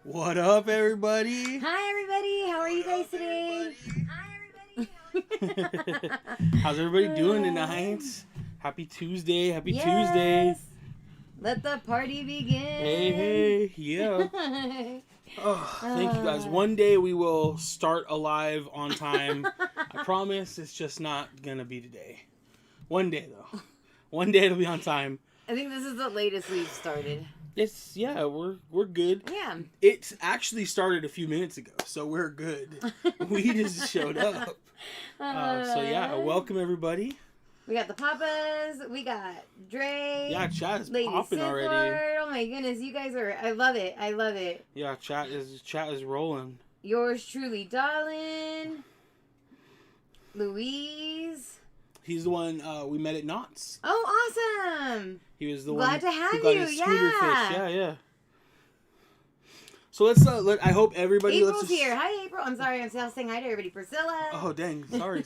What up, everybody? Hi, everybody. How are you guys today? How's everybody doing tonight? Happy Tuesday. Happy Yes. Tuesday. Let the party begin. Hey, yeah. Oh, thank you guys. One day we will start alive on time. I promise it's just not going to be today. One day, though. One day it'll be on time. I think this is the latest we've started. We're good. Yeah. It actually started a few minutes ago, so we're good. We just showed up. Welcome everybody. We got the Papas. We got Dre. Yeah, chat is Lady popping Sith already. Lord. Oh my goodness, you guys are. I love it. I love it. Yeah, chat is rolling. Yours truly, Darlin. Louise. He's the one we met at Knott's. Oh, awesome! He was the Glad one to have who got you. his scooter Yeah. fish. Yeah. So let's I hope everybody. April's here. Hi, April. I'm sorry. I'm still saying hi to everybody. Priscilla. Oh dang! Sorry.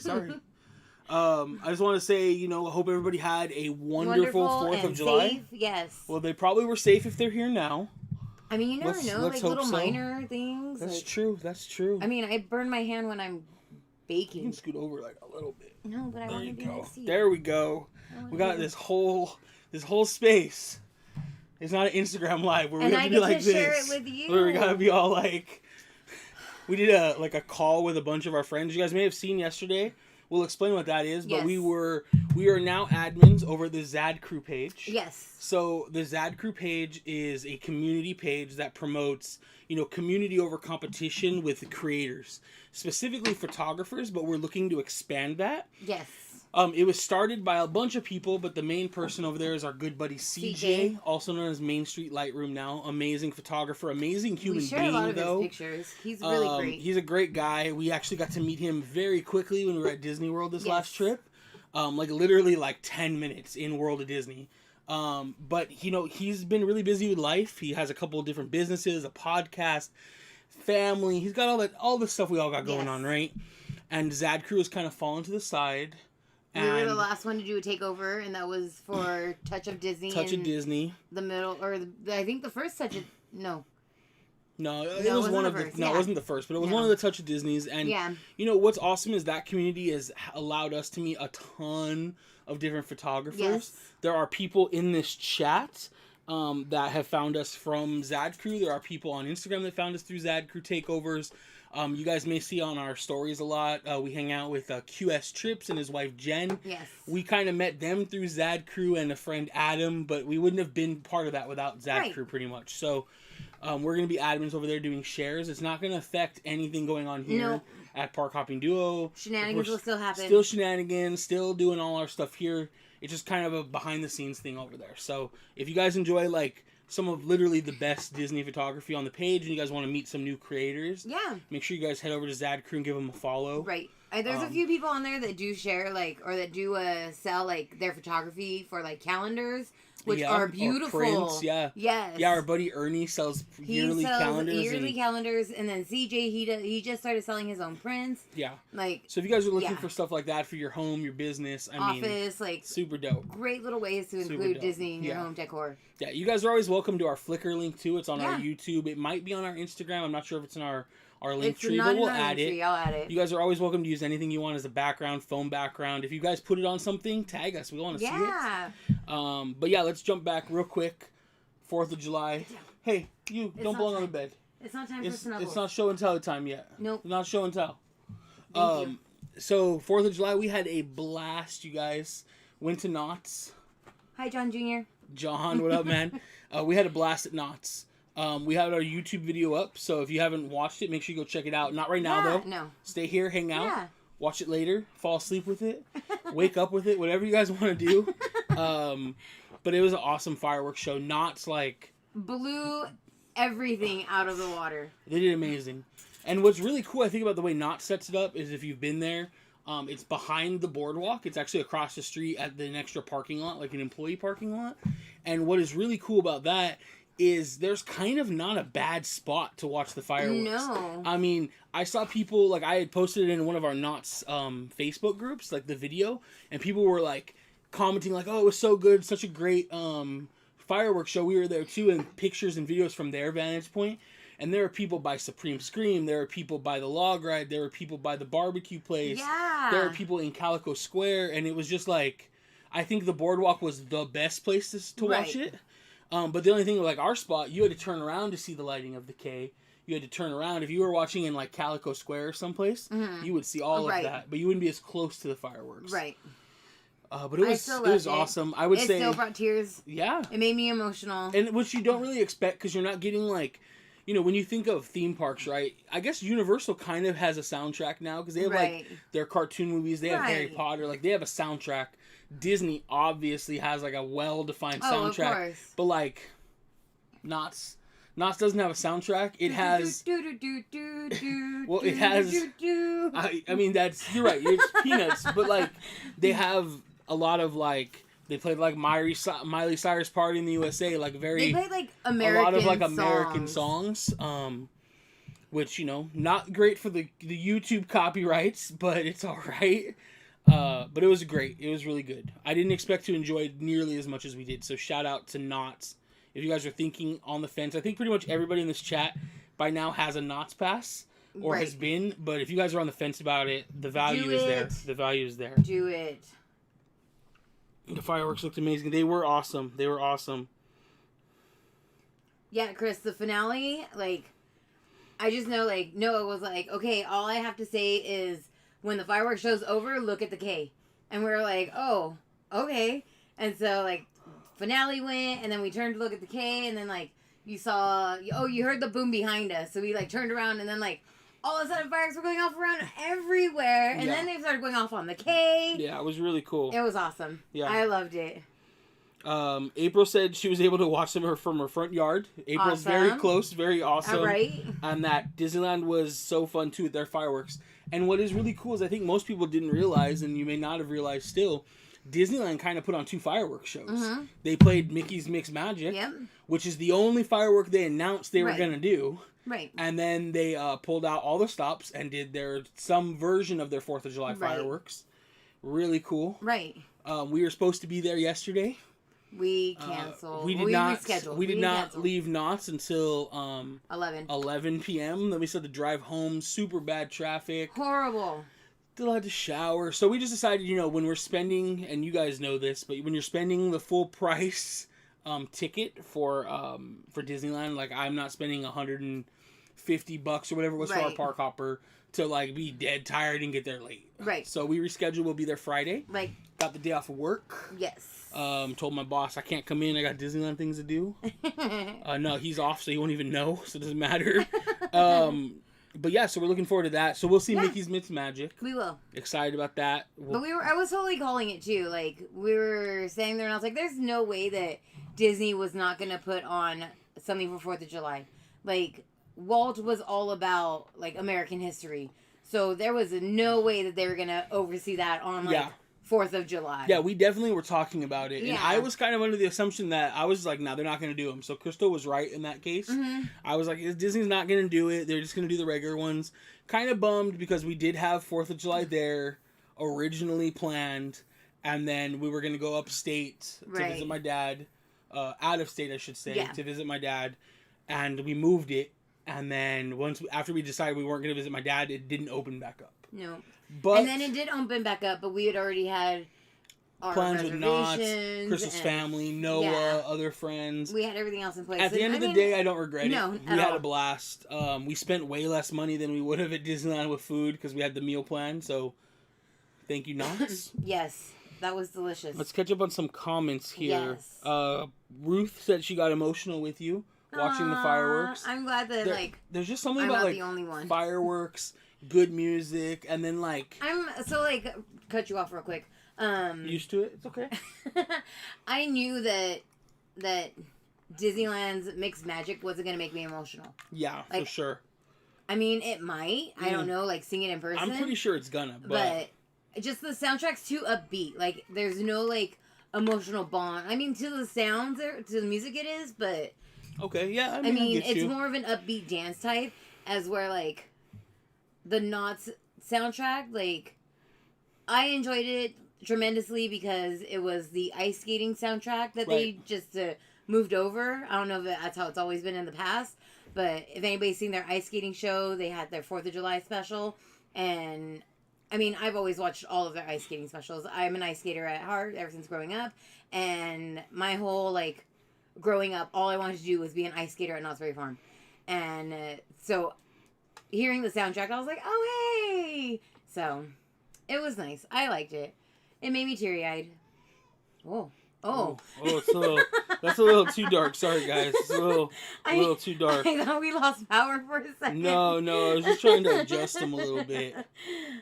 I just want to say, I hope everybody had a wonderful 4th of July. Safe. Yes. Well, they probably were safe if they're here now. I mean, you never know, let's like hope little so. minor things. That's like, true. That's true. I mean, I burn my hand when I'm You baking. can scoot over like a little bit. No, but I There want you to be go. next to you. There we go. We got this whole space. It's not an Instagram live where we And have I to be get like to this. share it with you. Where we gotta be all like. We did a call with a bunch of our friends. You guys may have seen yesterday. We'll explain what that is. But Yes. we are now admins over the Zad Crew page. Yes. So the Zad Crew page is a community page that promotes, community over competition with the creators, specifically photographers, but we're looking to expand that. Yes. It was started by a bunch of people, but the main person over there is our good buddy CJ. Also known as Main Street Lightroom now. Amazing photographer, amazing human We share being, a lot of though. his pictures. He's really great. He's a great guy. We actually got to meet him very quickly when we were at Disney World this last trip. Literally 10 minutes in World of Disney. But he's been really busy with life. He has a couple of different businesses, a podcast, family. He's got all the stuff we all got going on, right? And Zad Crew has kind of fallen to the side. We were the last one to do a takeover, and that was for Touch of Disney. The middle, I think the first Touch of... No, it was one of the... first, No, it wasn't the first, but it was one of the Touch of Disneys. And, what's awesome is that community has allowed us to meet a ton of different photographers. Yes. There are people in this chat that have found us from Zad Crew. There are people on Instagram that found us through Zad Crew takeovers. You guys may see on our stories a lot. We hang out with QS Trips and his wife Jen. Yes. We kind of met them through Zad Crew and a friend Adam, but we wouldn't have been part of that without Zad Crew pretty much. So we're going to be admins over there doing shares. It's not going to affect anything going on here at Park Hopping Duo. Shenanigans will still happen. Still shenanigans, still doing all our stuff here. It's just kind of a behind the scenes thing over there. So if you guys enjoy some of literally the best Disney photography on the page, and you guys want to meet some new creators, make sure you guys head over to Zad Crew and give them a follow. Right. There's a few people on there that do share, or that do sell, their photography for, calendars, which are beautiful. Prints, Yes. Yeah, our buddy Ernie sells yearly calendars. And then CJ, he just started selling his own prints. Yeah. So if you guys are looking for stuff like that for your home, your business, office, super dope. Great little ways to include Disney in your home decor. Yeah, you guys are always welcome to our Flickr link, too. It's on our YouTube. It might be on our Instagram. I'm not sure if it's in our link tree, but we'll add it. I'll add it. You guys are always welcome to use anything you want as a background, phone background. If you guys put it on something, tag us. We want to see it. But yeah, let's jump back real quick. 4th of July. Hey, don't belong on the bed. It's not time for snuggles. It's not show and tell time yet. Nope. Not show and tell. Thank you. So 4th of July, we had a blast, you guys. Went to Knott's. Hi, John Jr. John, what up, man? We had a blast at Knott's. We have our YouTube video up, so if you haven't watched it, make sure you go check it out. Not right now, though. No. Stay here, hang out, watch it later, fall asleep with it, wake up with it, whatever you guys want to do. But it was an awesome fireworks show. Knott's blew everything out of the water. They did amazing. And what's really cool, I think, about the way Knott's sets it up is if you've been there, it's behind the boardwalk. It's actually across the street at an extra parking lot, like an employee parking lot. And what is really cool about that is there's kind of not a bad spot to watch the fireworks. No. I mean, I saw people, I had posted it in one of our Knott's Facebook groups, the video, and people were, commenting, oh, it was so good, such a great fireworks show. We were there, too, and pictures and videos from their vantage point. And there were people by Supreme Scream. There were people by the log ride. There were people by the barbecue place. Yeah. There were people in Calico Square. And it was just like, I think the boardwalk was the best place to watch it. But the only thing, like our spot, you had to turn around to see the lighting of the K. You had to turn around. If you were watching in like Calico Square or someplace, you would see all of that. But you wouldn't be as close to the fireworks. Right. But it was awesome. I would say it still brought tears. Yeah. It made me emotional. And which you don't really expect because you're not getting like, you know, when you think of theme parks, right? I guess Universal kind of has a soundtrack now because they have like their cartoon movies. They have Harry Potter. Like they have a soundtrack. Disney obviously has like a well-defined soundtrack. Of course. But like, Knott's doesn't have a soundtrack. It has. Well, it has. I mean, you're right. It's Peanuts, but like, they have a lot of like. They played like Miley Cyrus Party in the USA, like They played like American a lot of like American songs, which you know, not great for the YouTube copyrights, but it's all right. But it was great. It was really good. I didn't expect to enjoy it nearly as much as we did. So shout out to Knott's. If you guys are thinking on the fence, I think pretty much everybody in this chat by now has a Knott's pass or has been. But if you guys are on the fence about it, the value is there. The value is there. Do it. The fireworks looked amazing. They were awesome. Yeah, Chris, the finale, like, I just know, like, Noah was like, okay, all I have to say is when the fireworks show's over, look at the K. And we were like, oh, okay. And so, like, finale went, and then we turned to look at the K, and then, like, you saw, you heard the boom behind us. So we, like, turned around, and then, like, all of a sudden fireworks were going off around everywhere. And then they started going off on the K. Yeah, it was really cool. It was awesome. Yeah. I loved it. April said she was able to watch them from her front yard. April's very close, very awesome. All right. And that Disneyland was so fun, too, with their fireworks. And what is really cool is I think most people didn't realize, and you may not have realized still, Disneyland kind of put on 2 fireworks shows. Mm-hmm. They played Mickey's Mixed Magic, which is the only firework they announced they were going to do. Right. And then they pulled out all the stops and did some version of their 4th of July fireworks. Really cool. Right. We were supposed to be there yesterday. We canceled. We did not leave Knott's until 11 p.m. Then we still had to drive home. Super bad traffic. Horrible. Still had to shower. So we just decided, you know, when we're spending, and you guys know this, but when you're spending the full price ticket for Disneyland, like I'm not spending $150 or whatever it was for our park hopper to like be dead tired and get there late. Right. So we rescheduled. We'll be there Friday. Right. Got the day off of work. Yes. Told my boss I can't come in. I got Disneyland things to do. No, he's off, so he won't even know. So it doesn't matter. But yeah, so we're looking forward to that. So we'll see Mickey's Mixed Magic. We will. Excited about that. But I was totally calling it too. Like we were saying there, and I was like, "There's no way that Disney was not going to put on something for 4th of July." Like Walt was all about like American history, so there was no way that they were going to oversee that on like 4th of July. Yeah, we definitely were talking about it. Yeah. And I was kind of under the assumption that I was like, no, they're not going to do them. So Crystal was right in that case. Mm-hmm. I was like, Disney's not going to do it. They're just going to do the regular ones. Kind of bummed because we did have 4th of July there originally planned. And then we were going to go upstate to visit my dad. Out of state, I should say, to visit my dad. And we moved it. And then after we decided we weren't going to visit my dad, it didn't open back up. No. But, and then it did open back up, but we had already had our plans with Knott's, Chris's family, Noah, other friends. We had everything else in place. At the end of the day, I don't regret it. No, we had a blast. We spent way less money than we would have at Disneyland with food because we had the meal plan. So, thank you, Knott's. Yes, that was delicious. Let's catch up on some comments here. Yes. Ruth said she got emotional with you watching the fireworks. I'm glad that there's just something I'm about not like the only one. Fireworks. Good music, and then like cut you off real quick. Used to it. It's okay. I knew that Disneyland's Mixed Magic wasn't gonna make me emotional. Yeah, for sure. I mean, it might. I don't know. Like seeing it in person. I'm pretty sure it's gonna. But just the soundtrack's too upbeat. Like there's no like emotional bond. I mean, to the sounds or to the music it is, but okay, yeah. I mean it's more of an upbeat dance type, as where like. The Knott's soundtrack, like, I enjoyed it tremendously because it was the ice skating soundtrack that they just moved over. I don't know if that's how it's always been in the past, But if anybody's seen their ice skating show, they had their 4th of July special. And, I mean, I've always watched all of their ice skating specials. I'm an ice skater at heart ever since growing up. And my whole, like, growing up, all I wanted to do was be an ice skater at Knott's Berry Farm. And so, hearing the soundtrack, I was like, oh, hey! So, it was nice. I liked it. It made me teary-eyed. Oh. That's a little too dark. Sorry, guys. It's a little too dark. I thought we lost power for a second. No, I was just trying to adjust them a little bit.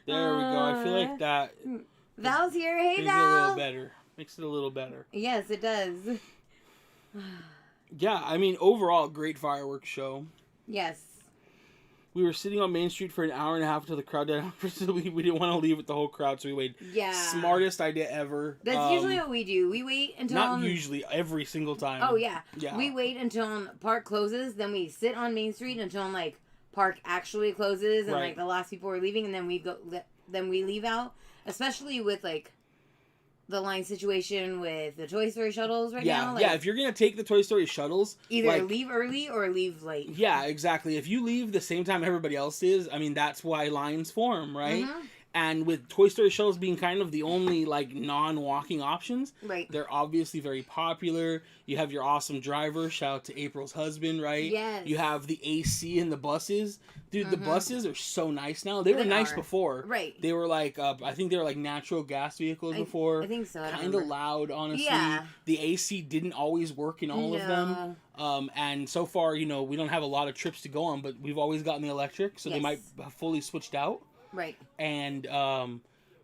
There we go. I feel like that. Val's here. Hey, makes Val. it a little better. Makes it a little better. Yes, it does. Yeah, I mean, overall, great fireworks show. Yes. We were sitting on Main Street for an hour and a half until the crowd died out. So we didn't want to leave with the whole crowd, so we waited. Yeah. Smartest idea ever. That's usually what we do. We wait until... Not usually, every single time. Oh, yeah. Yeah. We wait until park closes, then we sit on Main Street until, like, park actually closes, and, like, the last people are leaving, and then we leave out. Especially with, like, the line situation with the Toy Story shuttles now. Like, yeah, if you're going to take the Toy Story shuttles... Either leave early or leave late. Yeah, exactly. If you leave the same time everybody else is, I mean, that's why lines form, right? Mm-hmm. And with Toy Story shuttles being kind of the only, like, non-walking options, they're obviously very popular. You have your awesome driver, shout out to April's husband, right? Yes. You have the AC in the buses. Dude, the buses are so nice now. They were nice before. Right. They were, like, I think they were, like, natural gas vehicles before. I think so. Kind of loud, honestly. Yeah. The AC didn't always work in all of them. And so far, you know, we don't have a lot of trips to go on, but we've always gotten the electric, so they might have fully switched out. Right. And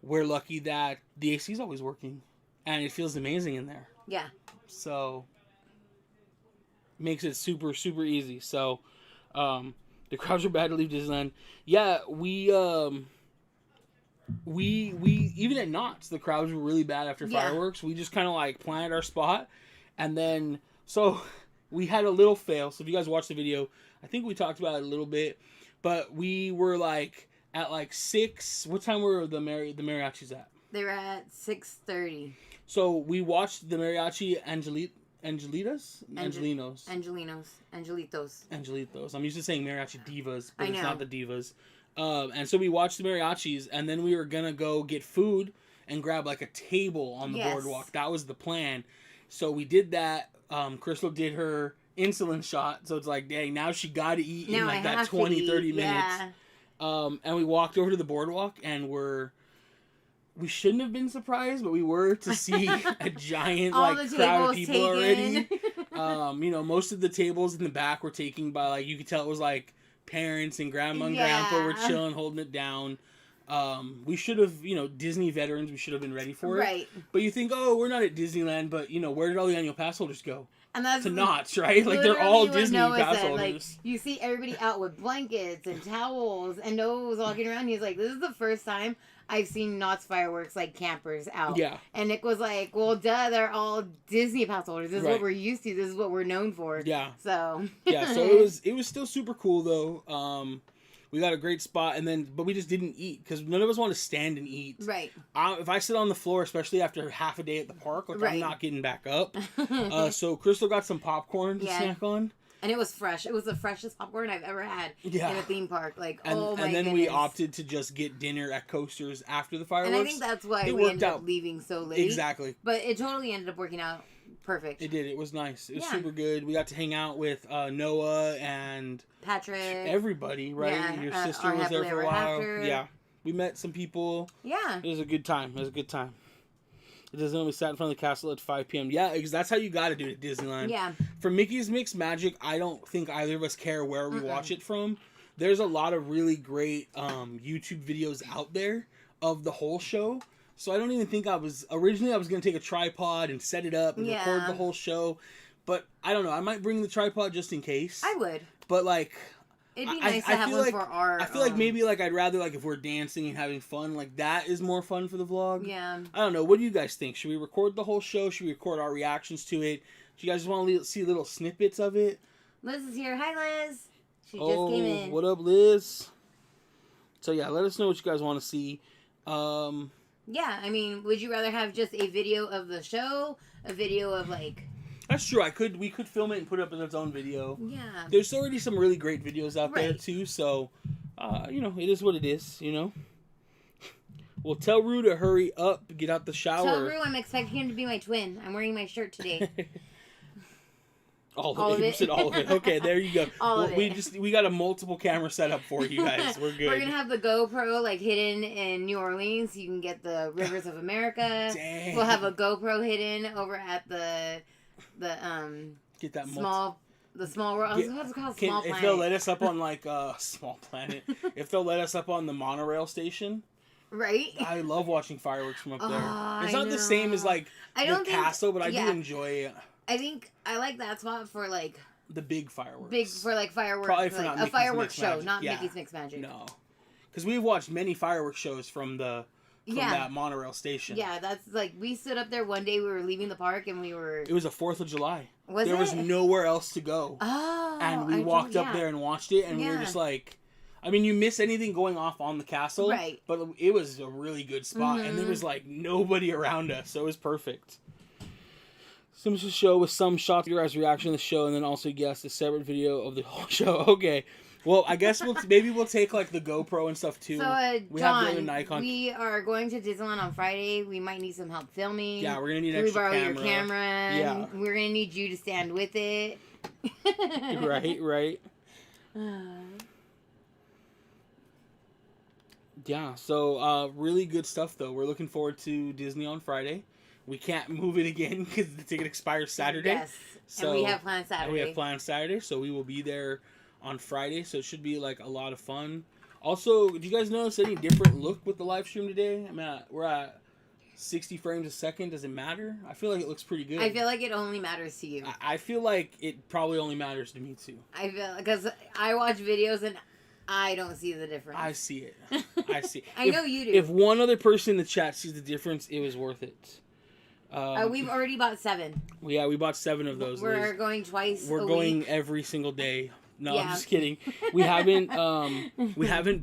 we're lucky that the AC is always working. And it feels amazing in there. Yeah. So, makes it super, super easy. So, the crowds are bad to leave Disneyland. Yeah, we even at Knott's, the crowds were really bad after fireworks. We just kind of, like, planted our spot. And then, so, we had a little fail. So, if you guys watched the video, I think we talked about it a little bit. But we were, like... At like 6, what time were the mariachis at? They were at 6:30. So we watched the mariachi Angelitos. I'm used to saying mariachi divas, but it's not the divas. And so we watched the mariachis, and then we were gonna go get food and grab like a table on the boardwalk. That was the plan. So we did that. Crystal did her insulin shot, so it's like, dang, now she got to eat in like that 20-30 minutes. Yeah. And we walked over to the boardwalk, and we shouldn't have been surprised, but we were to see a giant like crowd of people already. You know, most of the tables in the back were taken by like, you could tell it was like parents and grandma and grandpa were chilling, holding it down. We should have, you know, Disney veterans, we should have been ready for it. Right. But you think, oh, we're not at Disneyland, but you know, where did all the annual pass holders go? And that's to Knott's, right? Like, they're all Disney pass holders. Like, you see everybody out with blankets and towels, and Noah was walking around, he's like, this is the first time I've seen Knott's fireworks, like, campers out. Yeah. And Nick was like, well, duh, they're all Disney pass holders. This is what we're used to. This is what we're known for. Yeah. So. Yeah, so it was still super cool, though. We got a great spot, but we just didn't eat because none of us want to stand and eat. Right. If I sit on the floor, especially after half a day at the park, like I'm not getting back up. So Crystal got some popcorn to snack on. And it was fresh. It was the freshest popcorn I've ever had in a theme park. Like, and then goodness. We opted to just get dinner at Coasters after the fireworks. And I think that's why we ended up leaving so late. Exactly. But it totally ended up working out perfect. It did. It was nice. It was super good. We got to hang out with Noah and Patrick. Everybody, right? Yeah, your sister was there for a while. Yeah. We met some people. Yeah. It was a good time. It doesn't only sat in front of the castle at 5 p.m. Yeah, because that's how you got to do it at Disneyland. Yeah. For Mickey's Mixed Magic, I don't think either of us care where we watch it from. There's a lot of really great YouTube videos out there of the whole show. So I don't even think originally I was going to take a tripod and set it up and record the whole show. But I don't know. I might bring the tripod just in case. I would. But like... It'd be nice to have one for our... I feel like maybe like I'd rather like if we're dancing and having fun, like that is more fun for the vlog. Yeah. I don't know. What do you guys think? Should we record the whole show? Should we record our reactions to it? Do you guys just want to see little snippets of it? Liz is here. Hi, Liz. She just came in. What up, Liz? So yeah, let us know what you guys want to see. Yeah, I mean, would you rather have just a video of the show? A video of like... That's true. We could film it and put it up in its own video. Yeah. There's already some really great videos out there too, so it is what it is, Well, tell Rue to hurry up, get out the shower. Tell Rue I'm expecting him to be my twin. I'm wearing my shirt today. All of it. You said all of it. Okay, there you go. All of it. We got a multiple camera setup for you guys. We're good. We're gonna have the GoPro like hidden in New Orleans. So you can get the Rivers of America. Dang. We'll have a GoPro hidden over at the get that small world. What's it called? Small Planet. If they'll let us up on like Small Planet, if they'll let us up on the monorail station. Right. I love watching fireworks from up there. It's I not know. the same as like the castle, but I do enjoy it. I think I like that spot for like the big fireworks. Fireworks. Probably for like not a Mickey's fireworks Mixed show, Magic. not Mickey's Mixed Magic. No, because we've watched many fireworks shows from that monorail station. Yeah, that's like we stood up there one day. We were leaving the park and we were. It was a 4th of July. There was nowhere else to go. Oh. And we walked up there and watched it, and we were just like. I mean, you miss anything going off on the castle, right? But it was a really good spot, and there was like nobody around us, so it was perfect. Sims a show with some shots of your guys' reaction to the show, and then also guess a separate video of the whole show. Okay, well, I guess maybe we'll take like the GoPro and stuff too. So, we John, have the other Nikon. We are going to Disneyland on Friday. We might need some help filming. Yeah, we're gonna need Can we extra borrow camera. your camera? Yeah, we're gonna need you to stand with it. Right. Yeah, so really good stuff though. We're looking forward to Disney on Friday. We can't move it again because the ticket expires Saturday. Yes, so, and we have plans Saturday. So we will be there on Friday. So it should be like a lot of fun. Also, did you guys notice any different look with the live stream today? I mean, we're at 60 frames a second. Does it matter? I feel like it looks pretty good. I feel like it only matters to you. I feel like it probably only matters to me too. I feel because I watch videos and I don't see the difference. I see it. I see. I know you do. If one other person in the chat sees the difference, it was worth it. We've already bought 7. Yeah, we bought 7 of those. We're going twice. We're going week. Every single day. No, I'm just kidding. We haven't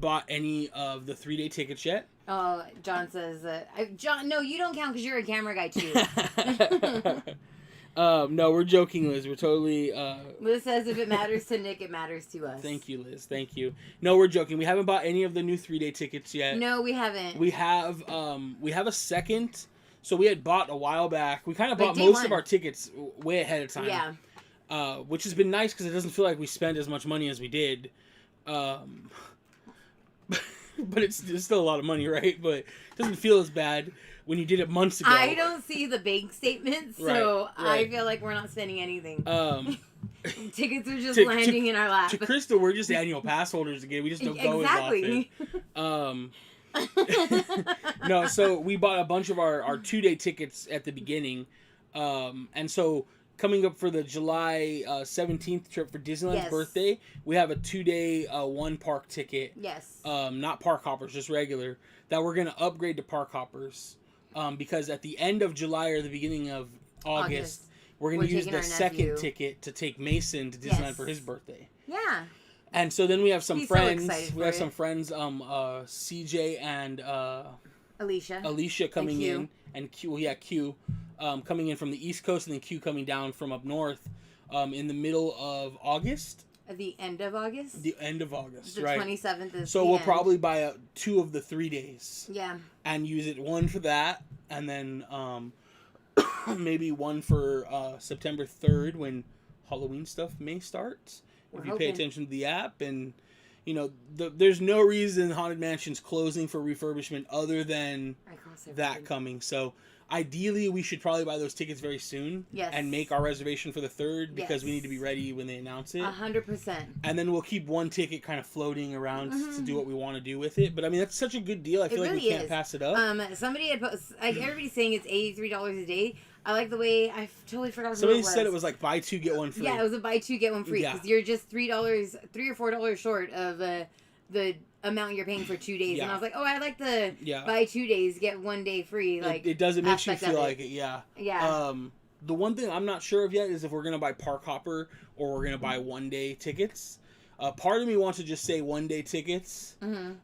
bought any of the 3-day tickets yet. Oh, John says that. John, no, you don't count because you're a camera guy too. No, we're joking, Liz. We're totally. Liz says if it matters to Nick, it matters to us. Thank you, Liz. Thank you. No, we're joking. We haven't bought any of the new 3-day tickets yet. No, we haven't. We have a second. So we had bought a while back. We kind of bought most of our tickets way ahead of time. Yeah. Which has been nice because it doesn't feel like we spent as much money as we did. But it's still a lot of money, right? But it doesn't feel as bad when you did it months ago. I don't see the bank statement, so right. I feel like we're not spending anything. Tickets are just landing in our lap. To Crystal, we're just annual pass holders again. We just don't go as often. No, so we bought a bunch of our 2-day tickets at the beginning. And so coming up for the July 17th trip for Disneyland's birthday, we have a 2-day 1-park ticket. Yes. Not ParkHoppers, just regular, that we're going to upgrade to ParkHoppers. Because at the end of July or the beginning of August we're going to use the second ticket to take Mason to Disneyland for his birthday. Yeah. And so then we have some friends. We have some friends, CJ and Alicia coming in, and Q coming in from the East Coast, and then Q coming down from up north, in the middle of August. At the end of August. The end of August, the right? 27th is. So we'll probably buy 2 of the 3 days. Yeah. And use it one for that, and then maybe one for September 3rd when Halloween stuff may start. If you pay attention to the app, and there's no reason Haunted Mansion's closing for refurbishment other than that coming. So ideally, we should probably buy those tickets very soon. Yes. And make our reservation for the 3rd because we need to be ready when they announce it. 100%. And then we'll keep one ticket kind of floating around to do what we want to do with it. But I mean, that's such a good deal. I feel like we can't pass it up. Somebody had everybody's saying it's $83 a day. I like the way I totally forgot. Somebody said it was like buy 2 get 1 free. Yeah, it was a buy 2 get 1 free because you're just $3 or $4 short of the amount you're paying for 2 days. And I was like, oh, I like the buy 2 days get 1 day free. Like it does. It makes you feel like it. Yeah. Yeah. The one thing I'm not sure of yet is if we're gonna buy ParkHopper or we're gonna buy 1-day tickets. Part of me wants to just say 1-day tickets,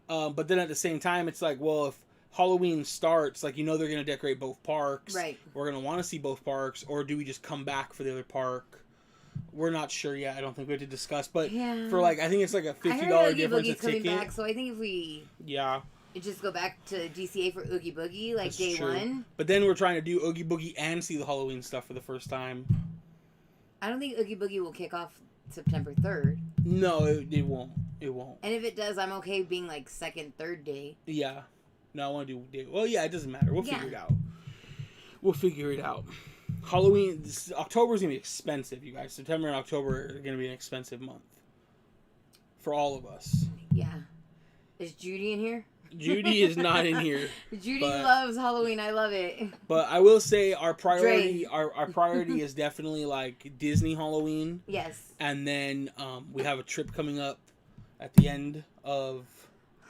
but then at the same time, it's like, well, if Halloween starts, like, they're going to decorate both parks. Right. We're going to want to see both parks, or do we just come back for the other park? We're not sure yet. I don't think we have to discuss, but for I think it's like a $50 difference a ticket. Back, so I think if we just go back to DCA for Oogie Boogie, like, day one. But then we're trying to do Oogie Boogie and see the Halloween stuff for the first time. I don't think Oogie Boogie will kick off September 3rd. No, it won't. It won't. And if it does, I'm okay being like second, third day. Yeah. No, I want to do... Well, yeah, it doesn't matter. We'll figure it out. We'll figure it out. Halloween... October's going to be expensive, you guys. September and October are going to be an expensive month. For all of us. Yeah. Is Judy in here? Judy is not in here. Judy loves Halloween. I love it. But I will say our priority our priority is definitely like Disney Halloween. Yes. And then we have a trip coming up at the end of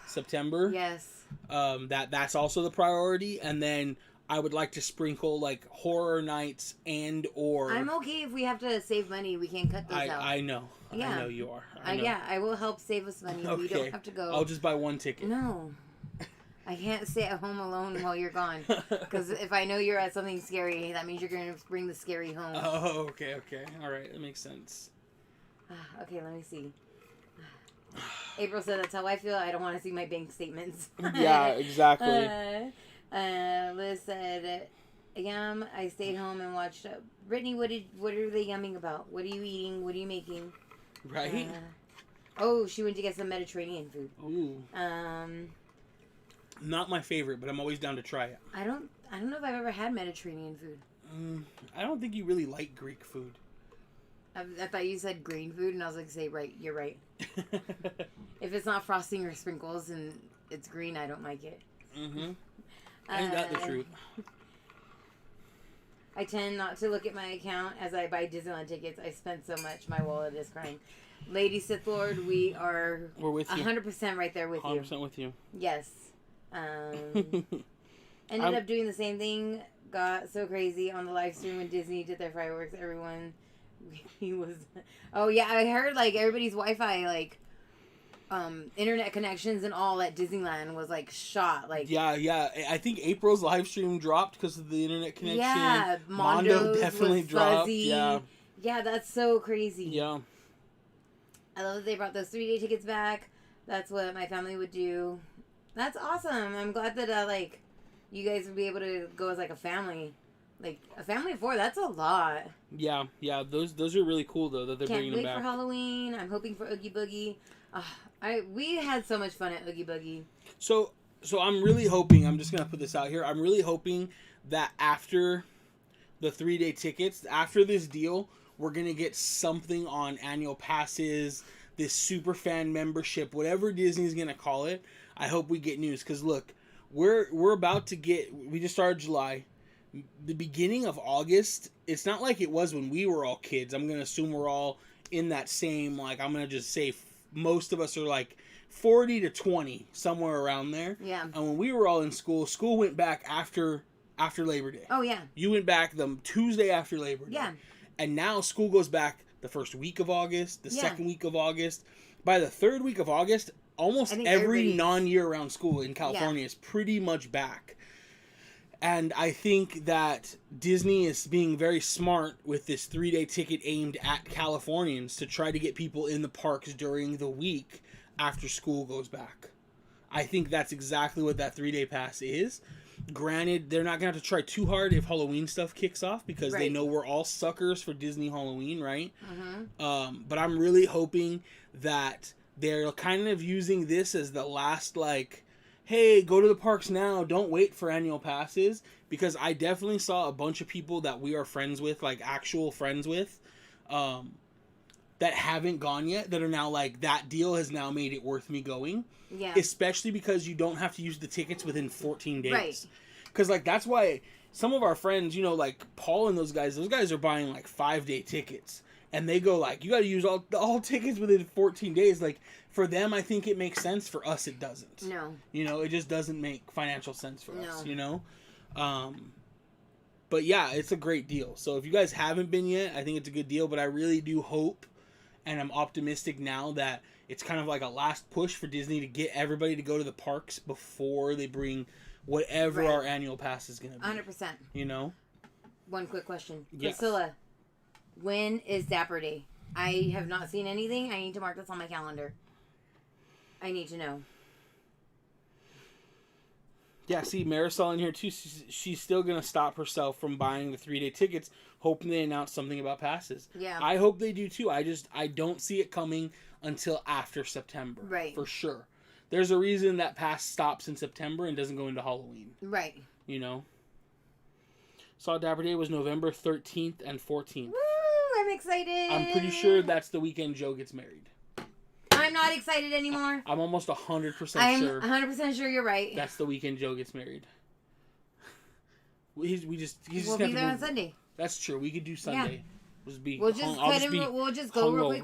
September. Yes. That's also the priority. And then I would like to sprinkle like horror nights and or I'm okay if we have to save money. We can cut those out. I know. Yeah. I know you are. I know. Yeah, I will help save us money. Okay. We don't have to go. I'll just buy one ticket. No. I can't stay at home alone while you're gone. Because if I know you're at something scary, that means you're going to bring the scary home. Oh, okay. All right. That makes sense. Okay, let me see. April said, that's how I feel. I don't want to see my bank statements. Yeah, exactly. Liz said, yum, I stayed home and watched. Brittany, what are they yumming about? What are you eating? What are you making? Right? She went to get some Mediterranean food. Ooh. Not my favorite, but I'm always down to try it. I don't know if I've ever had Mediterranean food. I don't think you really like Greek food. I thought you said green food, and I was like, right, you're right. If it's not frosting or sprinkles and it's green, I don't like it. Mm-hmm. Ain't that the truth? I tend not to look at my account as I buy Disneyland tickets. I spend so much, my wallet is crying. Lady Sith Lord, we're with you. 100% right there with 100% you. 100% with you. Yes. Ended up doing the same thing. Got so crazy on the live stream when Disney did their fireworks. Everyone, he was. Oh yeah, I heard like everybody's Wi-Fi like, internet connections and all at Disneyland was like shot. Like yeah. I think April's live stream dropped because of the internet connection. Yeah, Mondo definitely dropped. Fuzzy. Yeah, that's so crazy. Yeah. I love that they brought those 3-day tickets back. That's what my family would do. That's awesome. I'm glad that like you guys would be able to go as like a family. Like a family of 4, that's a lot. Yeah. Those are really cool though that they're bringing them back. Can't wait for Halloween. I'm hoping for Oogie Boogie. We had so much fun at Oogie Boogie. So I'm really hoping. I'm just gonna put this out here. I'm really hoping that after the 3-day tickets, after this deal, we're gonna get something on annual passes, this super fan membership, whatever Disney's gonna call it. I hope we get news because look, we're about to get. We just started July. The beginning of August, it's not like it was when we were all kids. I'm gonna assume we're all in that same, like, I'm gonna just say most of us are like 40 to 20, somewhere around there. Yeah. And when we were all in school went back after Labor Day. Oh yeah. You went back the Tuesday after Labor Day. Yeah. And now school goes back the first week of August, the second week of August. By the third week of August, almost every non-year-round school in California is pretty much back. And I think that Disney is being very smart with this 3-day ticket aimed at Californians to try to get people in the parks during the week after school goes back. I think that's exactly what that 3-day pass is. Granted, they're not going to have to try too hard if Halloween stuff kicks off because they know we're all suckers for Disney Halloween, right? Mm-hmm. But I'm really hoping that they're kind of using this as the last, like, hey, go to the parks now, don't wait for annual passes, because I definitely saw a bunch of people that we are friends with, like actual friends with, that haven't gone yet, that are now like, that deal has now made it worth me going. Yeah. Especially because you don't have to use the tickets within 14 days. Right. Because, like, that's why some of our friends, you know, like Paul and those guys are buying like 5-day tickets. And they go like, you got to use all tickets within 14 days. Like, for them, I think it makes sense. For us, it doesn't. No. You know, it just doesn't make financial sense for us, you know? But yeah, it's a great deal. So if you guys haven't been yet, I think it's a good deal. But I really do hope, and I'm optimistic now, that it's kind of like a last push for Disney to get everybody to go to the parks before they bring whatever our annual pass is going to be. 100%. You know? One quick question. Yes. Priscilla, when is Zapperty? I have not seen anything. I need to mark this on my calendar. I need to know. Yeah, see, Marisol in here too. She's still going to stop herself from buying the 3-day tickets, hoping they announce something about passes. Yeah. I hope they do too. I don't see it coming until after September. Right. For sure. There's a reason that pass stops in September and doesn't go into Halloween. Right. You know? Saw Dapper Day was November 13th and 14th. Woo! I'm excited. I'm pretty sure that's the weekend Joe gets married. I'm not excited anymore. I'm almost 100% sure. I'm 100% sure you're right. That's the weekend Joe gets married. He's we'll just be gonna there on Sunday. That's true. We could do Sunday. Yeah. We'll just go real quick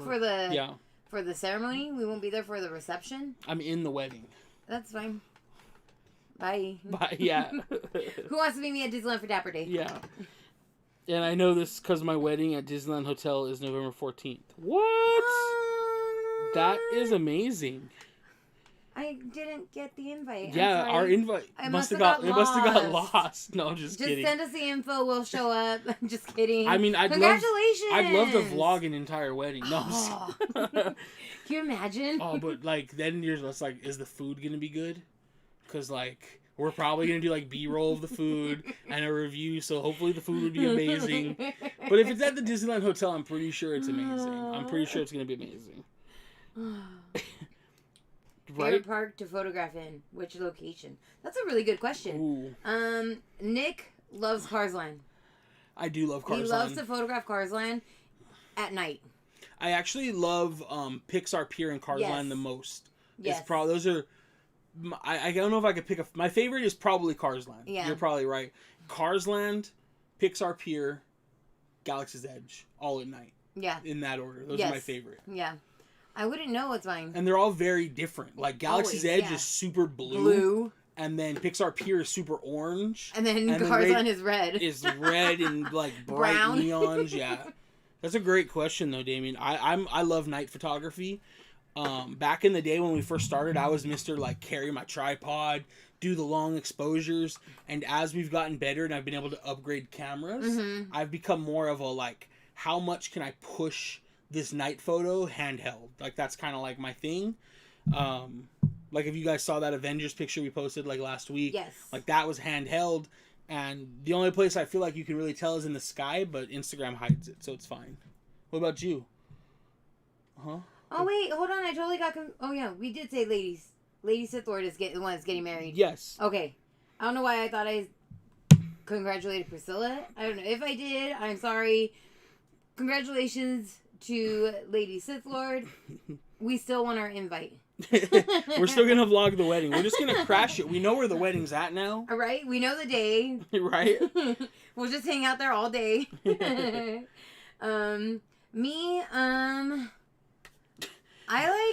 for the ceremony. We won't be there for the reception. I'm in the wedding. That's fine. Bye. Bye. Yeah. Who wants to meet me at Disneyland for Dapper Day? Yeah. And I know this because my wedding at Disneyland Hotel is November 14th. What? That is amazing. I didn't get the invite. Yeah, our invite must have got lost. No, I'm just kidding. Just send us the info. We'll show up. I'm just kidding. I mean, congratulations. I'd love to vlog an entire wedding. No, Can you imagine? Oh, but like then you're just like, is the food gonna be good? Because like we're probably gonna do like B-roll of the food and a review. So hopefully the food would be amazing. But if it's at the Disneyland Hotel, I'm pretty sure it's amazing. I'm pretty sure it's gonna be amazing. Right? Favorite park to photograph in? Which location? That's a really good question. Ooh. Nick loves Cars Land. I do love Cars Land. He loves to photograph Cars Land at night. I actually love Pixar Pier and Cars Land the most. Yes. It's probably those are. I don't know if I could pick my favorite is probably Cars Land. Yeah. You're probably right. Cars Land, Pixar Pier, Galaxy's Edge, all at night. Yeah. In that order. Those are my favorite. Yeah. I wouldn't know what's mine. And they're all very different. Like Galaxy's Edge is super blue. And then Pixar Pier is super orange. And then Cars Land is red. Is red and like bright brown neons. Yeah. That's a great question though, Damien. I love night photography. Back in the day when we first started, I was Mr. like carry my tripod, do the long exposures, and as we've gotten better and I've been able to upgrade cameras, I've become more of a like, how much can I push this night photo handheld? Like that's kind of like my thing. Like if you guys saw that Avengers picture we posted like last week, like that was handheld, and the only place I feel like you can really tell is in the sky, but Instagram hides it, so it's fine. What about you? Oh wait, hold on, I totally got oh yeah, we did say Lady Sith Lord is the one that's getting married. Yes. Okay. I don't know why I thought I congratulated Priscilla. I don't know. If I did, I'm sorry. Congratulations to Lady Sith Lord. We still want our invite. We're still gonna vlog the wedding. We're just gonna crash it. We know where the wedding's at now. All right, we know the day. Right. We'll just hang out there all day. Me, I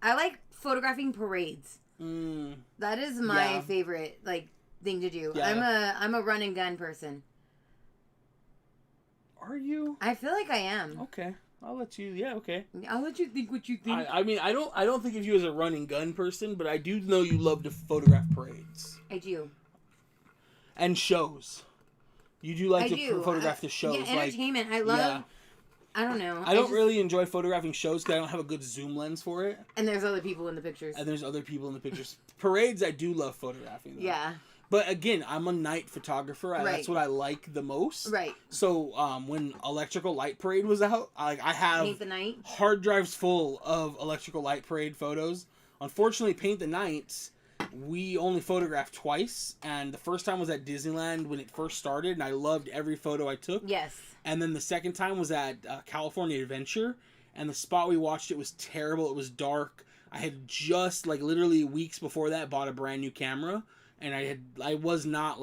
like photographing parades. That is my favorite thing to do. Yeah. I'm a run and gun person. Are you? I feel like I am. Okay. I'll let you. Yeah, okay. I'll let you think what you think. I mean, I don't think of you as a run and gun person, but I do know you love to photograph parades. I do. And shows. You do like to photograph the shows. Yeah, entertainment. I love. Yeah. I don't know. I don't really enjoy photographing shows because I don't have a good zoom lens for it. And there's other people in the pictures. Parades, I do love photographing. Though. Yeah. But again, I'm a night photographer. Right. That's what I like the most. Right. So when Electrical Light Parade was out, I have Paint the Night hard drives full of Electrical Light Parade photos. Unfortunately, Paint the Nights, we only photographed twice. And the first time was at Disneyland when it first started. And I loved every photo I took. Yes. And then the second time was at California Adventure. And the spot we watched, it was terrible. It was dark. I had just, literally weeks before that, bought a brand new camera. And I was not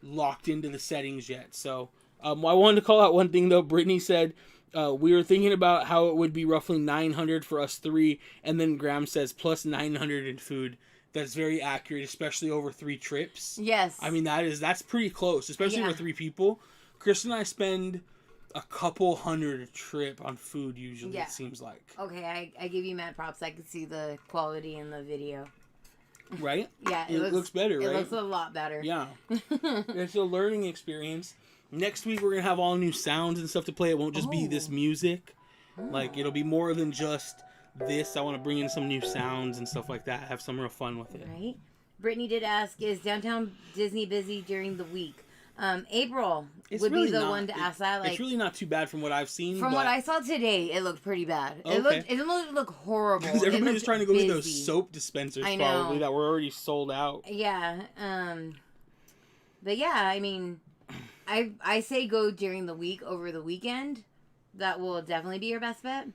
locked into the settings yet. So I wanted to call out one thing though. Brittany said we were thinking about how it would be roughly 900 for us three, and then Graham says plus 900 in food. That's very accurate, especially over 3 trips. Yes. I mean that's pretty close, especially for 3 people. Chris and I spend a couple hundred a trip on food usually. It seems like. Okay, I give you mad props. I could see the quality in the video. Right? Yeah, it looks better, right? It looks a lot better. Yeah. It's a learning experience. Next week, we're going to have all new sounds and stuff to play. It won't just be this music. Like, it'll be more than just this. I want to bring in some new sounds and stuff like that. Have some real fun with it. Right. Brittany did ask, is downtown Disney busy during the week? April would be the one to ask that. Like, it's really not too bad from what I've seen. From what I saw today, it looked pretty bad. Okay. It didn't look horrible. Because everybody was trying to go busy. get those soap dispensers probably that were already sold out. Yeah. But yeah, I mean, I say go during the week over the weekend. That will definitely be your best bet.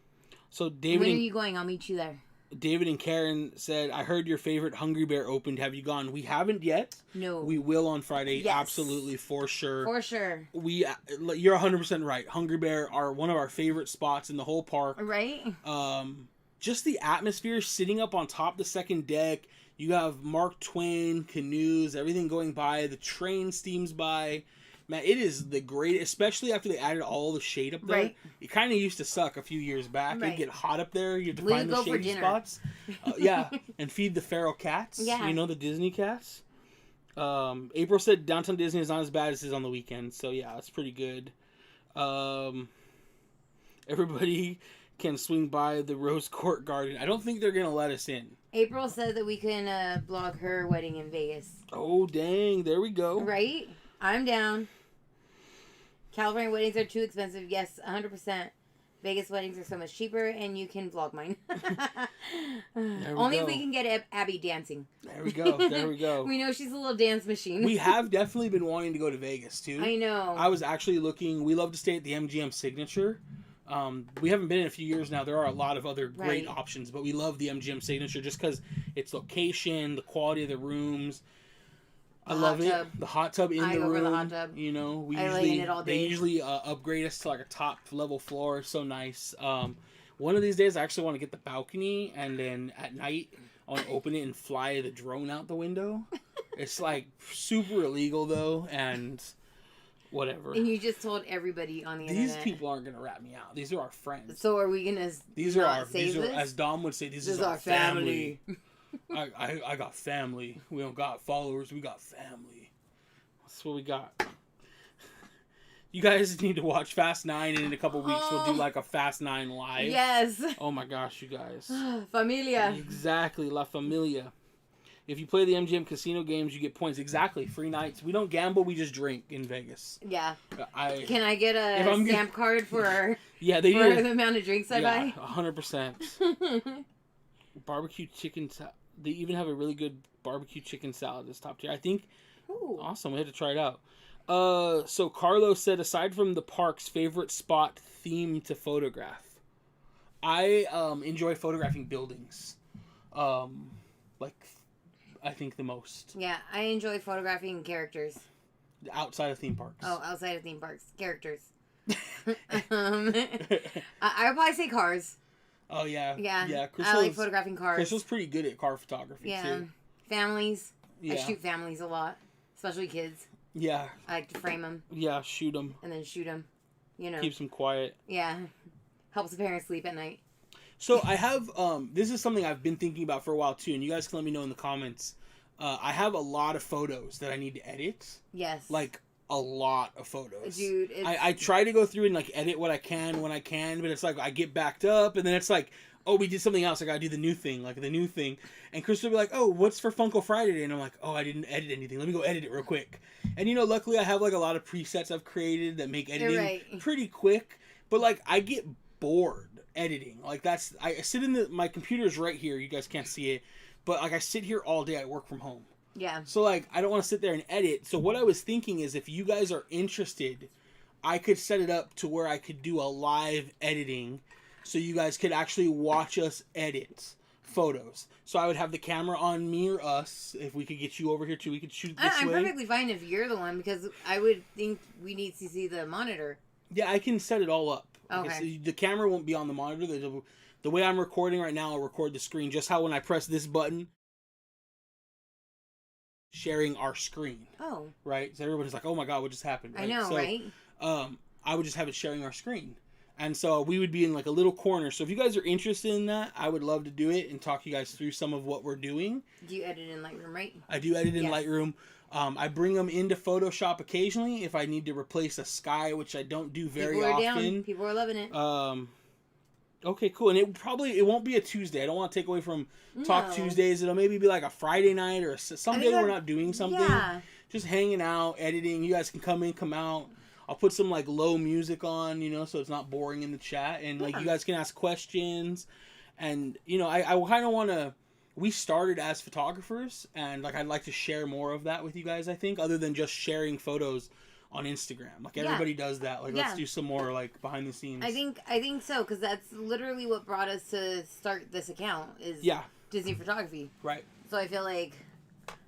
So David, when are you going? I'll meet you there. David and Karen said, I heard your favorite Hungry Bear opened. Have you gone? We haven't yet. No. We will on Friday. Yes. Absolutely, for sure. For sure. You're 100% right. Hungry Bear are one of our favorite spots in the whole park. Right? Just the atmosphere, sitting up on top of the second deck. You have Mark Twain, canoes, everything going by. The train steams by. Man, it is the great, especially after they added all the shade up there. Right. It kind of used to suck a few years back. Right. It'd get hot up there. You had to We find the go for shady dinner. spots. Yeah, and feed the feral cats. Yeah. You know, the Disney cats. April said downtown Disney is not as bad as it is on the weekend. So, yeah, it's pretty good. Everybody can swing by the Rose Court Garden. I don't think they're going to let us in. April said that we can blog her wedding in Vegas. Oh, dang. There we go. Right? I'm down. California weddings are too expensive. Yes, 100%. Vegas weddings are so much cheaper, and you can vlog mine. Only if we can get Abby dancing. There we go. There we go. We know she's a little dance machine. We have definitely been wanting to go to Vegas, too. I know. I was actually looking. We love to stay at the MGM Signature. We haven't been in a few years now. There are a lot of other great options, but we love the MGM Signature just because its location, the quality of the rooms. I love it. The hot tub in the room. I go for the hot tub. You know, lay in it all day. They usually upgrade us to like a top level floor. So nice. One of these days, I actually want to get the balcony, and then at night, I want to open it and fly the drone out the window. It's like super illegal though, and whatever. And you just told everybody on the internet. These people aren't gonna rat me out. These are our friends. So are we gonna? These are as Dom would say. This is our family. I got family. We don't got followers. We got family. That's what we got. You guys need to watch Fast 9, and in a couple weeks we'll do like a Fast 9 live. Yes. Oh my gosh, you guys. Familia. Exactly, La Familia. If you play the MGM casino games, you get points. Exactly, free nights. We don't gamble, we just drink in Vegas. Yeah. Can I get a stamp card for, yeah, they for the amount of drinks I buy? 100%. Barbecue chicken salad. They even have a really good barbecue chicken salad that's top tier. I think. Ooh. Awesome. We had to try it out. So Carlos said, aside from the park's favorite spot theme to photograph, I enjoy photographing buildings. Like, I think the most. Yeah, I enjoy photographing characters. Outside of theme parks. Oh, outside of theme parks. Characters. I would probably say cars. Oh, yeah. Yeah. I like photographing cars. Crystal's pretty good at car photography, too. Families. Yeah. I shoot families a lot. Especially kids. Yeah. I like to frame them. Yeah, shoot them. And then shoot them. You know. Keeps them quiet. Yeah. Helps the parents sleep at night. So I have, this is something I've been thinking about for a while, too. And you guys can let me know in the comments. I have a lot of photos that I need to edit. Yes. Like, a lot of photos. Dude, I try to go through and like edit what I can when I can, but it's like I get backed up and then it's like, oh, we did something else. I gotta do the new thing. And Chris will be like, oh, what's for Funko Friday today? And I'm like, oh, I didn't edit anything. Let me go edit it real quick. And you know, luckily I have like a lot of presets I've created that make editing pretty quick. But like I get bored editing. Like I sit in my computer's right here. You guys can't see it, but like I sit here all day. I work from home. Yeah. So, like, I don't want to sit there and edit. So, what I was thinking is if you guys are interested, I could set it up to where I could do a live editing so you guys could actually watch us edit photos. So, I would have the camera on me or us. If we could get you over here, too, we could shoot this I'm way. perfectly fine if you're the one because I would think we need to see the monitor. Yeah, I can set it all up. Okay. The camera won't be on the monitor. The way I'm recording right now, I'll record the screen. Just how when I press this button, sharing our screen. Oh. Right? So everybody's like, oh my god, what just happened? Right? I know, right? I would just have it sharing our screen. And so we would be in like a little corner. So if you guys are interested in that, I would love to do it and talk you guys through some of what we're doing. Do you edit in Lightroom, right? I do edit in Lightroom. I bring them into Photoshop occasionally if I need to replace a sky, which I don't do very often. People are loving it. Okay, cool. And it won't be a Tuesday. I don't want to take away from Talk Tuesdays. It'll maybe be like a Friday night or some day we're not doing something. Yeah. Just hanging out, editing. You guys can come in, come out. I'll put some like low music on, so it's not boring in the chat. And like you guys can ask questions. And, I kind of want to... We started as photographers, and like I'd like to share more of that with you guys, I think, other than just sharing photos on Instagram. Like everybody does that. Like let's do some more like behind the scenes. I think so, because that's literally what brought us to start this account is Disney photography. Right. So I feel like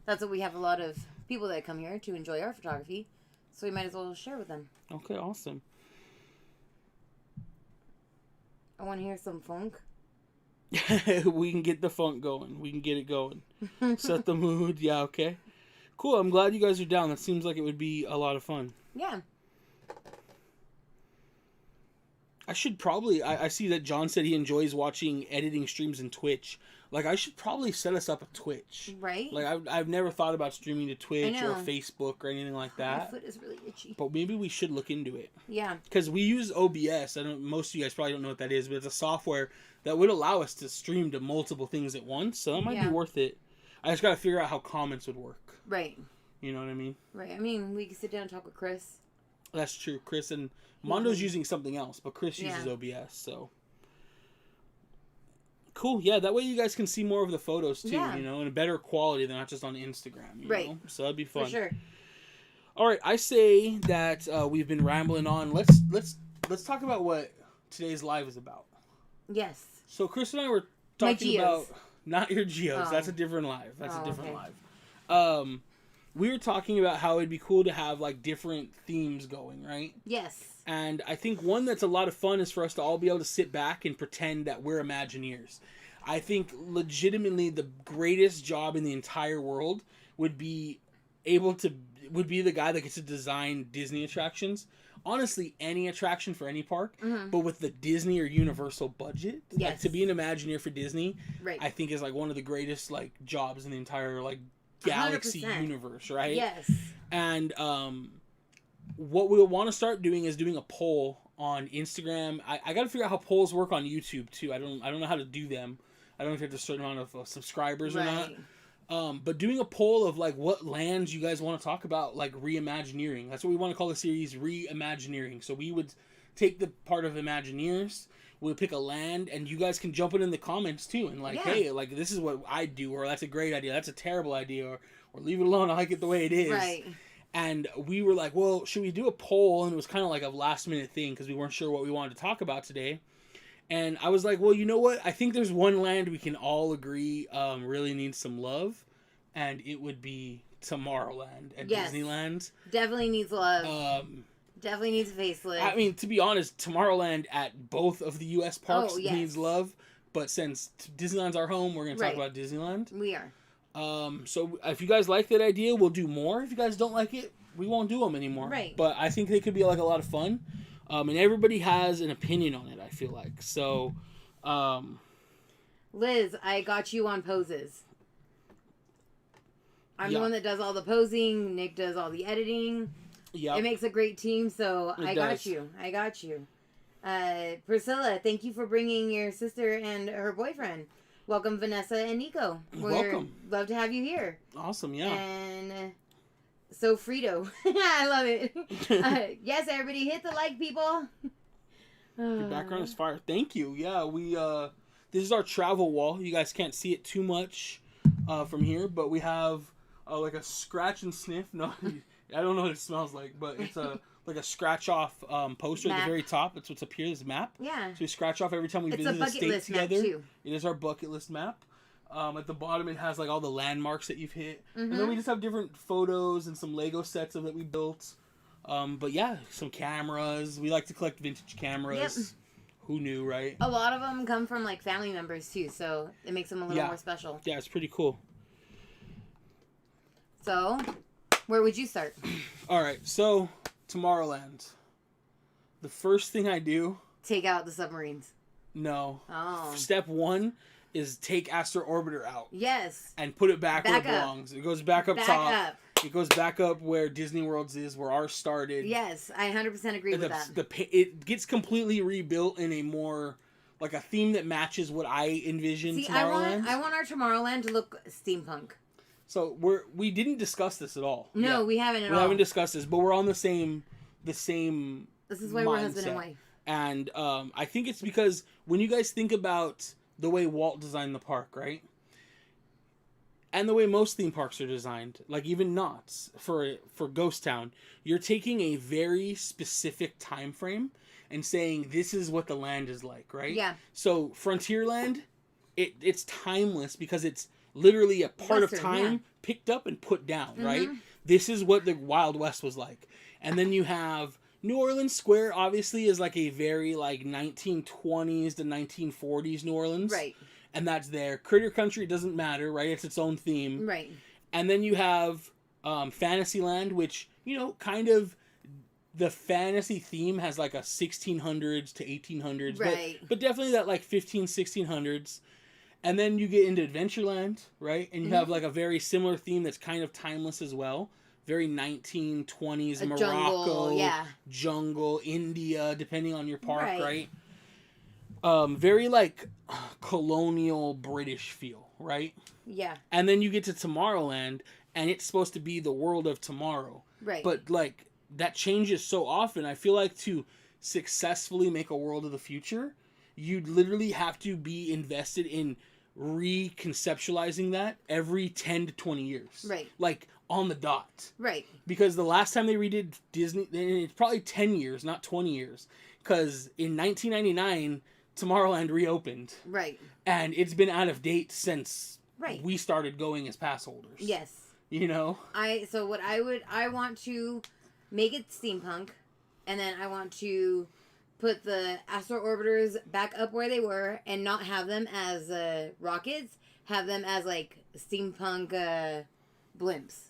that's what we have a lot of people that come here to enjoy our photography. So we might as well share with them. Okay, awesome. I want to hear some funk. We can get the funk going. We can get it going. Set the mood. Yeah, okay. Cool. I'm glad you guys are down. That seems like it would be a lot of fun. Yeah. I should probably... I see that John said he enjoys watching editing streams in Twitch. Like, I should probably set us up a Twitch. Right? Like, I've never thought about streaming to Twitch or Facebook or anything like that. My foot is really itchy. But maybe we should look into it. Yeah. Because we use OBS. Most of you guys probably don't know what that is, but it's a software that would allow us to stream to multiple things at once. So that might be worth it. I just got to figure out how comments would work. Right. You know what I mean? Right. I mean, we can sit down and talk with Chris. That's true. Chris and Mondo's using something else, but Chris uses OBS, so... Cool. Yeah, that way you guys can see more of the photos too, in a better quality than not just on Instagram, you know? So that'd be fun. For sure. All right, I say that we've been rambling on. Let's talk about what today's live is about. Yes. So Chris and I were talking about not your geos. That's a different live. That's a different live. We were talking about how it'd be cool to have like different themes going, right? Yes. And I think one that's a lot of fun is for us to all be able to sit back and pretend that we're Imagineers. I think legitimately the greatest job in the entire world would be the guy that gets to design Disney attractions. Honestly, any attraction for any park, but with the Disney or Universal budget. Yes. Like, to be an Imagineer for Disney, right. I think is like one of the greatest like jobs in the entire like galaxy 100%. Universe, right? Yes. And what we'll want to start doing is doing a poll on Instagram. I got to figure out how polls work on YouTube too. I don't know how to do them. I don't know if you have a certain amount of subscribers or not. But doing a poll of like what lands you guys want to talk about, like Re-Imagineering. That's what we want to call the series, Re-Imagineering. So we would take the part of Imagineers. We'll pick a land, and you guys can jump it in the comments too, and like, hey, like this is what I do, or that's a great idea, that's a terrible idea, or leave it alone. I like it the way it is. Right. And we were like, well, should we do a poll? And it was kind of like a last minute thing because we weren't sure what we wanted to talk about today. And I was like, well, you know what? I think there's one land we can all agree really needs some love, and it would be Tomorrowland at Disneyland. Definitely needs love. Definitely needs a facelift. I mean, to be honest, Tomorrowland at both of the U.S. parks needs love. But since Disneyland's our home, we're going to talk about Disneyland. We are. So if you guys like that idea, we'll do more. If you guys don't like it, we won't do them anymore. Right. But I think they could be like a lot of fun. And everybody has an opinion on it, I feel like. So, Liz, I got you on poses. I'm the one that does all the posing. Nick does all the editing. Yeah. It makes a great team, so I got you. Priscilla, thank you for bringing your sister and her boyfriend. Welcome, Vanessa and Nico. Welcome. Love to have you here. Awesome, yeah. And so Frito. I love it. Yes, everybody, hit the like, people. Your background is fire. Thank you. Yeah, this is our travel wall. You guys can't see it too much from here, but we have like a scratch and sniff. No, I don't know what it smells like, but it's like a scratch off poster at the very top. That's what's up here. This map. Yeah. So we scratch off every time we visit a state together. Too. It is our bucket list map. At the bottom, it has like all the landmarks that you've hit, and then we just have different photos and some Lego sets that we built. But yeah, some cameras. We like to collect vintage cameras. Yep. Who knew, right? A lot of them come from like family members too, so it makes them a little more special. Yeah, it's pretty cool. So, where would you start? All right, so Tomorrowland. The first thing I do take out the submarines. No. Oh. Step 1 is take Astro Orbiter out. Yes. And put it back where it up. belongs. It goes back up top. It goes back up where Disney World's is, where ours started. Yes, I 100% agree with that. It gets completely rebuilt in a more, like a theme that matches what I envision Tomorrowland. I want our Tomorrowland to look steampunk. So we didn't discuss this at all. No, yet. we haven't at all. We haven't discussed this, but we're on the same This is why mindset. we're husband and wife. And I think it's because when you guys think about the way Walt designed the park, right? And the way most theme parks are designed, like even Knott's for Ghost Town, you're taking a very specific time frame and saying this is what the land is like, right? Yeah. So Frontierland, it's timeless because it's literally a part of time picked up and put down, right? This is what the Wild West was like. And then you have New Orleans Square, obviously, is like a very like 1920s to 1940s New Orleans. Right. And that's there. Critter Country doesn't matter, right? It's its own theme. Right. And then you have Fantasyland, which, kind of the fantasy theme has like a 1600s to 1800s. Right. But definitely that like 1600s. And then you get into Adventureland, right? And you have like a very similar theme that's kind of timeless as well. Very 1920s Morocco, jungle, India, depending on your park, right? Very like colonial British feel, right? Yeah. And then you get to Tomorrowland, and it's supposed to be the world of tomorrow. Right. But like that changes so often. I feel like to successfully make a world of the future, you'd literally have to be invested in reconceptualizing that every 10 to 20 years. Right. Like on the dot. Right. Because the last time they redid Disney, and it's probably 10 years, not 20 years. Because in 1999, Tomorrowland reopened. Right. And it's been out of date since we started going as pass holders. Yes. I want to make it steampunk, and then I want to put the Astro Orbiters back up where they were and not have them as rockets, have them as like steampunk blimps.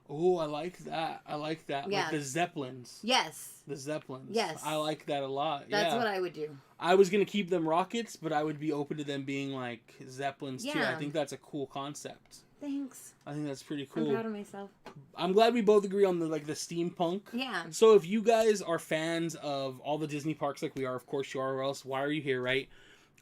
Oh, I like that. Yeah. Like the Zeppelins. Yes. The Zeppelins. Yes. I like that a lot. That's what I would do. I was going to keep them rockets, but I would be open to them being like Zeppelins too. I think that's a cool concept. Thanks. I think that's pretty cool. I'm proud of myself. I'm glad we both agree on the steampunk. Yeah. So if you guys are fans of all the Disney parks like we are, of course you are, or else why are you here, right?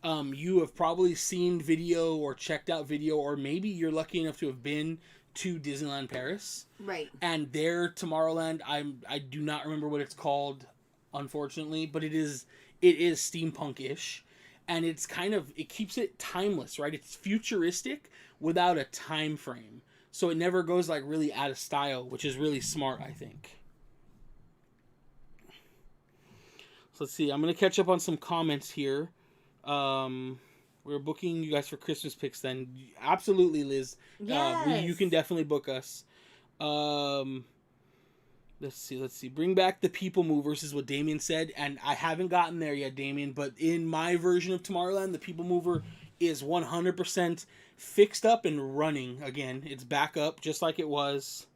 You have probably seen video or checked out video, or maybe you're lucky enough to have been to Disneyland Paris. Right. And their Tomorrowland, I do not remember what it's called, unfortunately, but it is steampunk-ish. And it's it keeps it timeless, right? It's futuristic without a time frame. So it never goes like really out of style, which is really smart, I think. So let's see. I'm going to catch up on some comments here. We're booking you guys for Christmas picks then. Absolutely, Liz. Yes. You can definitely book us. Let's see. Bring back the People Movers is what Damien said. And I haven't gotten there yet, Damien. But in my version of Tomorrowland, the People Mover is 100% fixed up and running again. It's back up just like it was.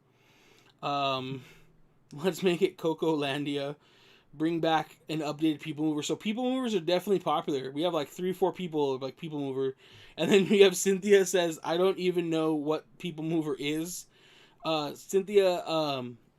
Let's make it Cocolandia. Bring back an updated People Mover. So People Movers are definitely popular. We have like 3-4 people like People Mover. And then we have Cynthia says, I don't even know what People Mover is. Cynthia,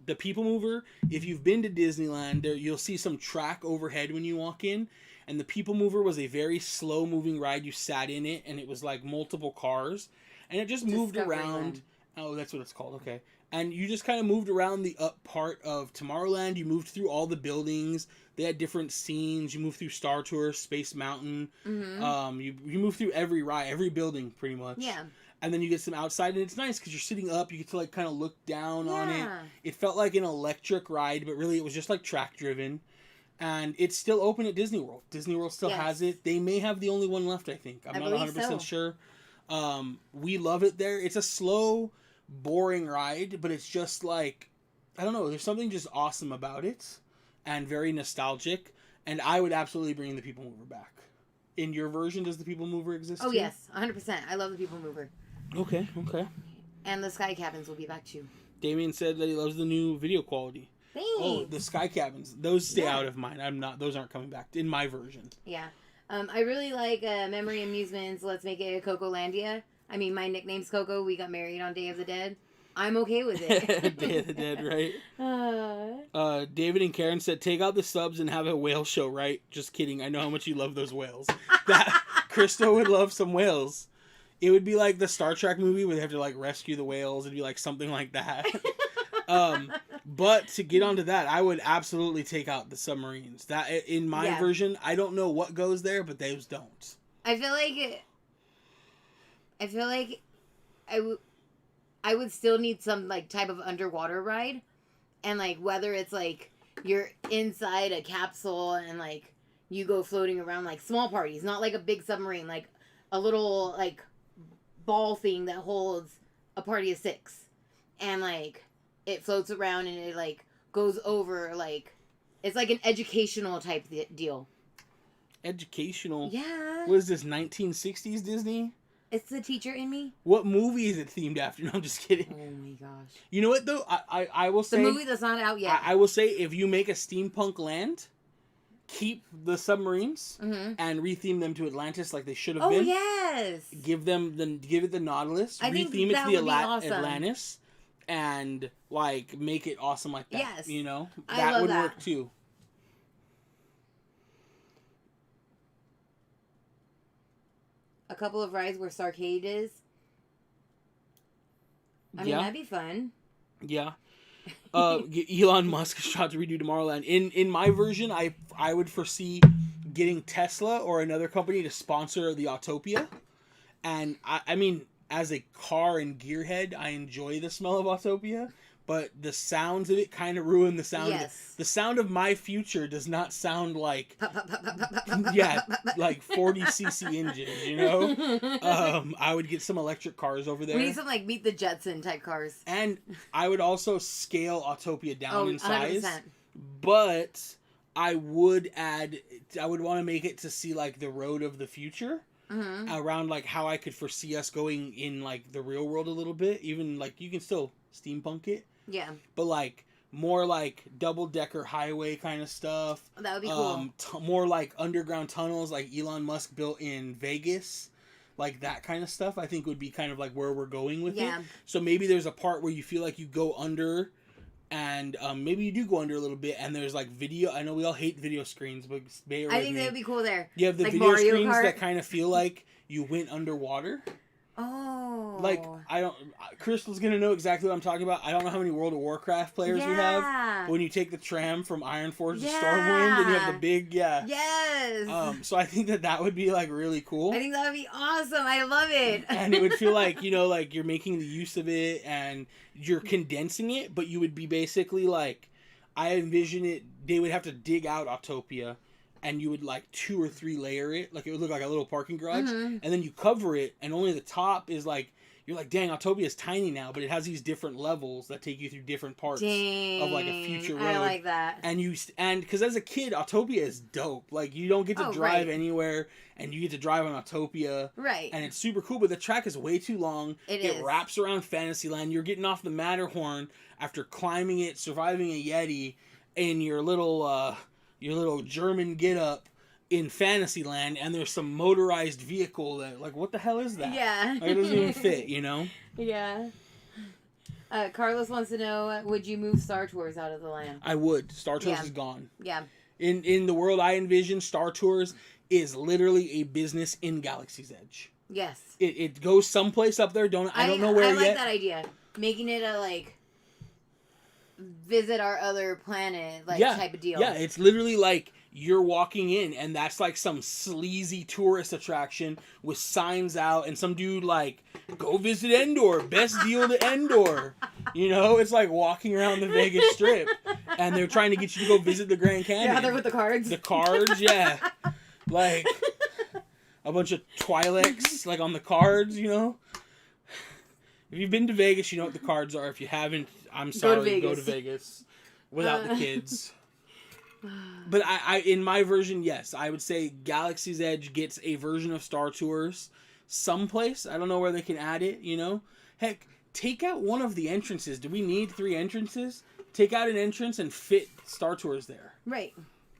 the People Mover, if you've been to Disneyland, you'll see some track overhead when you walk in. And the People Mover was a very slow moving ride. You sat in it and it was like multiple cars. And it just moved around. Oh, that's what it's called. Okay. And you just kind of moved around the up part of Tomorrowland. You moved through all the buildings. They had different scenes. You moved through Star Tours, Space Mountain. Mm-hmm. You moved through every ride, every building pretty much. Yeah. And then you get some outside, and it's nice because you're sitting up. You get to like kind of look down on it. It felt like an electric ride, but really it was just like track driven. And it's still open at Disney World. Disney World still has it. They may have the only one left, I think. I'm not 100% sure. We love it there. It's a slow, boring ride, but it's just like, I don't know, there's something just awesome about it and very nostalgic. And I would absolutely bring the People Mover back. In your version, does the People Mover exist too? Yes, 100%. I love the People Mover. Okay. And the Sky Cabins will be back too. Damien said that he loves the new video quality. Thanks. Oh, the sky cabins. Those stay out of mine. Those aren't coming back in my version. Yeah. I really like Memory Amusements. Let's make it a Cocolandia. I mean, my nickname's Coco. We got married on Day of the Dead. I'm okay with it. Day of the Dead, right? David and Karen said, take out the subs and have a whale show, right? Just kidding. I know how much you love those whales. Krista would love some whales. It would be like the Star Trek movie where they have to like rescue the whales. It'd be like something like that. But to get onto that, I would absolutely take out the submarines. That in my version, I don't know what goes there, but those don't. I feel like I would still need some like type of underwater ride, and like whether it's like you're inside a capsule and like you go floating around, like small parties, not like a big submarine, like a little like ball thing that holds a party of 6, and like it floats around and it like goes over, like it's like an educational type deal. Educational? Yeah. What is this, 1960s Disney? It's the teacher in me. What movie is it themed after? No, I'm just kidding. Oh my gosh. You know what though? I will say the movie that's not out yet. I will say if you make a steampunk land, keep the submarines and retheme them to Atlantis like they should have been. Oh yes. Give it the Nautilus. I think retheme that it to would the be awesome. Atlantis, and like make it awesome like that. Yes. You know I love would that. work too. A couple of rides where Starcade is. I mean, that'd be fun. Yeah. Elon Musk is trying to redo Tomorrowland. In my version, I would foresee getting Tesla or another company to sponsor the Autopia. And I mean, as a car and gearhead, I enjoy the smell of Autopia, but the sounds of it kind of ruin the sound. Yes. The sound of my future does not sound like Yeah, like 40cc engines, you know? I would get some electric cars over there. We need some like Meet the Jetson type cars. And I would also scale Autopia down in size. 100%. But I would want to make it to see like the road of the future. Around like how I could foresee us going in like the real world a little bit. Even like you can still steampunk it. Yeah. But like more like double-decker highway kind of stuff. That would be cool. More like underground tunnels like Elon Musk built in Vegas. Like that kind of stuff I think would be kind of like where we're going with it. So maybe there's a part where you feel like you go under, and maybe you do go under a little bit, and there's like video. I know we all hate video screens, but I think that would be cool there. You have the like video Mario screens Kart. that kind of feel like you went underwater. Oh. Like, Crystal's gonna know exactly what I'm talking about. I don't know how many World of Warcraft players we have. But when you take the tram from Iron Forge to Stormwind, and you have the big, Yes. So I think that would be, like, really cool. I think that would be awesome. I love it. And it would feel like, you know, like, you're making the use of it, and you're condensing it, but you would be basically, like, I envision it, they would have to dig out Autopia, and you would like 2 or 3 layer it, like it would look like a little parking garage, and then you cover it, and only the top is like, you're like, dang, Autopia is tiny now, but it has these different levels that take you through different parts of like a future road. I like that. And because as a kid, Autopia is dope. Like you don't get to drive anywhere, and you get to drive on Autopia, right? And it's super cool, but the track is way too long. It wraps around Fantasyland. You're getting off the Matterhorn after climbing it, surviving a Yeti, in your little German get-up in Fantasyland, and there's some motorized vehicle that, like, what the hell is that? Yeah. Like, it doesn't even fit, you know? Yeah. Carlos wants to know, would you move Star Tours out of the land? I would. Star Tours is gone. Yeah. In the world I envision, Star Tours is literally a business in Galaxy's Edge. Yes. It goes someplace up there. I don't know where yet. I like that idea. Making it a, like, visit our other planet, like, type of deal. Yeah, it's literally like you're walking in, and that's like some sleazy tourist attraction with signs out, and some dude like, go visit Endor, best deal to Endor. You know, it's like walking around the Vegas Strip, and they're trying to get you to go visit the Grand Canyon. Yeah, they're with the cards. The cards, yeah. Like, a bunch of Twi'leks, like, on the cards, you know? If you've been to Vegas, you know what the cards are. If you haven't, I'm sorry, go to Vegas without the kids. But I in my version, yes, I would say Galaxy's Edge gets a version of Star Tours someplace. I don't know where they can add it, you know? Heck, take out one of the entrances. Do we need 3 entrances? take out an entrance and fit Star Tours there. Right.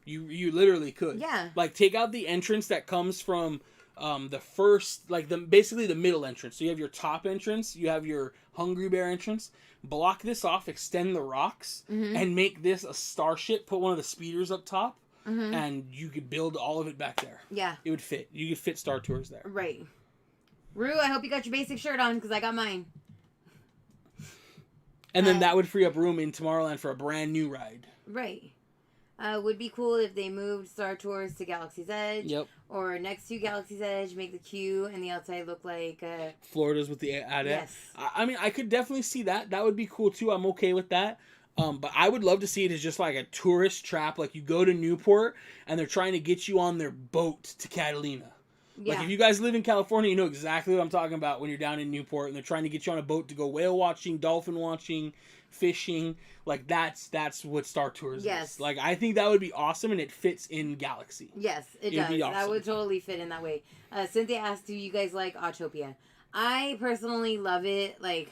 You literally could. Yeah. Like, take out the entrance that comes from the first, like, basically the middle entrance. So you have your top entrance, you have your Hungry Bear entrance. Block this off, extend the rocks, and make this a starship. Put one of the speeders up top, and you could build all of it back there. Yeah. It would fit. You could fit Star Tours there. Right. Rue, I hope you got your basic shirt on, because I got mine. And then that would free up room in Tomorrowland for a brand new ride. Right. Would be cool if they moved Star Tours to Galaxy's Edge. Yep. Or next to Galaxy's Edge, make the queue and the outside look like... Florida's with the ADET. Yes. I mean, I could definitely see that. That would be cool, too. I'm okay with that. But I would love to see it as just like a tourist trap. Like, you go to Newport, and they're trying to get you on their boat to Catalina. Yeah. Like, if you guys live in California, you know exactly what I'm talking about when you're down in Newport, and they're trying to get you on a boat to go whale watching, dolphin watching, fishing. Like, that's what Star Tours is. Like, I think that would be awesome, and it fits in Galaxy. Yes, it does. Awesome. That would totally fit in that way. Cynthia asked, do you guys like Autopia? I personally love it. Like,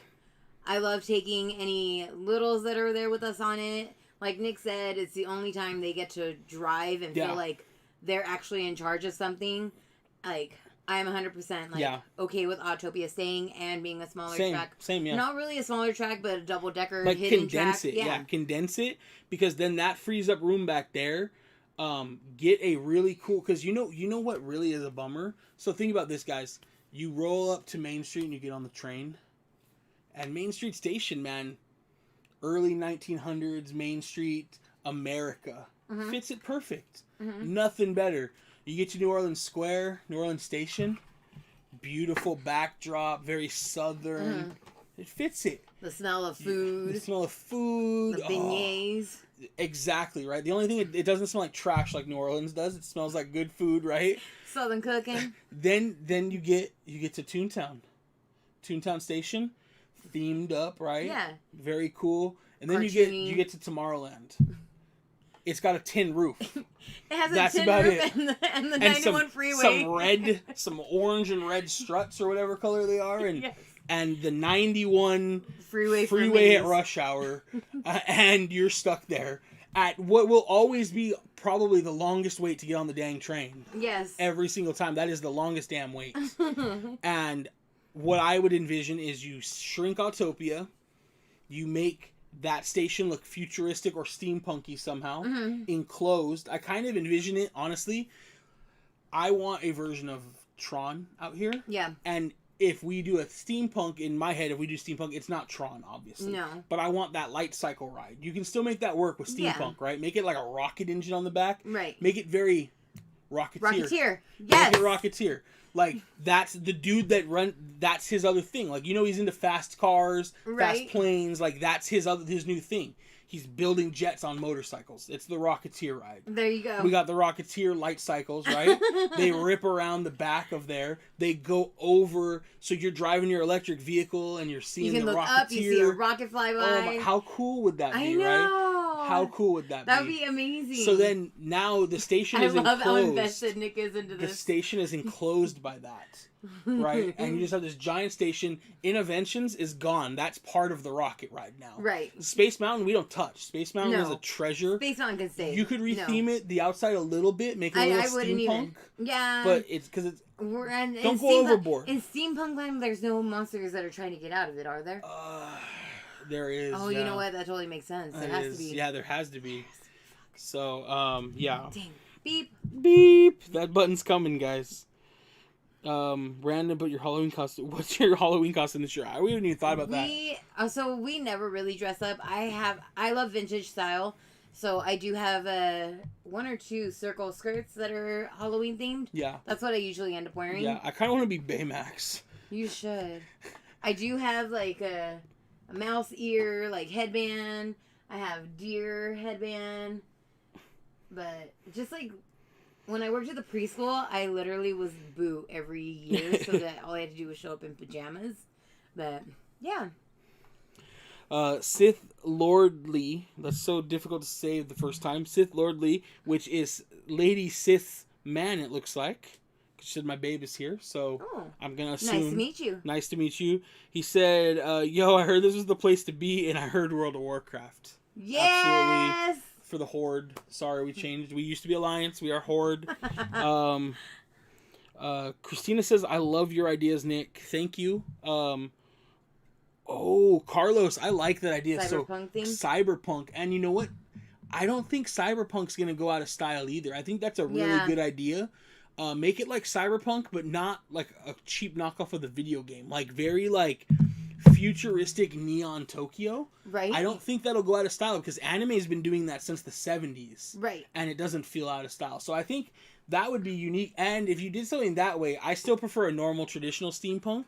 I love taking any littles that are there with us on it. Like Nick said, it's the only time they get to drive and feel like they're actually in charge of something. Like, I'm 100% like okay with Autopia staying and being a smaller track. Same, yeah. Not really a smaller track, but a double-decker like hidden condense track. it, condense it, because then that frees up room back there. Get a really cool, because you know what really is a bummer. So think about this, guys. You roll up to Main Street and you get on the train, and Main Street Station, man, early 1900s Main Street America fits it perfect. Nothing better. You get to New Orleans Square, New Orleans Station. Beautiful backdrop, very southern. It fits it. The smell of food. The smell of food. The beignets. Oh, exactly, right? The only thing, it doesn't smell like trash like New Orleans does. It smells like good food, right? Southern cooking. Then you get to Toontown. Toontown Station. Themed up, right? Yeah. Very cool. And then cartoony. you get to Tomorrowland. It's got a tin roof. It has a tin roof and the 91 freeway. Some orange and red struts or whatever color they are, and the 91 freeway at rush hour, and you're stuck there at what will always be probably the longest wait to get on the dang train. Yes. Every single time. That is the longest damn wait. And what I would envision is you shrink Autopia, you make that station look futuristic or steampunky somehow, enclosed. I kind of envision it, honestly. I want a version of Tron out here. Yeah. And if we do a steampunk, in my head, if we do steampunk, it's not Tron, obviously. No. But I want that light cycle ride. You can still make that work with steampunk, right? Make it like a rocket engine on the back. Right. Make it very Rocketeer. Rocketeer. Yes. Make it Rocketeer. Like, that's the dude that's his other thing. Like, he's into fast cars, fast planes. Like, that's his new thing. He's building jets on motorcycles. It's the Rocketeer ride. There you go. We got the Rocketeer light cycles, right? They rip around the back of there. They go over, so you're driving your electric vehicle and you're seeing the Rocketeer. You can look up, you see a rocket fly by. Oh my, how cool would that be, right? How cool would that be? That would be amazing. So then, now the station is enclosed. I love how invested Nick is into this. The station is enclosed by that, right? And you just have this giant station. Innoventions is gone. That's part of the rocket ride now. Right. Space Mountain, we don't touch. Space Mountain is a treasure. Space Mountain can stay. You could retheme it, the outside a little bit, make it a little steampunk. Even. Yeah. But it's because it's... don't go overboard. In steampunk land, there's no monsters that are trying to get out of it, are there? There is. Oh, you know what? That totally makes sense. There has to be. Yeah, there has to be. So, yeah. Dang. Beep. Beep. That button's coming, guys. Brandon, but your Halloween costume. What's your Halloween costume this year? We haven't even thought about that. So we never really dress up. I love vintage style. So I do have one or two circle skirts that are Halloween themed. Yeah. That's what I usually end up wearing. Yeah, I kind of want to be Baymax. You should. I do have like a mouse ear like headband. I have deer headband. But just like when I worked at the preschool, I literally was Boo every year so that all I had to do was show up in pajamas. But yeah. Sith Lordly, that's so difficult to say the first time. Sith Lordly, which is Lady Sith Man, it looks like. She said my babe is here, so I'm going to assume. Nice to meet you. Nice to meet you. He said, yo, I heard this was the place to be, and I heard World of Warcraft. Yes. Absolutely. For the Horde. Sorry, we changed. We used to be Alliance. We are Horde. Christina says, I love your ideas, Nick. Thank you. Carlos, I like that idea. Cyberpunk theme? Cyberpunk. And you know what? I don't think Cyberpunk's going to go out of style either. I think that's a really good idea. Make it like Cyberpunk, but not like a cheap knockoff of the video game. Like very like futuristic neon Tokyo. Right. I don't think that'll go out of style because anime's been doing that since the 70s. Right. And it doesn't feel out of style. So I think that would be unique. And if you did something that way, I still prefer a normal traditional steampunk.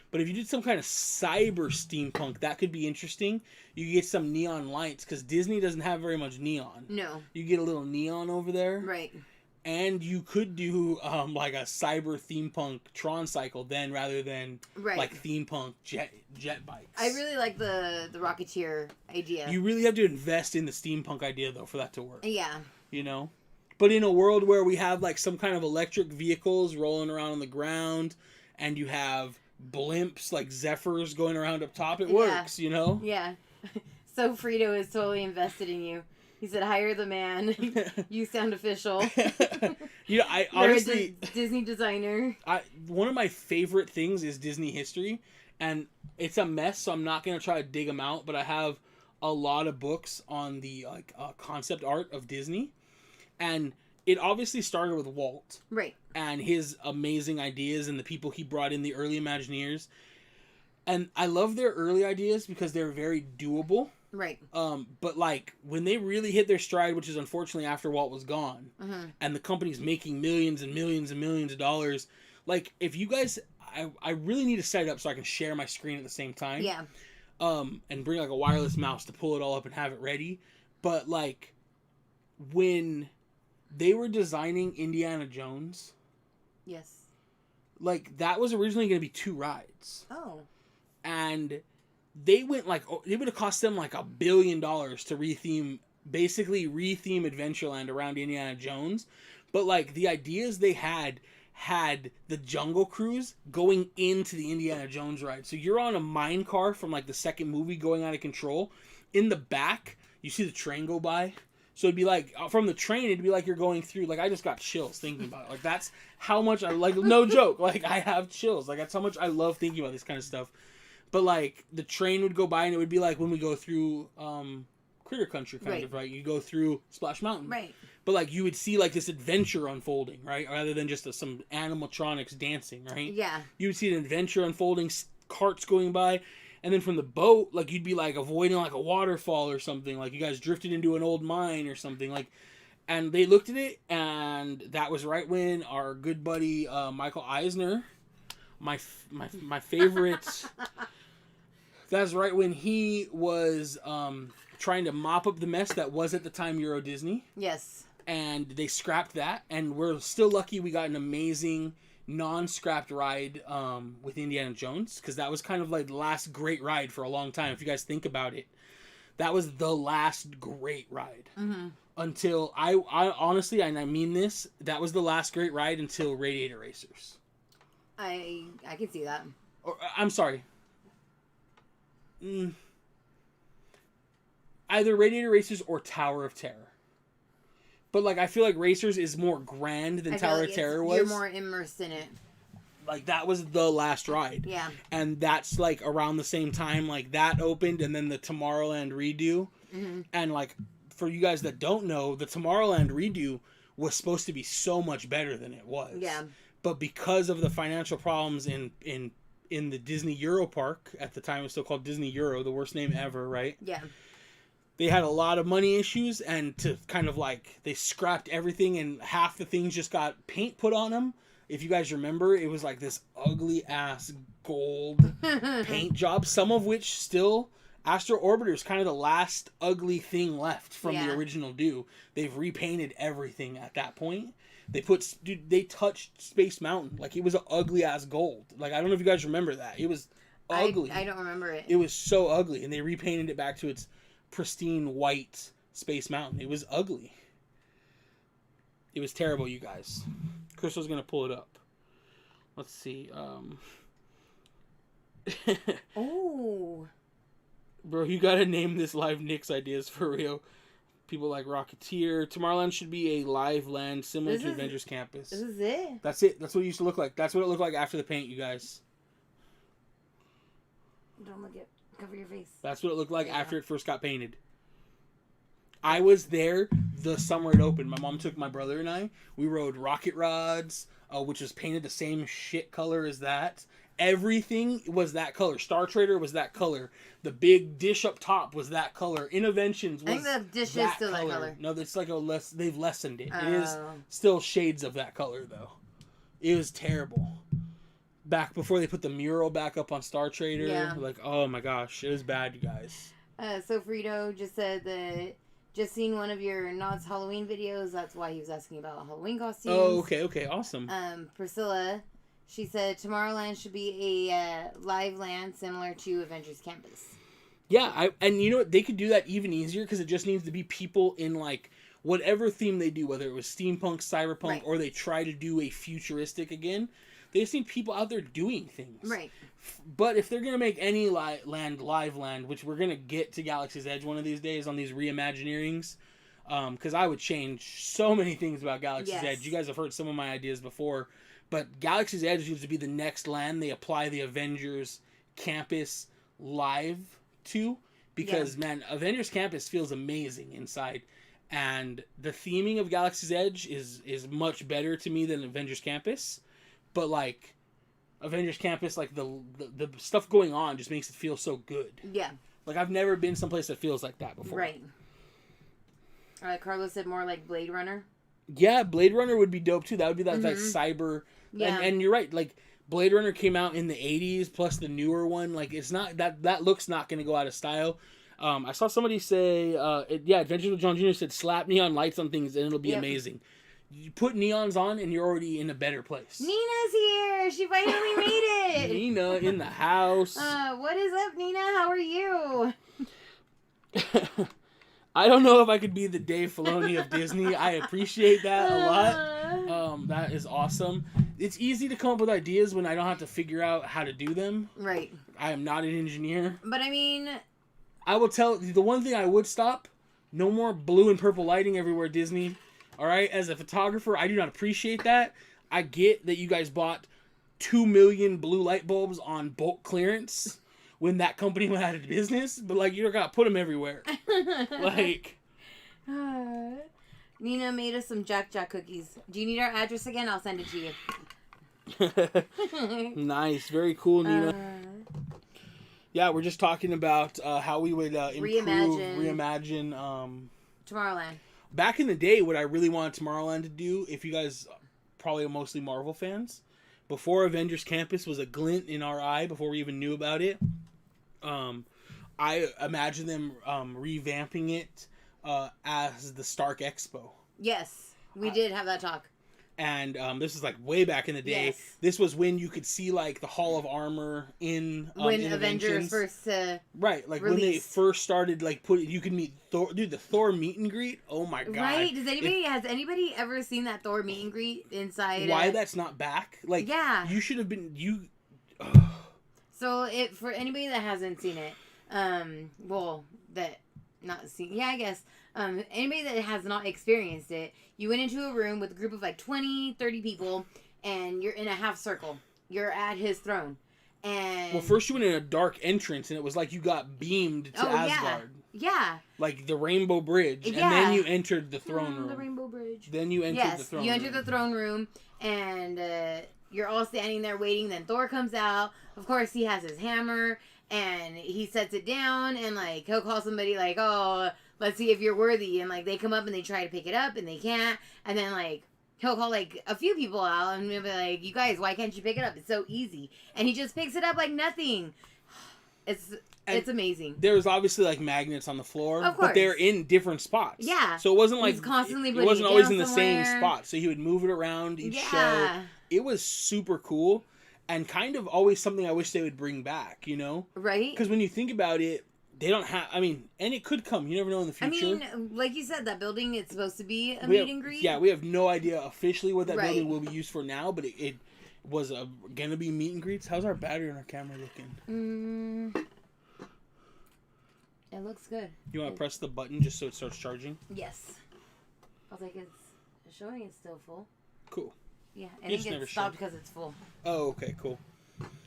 But if you did some kind of cyber steampunk, that could be interesting. You get some neon lights because Disney doesn't have very much neon. No. You get a little neon over there. Right. And you could do like a cyber theme punk Tron cycle then rather than like theme punk jet bikes. I really like the Rocketeer idea. You really have to invest in the steampunk idea though for that to work. Yeah. You know? But in a world where we have like some kind of electric vehicles rolling around on the ground and you have blimps like Zephyrs going around up top, it works, you know? Yeah. So Frito is totally invested in you. He said, hire the man. You sound official. You know, I honestly... Disney designer. One of my favorite things is Disney history. And it's a mess, so I'm not going to try to dig them out. But I have a lot of books on the concept art of Disney. And it obviously started with Walt. Right. And his amazing ideas and the people he brought in, the early Imagineers. And I love their early ideas because they're very doable. Right. But like when they really hit their stride, which is unfortunately after Walt was gone, and the company's making millions and millions and millions of dollars, like if you guys, I really need to set it up so I can share my screen at the same time. Yeah. And bring like a wireless mouse to pull it all up and have it ready. But like when they were designing Indiana Jones. Yes. Like that was originally going to be 2 rides. Oh. And they went like, it would have cost them like $1 billion to basically retheme Adventureland around Indiana Jones. But like the ideas they had the Jungle Cruise going into the Indiana Jones ride. So you're on a mine car from like the second movie going out of control. In the back, you see the train go by. So it'd be like, from the train, it'd be like you're going through, like I just got chills thinking about it. Like that's how much I like, no joke. Like I have chills. Like that's how much I love thinking about this kind of stuff. But, like, the train would go by, and it would be like when we go through Critter Country, kind of, right? You go through Splash Mountain. Right. But, like, you would see, like, this adventure unfolding, right? Rather than just some animatronics dancing, right? Yeah. You would see an adventure unfolding, carts going by, and then from the boat, like, you'd be, like, avoiding, like, a waterfall or something. Like, you guys drifted into an old mine or something. Like, and they looked at it, and that was right when our good buddy Michael Eisner, my favorite... That's right when he was trying to mop up the mess that was at the time Euro Disney. Yes. And they scrapped that, and we're still lucky we got an amazing non-scrapped ride with Indiana Jones, because that was kind of like the last great ride for a long time. If you guys think about it, that was the last great ride. Mm-hmm. Until, I honestly, and I mean this, that was the last great ride until Radiator Racers. I can see that. Or, I'm sorry. Either Radiator Racers or Tower of Terror. But, like, I feel like Racers is more grand than Tower of Terror was. You're more immersed in it. Like, that was the last ride. Yeah. And that's, like, around the same time, like, that opened, and then the Tomorrowland redo. Mm-hmm. And, like, for you guys that don't know, the Tomorrowland redo was supposed to be so much better than it was. Yeah. But because of the financial problems in the Disney Euro Park, at the time it was still called Disney Euro, the worst name ever, right? Yeah. They had a lot of money issues, and to kind of like, they scrapped everything, and half the things just got paint put on them. If you guys remember, it was like this ugly ass gold paint job, some of which still, Astro Orbiter is kind of the last ugly thing left from the original do. They've repainted everything at that point. They touched Space Mountain. Like, it was an ugly ass gold. Like, I don't know if you guys remember that. It was ugly. I don't remember it. It was so ugly, and they repainted it back to its pristine white Space Mountain. It was ugly. It was terrible, you guys. Crystal's gonna pull it up. Let's see. Oh. Bro, you gotta name this live Nick's ideas for real. People like Rocketeer. Tomorrowland should be a live land similar to Avengers Campus. This is it. That's it. That's what it used to look like. That's what it looked like after the paint, you guys. Don't look it. Cover your face. That's what it looked like after it first got painted. I was there the summer it opened. My mom took my brother and I. We rode rocket rods, which was painted the same shit color as that. Everything was that color. Star Trader was that color. The big dish up top was that color. Innovations was I think the dish is still color. that color. No, it's like they've lessened it. It is still shades of that color though. It was terrible. Back before they put the mural back up on Star Trader. Yeah. Like, oh my gosh. It was bad, you guys. So Frito just said that just seen one of your Nods Halloween videos. That's why he was asking about Halloween costumes. Oh, okay. Awesome. Priscilla, she said Tomorrowland should be a live land similar to Avengers Campus. Yeah, and you know what? They could do that even easier because it just needs to be people in like whatever theme they do, whether it was steampunk, cyberpunk, or they try to do a futuristic again. They just need people out there doing things. Right. But if they're going to make any live land, which we're going to get to Galaxy's Edge one of these days on these Re-Imagineerings, because I would change so many things about Galaxy's Edge. You guys have heard some of my ideas before. But Galaxy's Edge needs to be the next land they apply the Avengers Campus live to. Because, man, Avengers Campus feels amazing inside. And the theming of Galaxy's Edge is much better to me than Avengers Campus. But, like, Avengers Campus, like, the stuff going on just makes it feel so good. Yeah. Like, I've never been someplace that feels like that before. Right. Carlos said more like Blade Runner. Yeah, Blade Runner would be dope, too. That would be that like, cyber... Yeah. And you're right, like, Blade Runner came out in the 80s, plus the newer one. Like, it's not... That look's not going to go out of style. I saw somebody say... Adventures with John Jr. said, slap neon lights on things and it'll be amazing. You put neons on and you're already in a better place. Nina's here! She finally made it! Nina in the house. What is up, Nina? How are you? I don't know if I could be the Dave Filoni of Disney. I appreciate that a lot. That is awesome. It's easy to come up with ideas when I don't have to figure out how to do them. Right. I am not an engineer. But I mean... I will tell... The one thing I would stop, no more blue and purple lighting everywhere, Disney. Alright? As a photographer, I do not appreciate that. I get that you guys bought 2 million blue light bulbs on bulk clearance when that company went out of business, but like you don't gotta put them everywhere. Like, Nina made us some Jack cookies. Do you need our address again? I'll send it to you. Nice, very cool, Nina. Yeah, we're just talking about how we would reimagine Tomorrowland. Back in the day, what I really wanted Tomorrowland to do, if you guys probably are mostly Marvel fans, before Avengers Campus was a glint in our eye, before we even knew about it, I imagine them revamping it as the Stark Expo. Yes, we did have that talk. And this is like way back in the day. Yes. This was when you could see like the Hall of Armor in when Avengers first right, like released. When they first started like you could meet Thor, dude, the Thor meet and greet. Oh my god! Right? Has anybody ever seen that Thor meet and greet inside? Why that's not back? Like, yeah, you should have been So for anybody that hasn't seen it, anybody that has not experienced it, you went into a room with a group of like 20, 30 people, and you're in a half circle. You're at his throne. And first you went in a dark entrance, and it was like you got beamed to Asgard. Yeah. Like the Rainbow Bridge. Yeah. And then you entered the throne room. The Rainbow Bridge. Then you entered the throne room. You entered the throne room, and you're all standing there waiting. Then Thor comes out. Of course, he has his hammer, and he sets it down, and like he'll call somebody like, oh, let's see if you're worthy. And like they come up and they try to pick it up and they can't. And then like he'll call like a few people out and he'll be like, you guys, why can't you pick it up? It's so easy. And he just picks it up like nothing. It's amazing. There's obviously like magnets on the floor, but they're in different spots. Yeah. So it wasn't like it wasn't always in the same spot. So he would move it around each show. It was super cool and kind of always something I wish they would bring back, you know? Right. Because when you think about it, they don't have... I mean, and it could come. You never know in the future. I mean, like you said, that building, it's supposed to be a meet and greet. Yeah, we have no idea officially what that building will be used for now, but it was going to be meet and greets. How's our battery on our camera looking? It looks good. You want to press the button just so it starts charging? Yes. I was like, it's showing it's still full. Cool. Yeah, I think it stopped because it's full. Oh, okay, cool.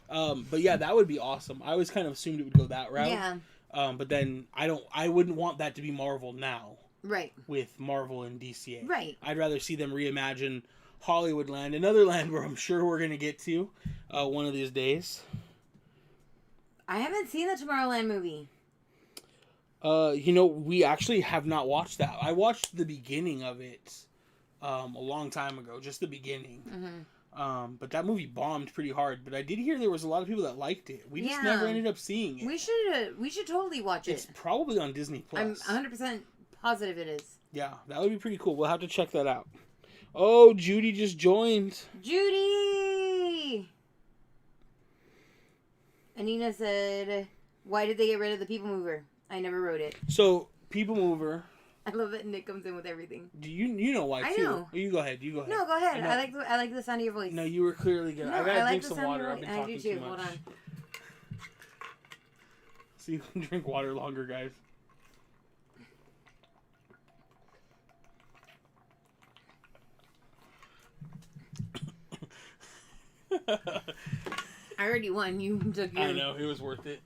But yeah, that would be awesome. I always kind of assumed it would go that route. Yeah. But then I wouldn't want that to be Marvel now. Right. With Marvel and DCA. Right. I'd rather see them reimagine Hollywoodland, another land where I'm sure we're going to get to one of these days. I haven't seen the Tomorrowland movie. We actually have not watched that. I watched the beginning of it a long time ago, just the beginning. Mm-hmm. But that movie bombed pretty hard. But I did hear there was a lot of people that liked it. We just never ended up seeing it. We should totally watch it. It's probably on Disney Plus. I'm 100% positive it is. Yeah, that would be pretty cool. We'll have to check that out. Oh, Judy just joined. Judy! Anina said, why did they get rid of the People Mover? I never wrote it. So, People Mover. I love that Nick comes in with everything. Do you know why, too? I know. You go ahead. No, go ahead. I like the sound of your voice. No, you were clearly good. No, I gotta drink some water. I've been talking too much. Hold on. So you can drink water longer, guys. I already won. You took your... I know. It was worth it.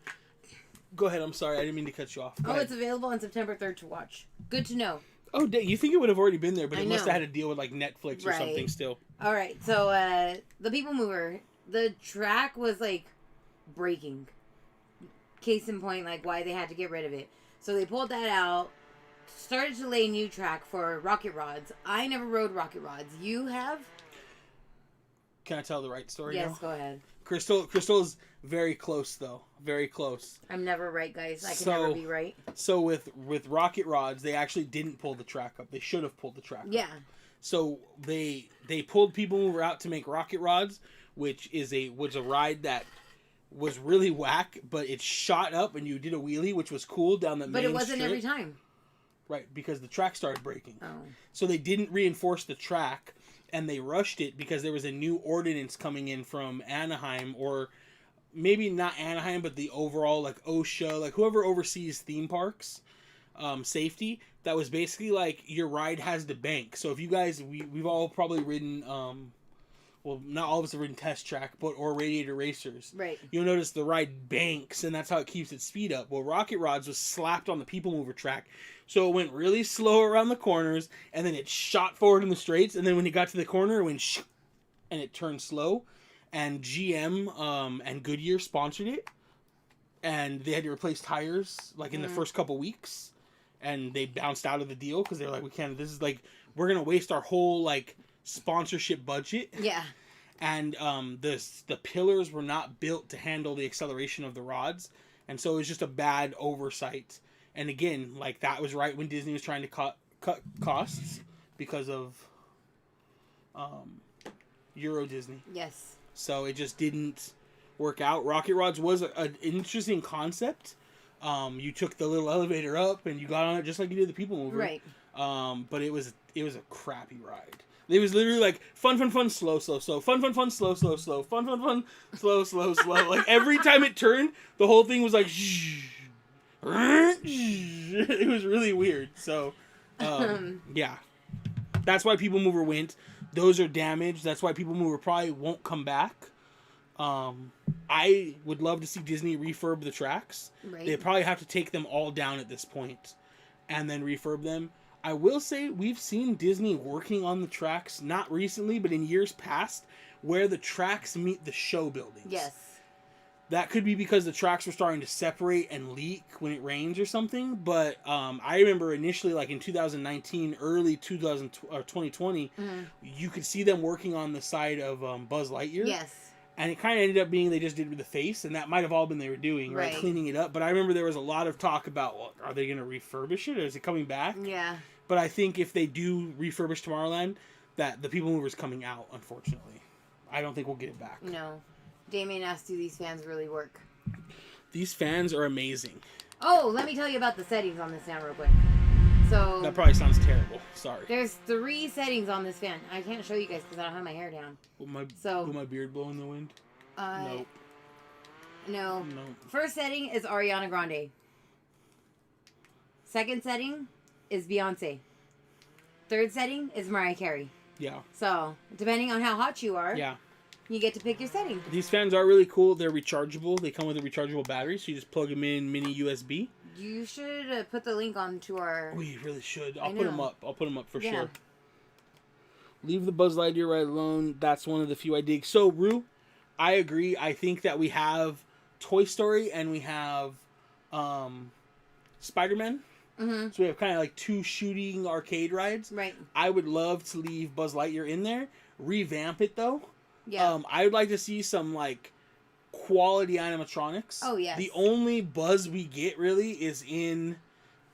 Go ahead. I'm sorry. I didn't mean to cut you off. Go ahead. It's available on September 3rd to watch. Good to know. Oh, you think it would have already been there, but it must have had to deal with like Netflix or something still. All right. So the People Mover, the track was like breaking. Case in point, like why they had to get rid of it. So they pulled that out, started to lay a new track for rocket rods. I never rode rocket rods. You have? Can I tell the right story? Yes, go ahead. Crystal's very close though. Very close. I'm never right, guys. I can never be right. So with rocket rods, they actually didn't pull the track up. They should have pulled the track up. So they pulled People Mover out to make rocket rods, which was a ride that was really whack, but it shot up and you did a wheelie, which was cool down the main But it wasn't strip. every time. Right, because the track started breaking. Oh. So they didn't reinforce the track, and they rushed it because there was a new ordinance coming in from Anaheim, or maybe not Anaheim, but the overall, like, OSHA, like, whoever oversees theme parks, safety, that was basically, like, your ride has to bank. So if you guys, we've all probably ridden, well, not all of us have ridden Test Track, or Radiator Racers. Right. You'll notice the ride banks, and that's how it keeps its speed up. Well, Rocket Rods was slapped on the People Mover track, so it went really slow around the corners, and then it shot forward in the straights, and then when it got to the corner, it went and it turned slow. And GM and Goodyear sponsored it, and they had to replace tires like in the first couple weeks, and they bounced out of the deal because they're like, we can't. This is like, we're gonna waste our whole like sponsorship budget. Yeah. And the pillars were not built to handle the acceleration of the rods, and so it was just a bad oversight. And again, like that was right when Disney was trying to cut costs because of Euro Disney. Yes. So it just didn't work out. Rocket Rods was an interesting concept. You took the little elevator up and you got on it just like you did the People Mover. Right. But it was a crappy ride. It was literally like fun, slow, slow, slow, fun, slow, slow, slow, fun, slow, slow, slow. Like every time it turned, the whole thing was like, it was really weird. So, yeah, that's why People Mover went. Those are damaged. That's why People Mover probably won't come back. I would love to see Disney refurb the tracks. Right. They probably have to take them all down at this point and then refurb them. I will say we've seen Disney working on the tracks, not recently, but in years past, where the tracks meet the show buildings. Yes. That could be because the tracks were starting to separate and leak when it rains or something. But I remember initially, like in 2019, early 2020, you could see them working on the side of Buzz Lightyear. Yes. And it kind of ended up being they just did with the face, and that might have all been they were doing, right? Cleaning it up. But I remember there was a lot of talk about, well, are they going to refurbish it, or is it coming back? Yeah. But I think if they do refurbish Tomorrowland, that the People Mover is coming out, unfortunately. I don't think we'll get it back. No. Damien asked, do these fans really work? These fans are amazing. Oh, let me tell you about the settings on this fan real quick. So that probably sounds terrible. Sorry. There's 3 settings on this fan. I can't show you guys because I don't have my hair down. Will my beard blow in the wind? Nope. No. First setting is Ariana Grande. Second setting is Beyonce. Third setting is Mariah Carey. Yeah. So, depending on how hot you are, Yeah. you get to pick your setting. These fans are really cool. They're rechargeable. They come with a rechargeable battery, so you just plug them in mini USB. You should put the link onto our... We really should. I'll put them up. I'll put them up for sure. Yeah. Leave the Buzz Lightyear right alone. That's one of the few I dig. So, Rue, I agree. I think that we have Toy Story and we have Spider-Man. Mm-hmm. So we have kind of like two shooting arcade rides. Right. I would love to leave Buzz Lightyear in there. Revamp it, though. Yeah. I would like to see some, like, quality animatronics. Oh, yes. The only Buzz we get, really, is in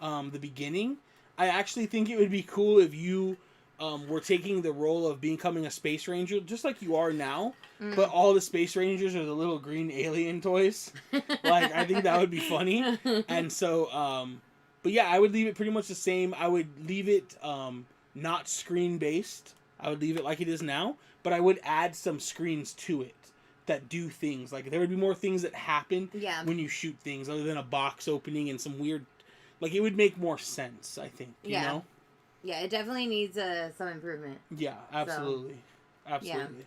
the beginning. I actually think it would be cool if you were taking the role of becoming a Space Ranger, just like you are now, but all the Space Rangers are the little green alien toys. Like, I think that would be funny. And so, but yeah, I would leave it pretty much the same. I would leave it not screen-based. I would leave it like it is now, but I would add some screens to it that do things. Like, there would be more things that happen when you shoot things, other than a box opening and some weird... Like, it would make more sense, I think, you know? Yeah, it definitely needs some improvement. Yeah, absolutely. So, absolutely. Yeah.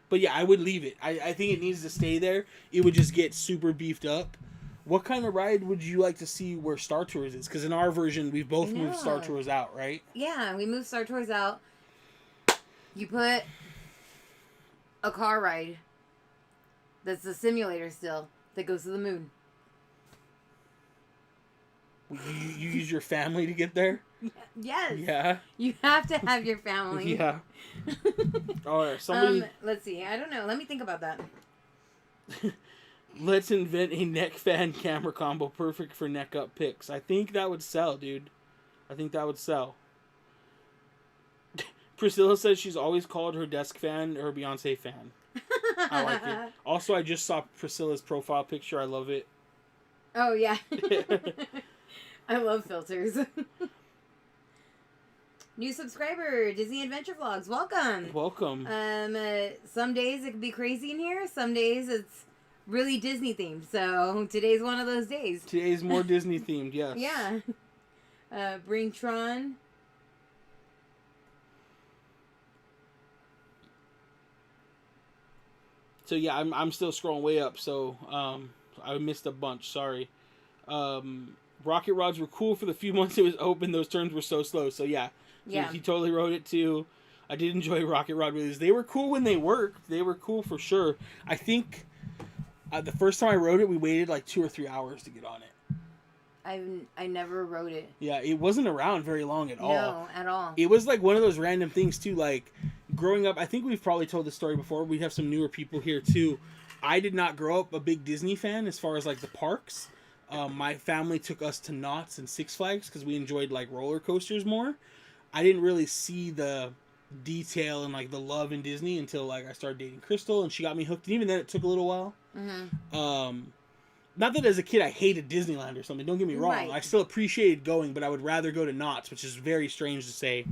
But yeah, I would leave it. I think it needs to stay there. It would just get super beefed up. What kind of ride would you like to see where Star Tours is? Because in our version, we've both moved Star Tours out, right? Yeah, we moved Star Tours out. You put a car ride that's a simulator still that goes to the moon. You use your family to get there? Yes. Yeah. You have to have your family. Yeah. All right, somebody... let's see. I don't know. Let me think about that. Let's invent a neck fan camera combo perfect for neck up pics. I think that would sell, dude. I think that would sell. Priscilla says she's always called her desk fan her Beyonce fan. I like it. Also, I just saw Priscilla's profile picture. I love it. Oh, yeah. I love filters. New subscriber, Disney Adventure Vlogs. Welcome. Welcome. Some days it can be crazy in here. Some days it's really Disney themed. So today's one of those days. Today's more Disney themed, yes. Yeah. Bring Tron. So yeah, I'm still scrolling way up. So I missed a bunch. Sorry. Rocket rods were cool for the few months it was open. Those turns were so slow. So yeah. He totally wrote it too. I did enjoy rocket rod wheelies. They were cool when they worked. They were cool for sure. I think the first time I rode it, we waited like 2 or 3 hours to get on it. I never rode it. Yeah, it wasn't around very long at all. No, at all. It was like one of those random things too. Like growing up, I think we've probably told this story before. We have some newer people here too. I did not grow up a big Disney fan as far as like the parks. My family took us to Knott's and Six Flags because we enjoyed like roller coasters more. I didn't really see the detail and like the love in Disney until like I started dating Crystal and she got me hooked. And even then, it took a little while. Mm-hmm. Not that as a kid I hated Disneyland or something. Don't get me wrong. Right. I still appreciated going, but I would rather go to Knott's, which is very strange to say.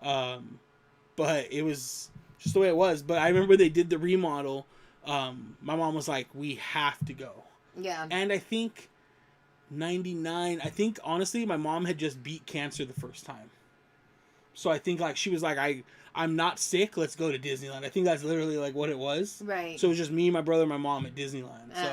But it was just the way it was. But I remember they did the remodel. My mom was like, "We have to go." Yeah. And I think 99. I think honestly, my mom had just beat cancer the first time. So I think like she was like, I'm not sick. Let's go to Disneyland. I think that's literally like what it was. Right. So it was just me, my brother, and my mom at Disneyland. So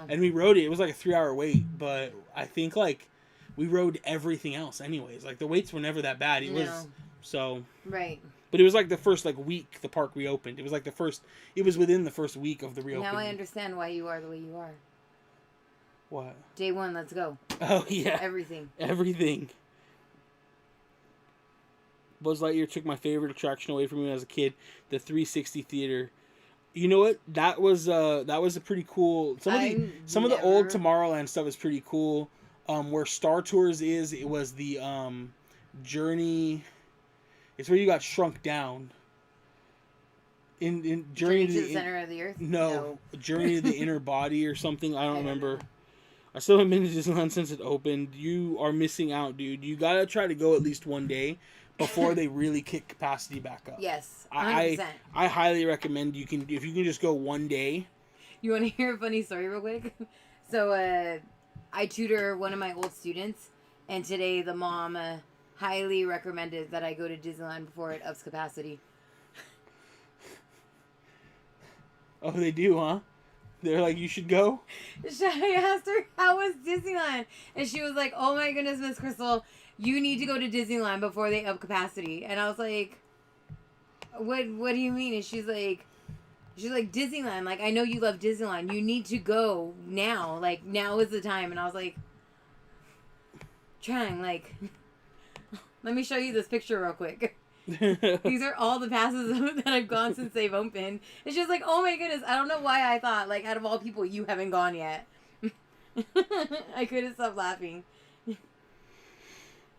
and we rode it. It was like a 3-hour wait, but I think like we rode everything else anyways. Like the waits were never that bad. It was so right. But it was like the first like week the park reopened. It was like it was within the first week of the reopening. Now I understand why you are the way you are. What? Day one, let's go. Oh yeah. Everything. Buzz Lightyear took my favorite attraction away from me as a kid, the 360 theater. You know what? That was a pretty cool. Some of the old Tomorrowland stuff is pretty cool. Where Star Tours is, it was the Journey. It's where you got shrunk down. In Journey to the Center of the Earth. No, Journey to the Inner Body or something. I don't remember. I still haven't been to Disneyland since it opened. You are missing out, dude. You gotta try to go at least one day before they really kick capacity back up. Yes, 100%. I highly recommend if you can just go one day. You want to hear a funny story real quick? So, I tutor one of my old students, and today the mom highly recommended that I go to Disneyland before it ups capacity. Oh, they do, huh? They're like, you should go? I asked her, how was Disneyland? And she was like, oh my goodness, Miss Crystal, you need to go to Disneyland before they up capacity. And I was like, what do you mean? And she's like, Disneyland, like, I know you love Disneyland. You need to go now. Like, now is the time. And I was like, trying, like, let me show you this picture real quick. These are all the passes that I've gone since they've opened. It's just like, oh my goodness, I don't know why I thought, like, out of all people, you haven't gone yet. I couldn't stop laughing.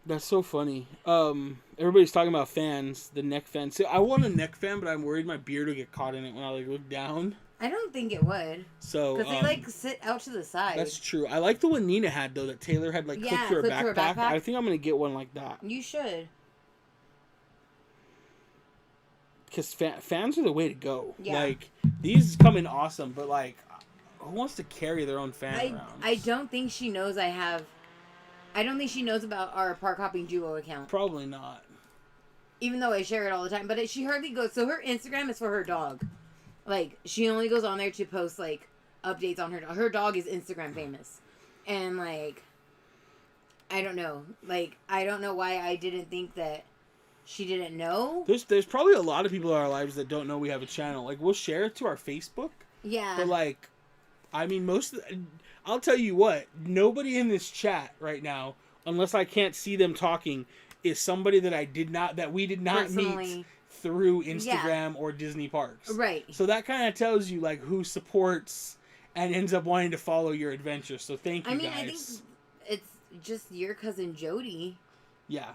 That's so funny. Everybody's talking about fans, the neck fan. So I want a neck fan, but I'm worried my beard will get caught in it when I like look down. I don't think it would. So because they like sit out to the side. That's true. I like the one Nina had though, that Taylor had like clipped to her backpack. I think I'm gonna get one like that. You should. Because fans are the way to go. Yeah. Like, these come in awesome, but, like, who wants to carry their own fan around? I don't think she knows I don't think she knows about our Park Hopping Duo account. Probably not. Even though I share it all the time. But she hardly goes... So her Instagram is for her dog. Like, she only goes on there to post, like, updates on her dog. Her dog is Instagram famous. And, like, I don't know. Like, I don't know why I didn't think that... She didn't know. There's probably a lot of people in our lives that don't know we have a channel. Like, we'll share it to our Facebook. Yeah. But, like, I mean, I'll tell you what. Nobody in this chat right now, unless I can't see them talking, is somebody that we did not meet through Instagram or Disney parks. Right. So that kind of tells you, like, who supports and ends up wanting to follow your adventure. So thank you, guys. I think it's just your cousin Jody. Yeah.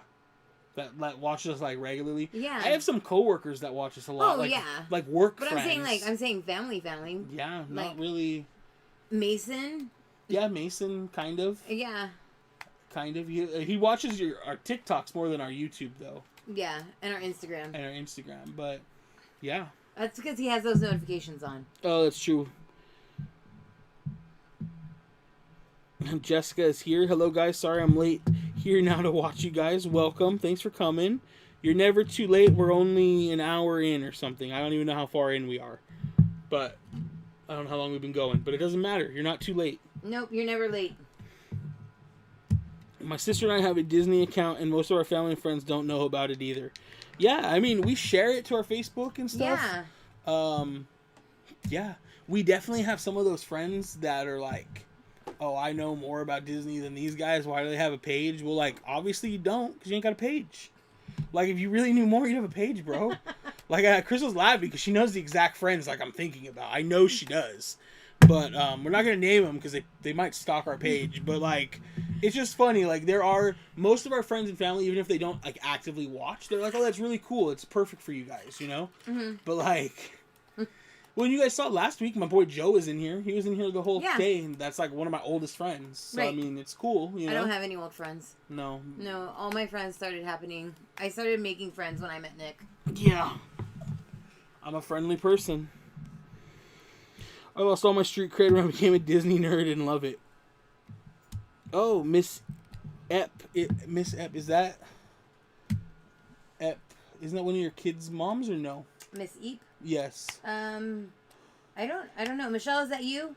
That watches us like regularly. Yeah. I have some coworkers that watch us a lot. Oh, like, yeah. Like work but friends. But I'm saying family. Yeah, like, not really. Mason? Yeah, Mason, kind of. Yeah. Kind of. He watches our TikToks more than our YouTube, though. Yeah, and our Instagram. But, yeah. That's because he has those notifications on. Oh, that's true. Jessica is here. Hello, guys. Sorry I'm late here now to watch you guys. Welcome. Thanks for coming. You're never too late. We're only an hour in or something. I don't even know how far in we are. But I don't know how long we've been going. But it doesn't matter. You're not too late. Nope, you're never late. My sister and I have a Disney account, and most of our family and friends don't know about it either. Yeah, I mean, we share it to our Facebook and stuff. Yeah. Yeah. We definitely have some of those friends that are like, oh, I know more about Disney than these guys. Why do they have a page? Well, like, obviously you don't, because you ain't got a page. Like, if you really knew more, you'd have a page, bro. Like, Crystal's laughing because she knows the exact friends, like, I'm thinking about. I know she does. But we're not going to name them because they might stalk our page. But, like, it's just funny. Like, there are, most of our friends and family, even if they don't, like, actively watch, they're like, oh, that's really cool. It's perfect for you guys, you know? Mm-hmm. But, like... When you guys saw last week, my boy Joe was in here. He was in here the whole day, and that's like one of my oldest friends. So, right. I mean, it's cool, you know? I don't have any old friends. No. No, all my friends started happening. I started making friends when I met Nick. Yeah. I'm a friendly person. I lost all my street cred when I became a Disney nerd and love it. Oh, Miss Epp. Miss Epp, is that... Epp. Isn't that one of your kids' moms or no? Miss Eep? Yes. I don't know. Michelle, is that you?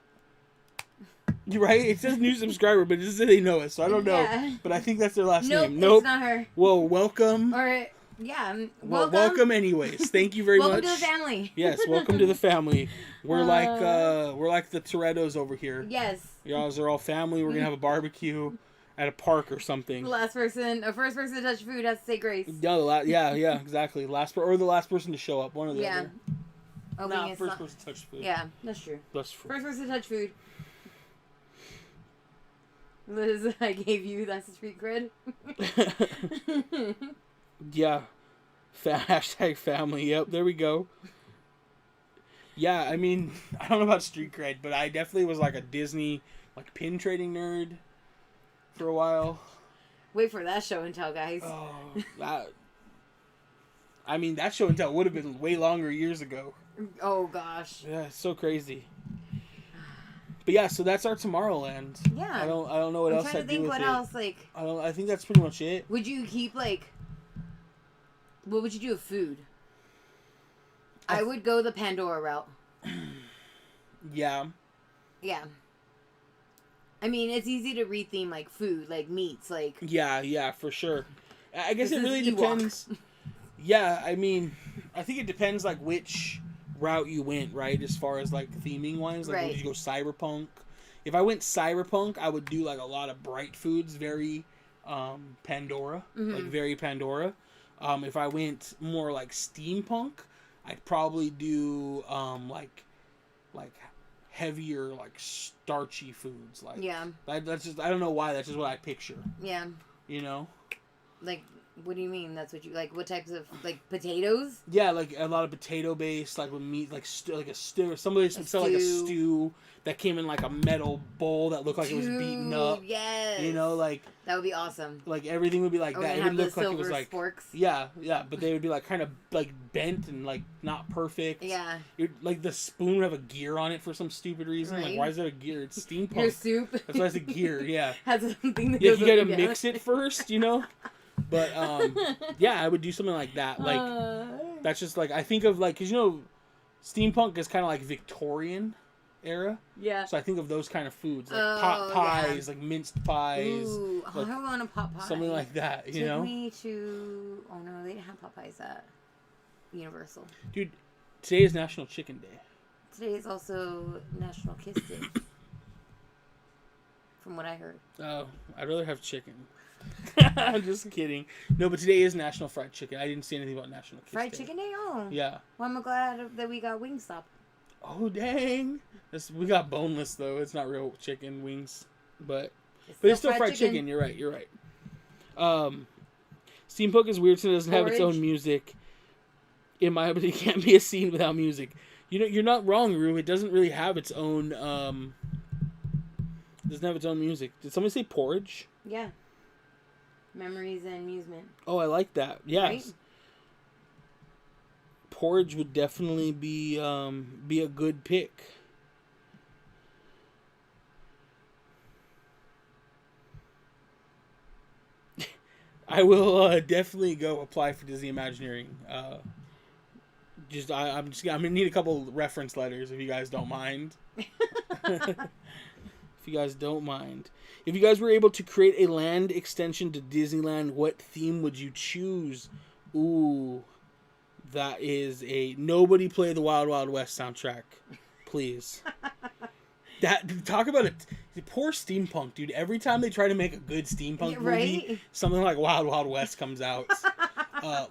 You're right. It says new subscriber, but it doesn't say they know it, so I don't know. But I think that's their last name. Nope, it's not her. Well, welcome. Or welcome. Well, welcome anyways. Thank you very much. Welcome to the family. Yes, welcome to the family. We're like the Torettos over here. Yes. Y'all are all family. We're gonna have a barbecue at a park or something. The first person to touch food has to say grace. Yeah, exactly. The last person to show up. One of the other. First person to touch food. Yeah, that's true. That's true. First person to touch food. Liz, I gave you that's street cred. Yeah. Hashtag family. Yep, there we go. Yeah, I mean, I don't know about street cred, but I definitely was like a Disney like pin trading nerd for a while. Wait for that show and tell, guys. Oh, that show and tell would have been way longer years ago. Oh gosh. Yeah, it's so crazy. But yeah, so that's our Tomorrowland. Yeah. I don't know what else I'm trying I'd to think do with what it. else, like... I think that's pretty much it. Would you keep, like... What would you do with food? I would go the Pandora route. Yeah. Yeah. I mean, it's easy to retheme, like, food, like, meats, like... Yeah, for sure. I guess it really Ewok. depends. Yeah, I mean, I think it depends, like, which route you went, right? As far as, like, theming-wise. Like, would you go cyberpunk? If I went cyberpunk, I would do, like, a lot of bright foods, very Pandora. Like, very Pandora. If I went more, like, steampunk, I'd probably do, like heavier, like, starchy foods. Like, yeah. That's just, I don't know why, that's just what I picture. Yeah. You know? Like, what do you mean? That's what you like? What types of, like, potatoes? Yeah, like a lot of potato based, like with meat, like like a stew. Somebody sell like a stew that came in like a metal bowl that looked like it was beaten up. Yes. You know, like that would be awesome. Like everything would be like that. It would look like it was like sporks. Yeah, but they would be like kind of like bent and like not perfect. Yeah. Like the spoon would have a gear on it for some stupid reason. Right. Like why is there a gear? It's steampunk. Your soup. That's why it's a gear. Yeah. Has something that you goes gotta mix it first, you know. But yeah, I would do something like that. Like that's just like I think of like because you know, steampunk is kind of like Victorian era. Yeah. So I think of those kind of foods like pot pies, like minced pies. Ooh, like, I want a pot pie. Something like that, you know. Take me to. Oh no, they didn't have pot pies at Universal. Dude, today is National Chicken Day. Today is also National Kiss Day. From what I heard. Oh, I'd rather have chicken. I'm just kidding. No, but today is National Fried Chicken. I didn't see anything about National Kiss Fried Day. Chicken Day? Oh. Yeah. Well, I'm glad that we got Wingstop. Oh, dang. We got boneless, though. It's not real chicken wings. But it's still fried chicken. You're right. Steampunk is weird since it doesn't have its own music. In my opinion, it can't be a scene without music. You know, you're not wrong, Rue. It doesn't really have its own... doesn't have its own music. Did somebody say porridge? Yeah. Memories and amusement. Oh, I like that. Yes. Right? Porridge would definitely be a good pick. I will definitely go apply for Disney Imagineering. I'm gonna need a couple reference letters if you guys don't mind. If you guys don't mind. If you guys were able to create a land extension to Disneyland, what theme would you choose? Ooh, that is a... Nobody play the Wild Wild West soundtrack, please. Talk about it. Poor steampunk, dude. Every time they try to make a good steampunk movie, something like Wild Wild West comes out.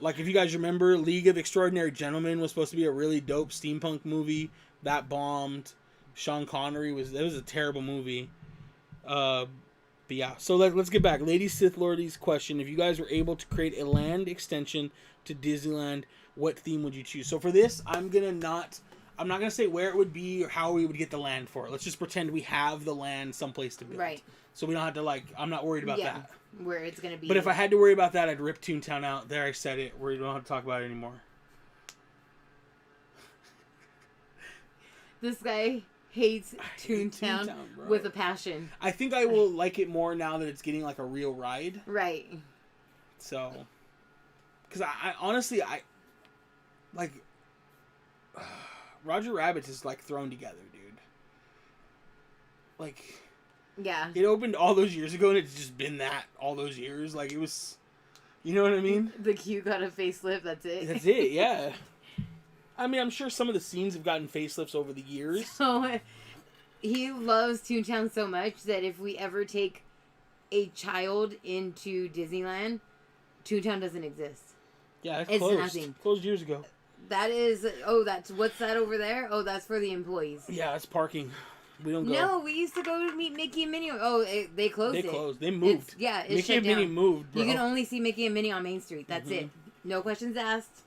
Like if you guys remember, League of Extraordinary Gentlemen was supposed to be a really dope steampunk movie. That bombed. Sean Connery was a terrible movie. But yeah, so let's get back. Lady Sith Lordy's question: if you guys were able to create a land extension to Disneyland, what theme would you choose? So for this, I'm not gonna say where it would be or how we would get the land for it. Let's just pretend we have the land someplace to build. Right. So we don't have to I'm not worried about that. Where it's gonna be. But if I had to worry about that, I'd rip Toontown out. There, I said it. We don't have to talk about it anymore. This guy hates Toontown with a passion. I think I will like it more now that it's getting like a real ride. Right. So, because I honestly, like, Roger Rabbit's is like thrown together, dude. Like, yeah. It opened all those years ago and it's just been that all those years. Like, it was, you know what I mean? The queue got a facelift, that's it. That's it, yeah. I mean, I'm sure some of the scenes have gotten facelifts over the years. So, he loves Toontown so much that if we ever take a child into Disneyland, Toontown doesn't exist. Yeah, it's closed. Nothing. Closed years ago. That is... what's that over there? Oh, that's for the employees. Yeah, it's parking. We don't go. No, we used to go to meet Mickey and Minnie. Oh, they closed it. They closed. They moved. It's Mickey shut and down. Minnie moved, bro. You can only see Mickey and Minnie on Main Street. That's it. No questions asked.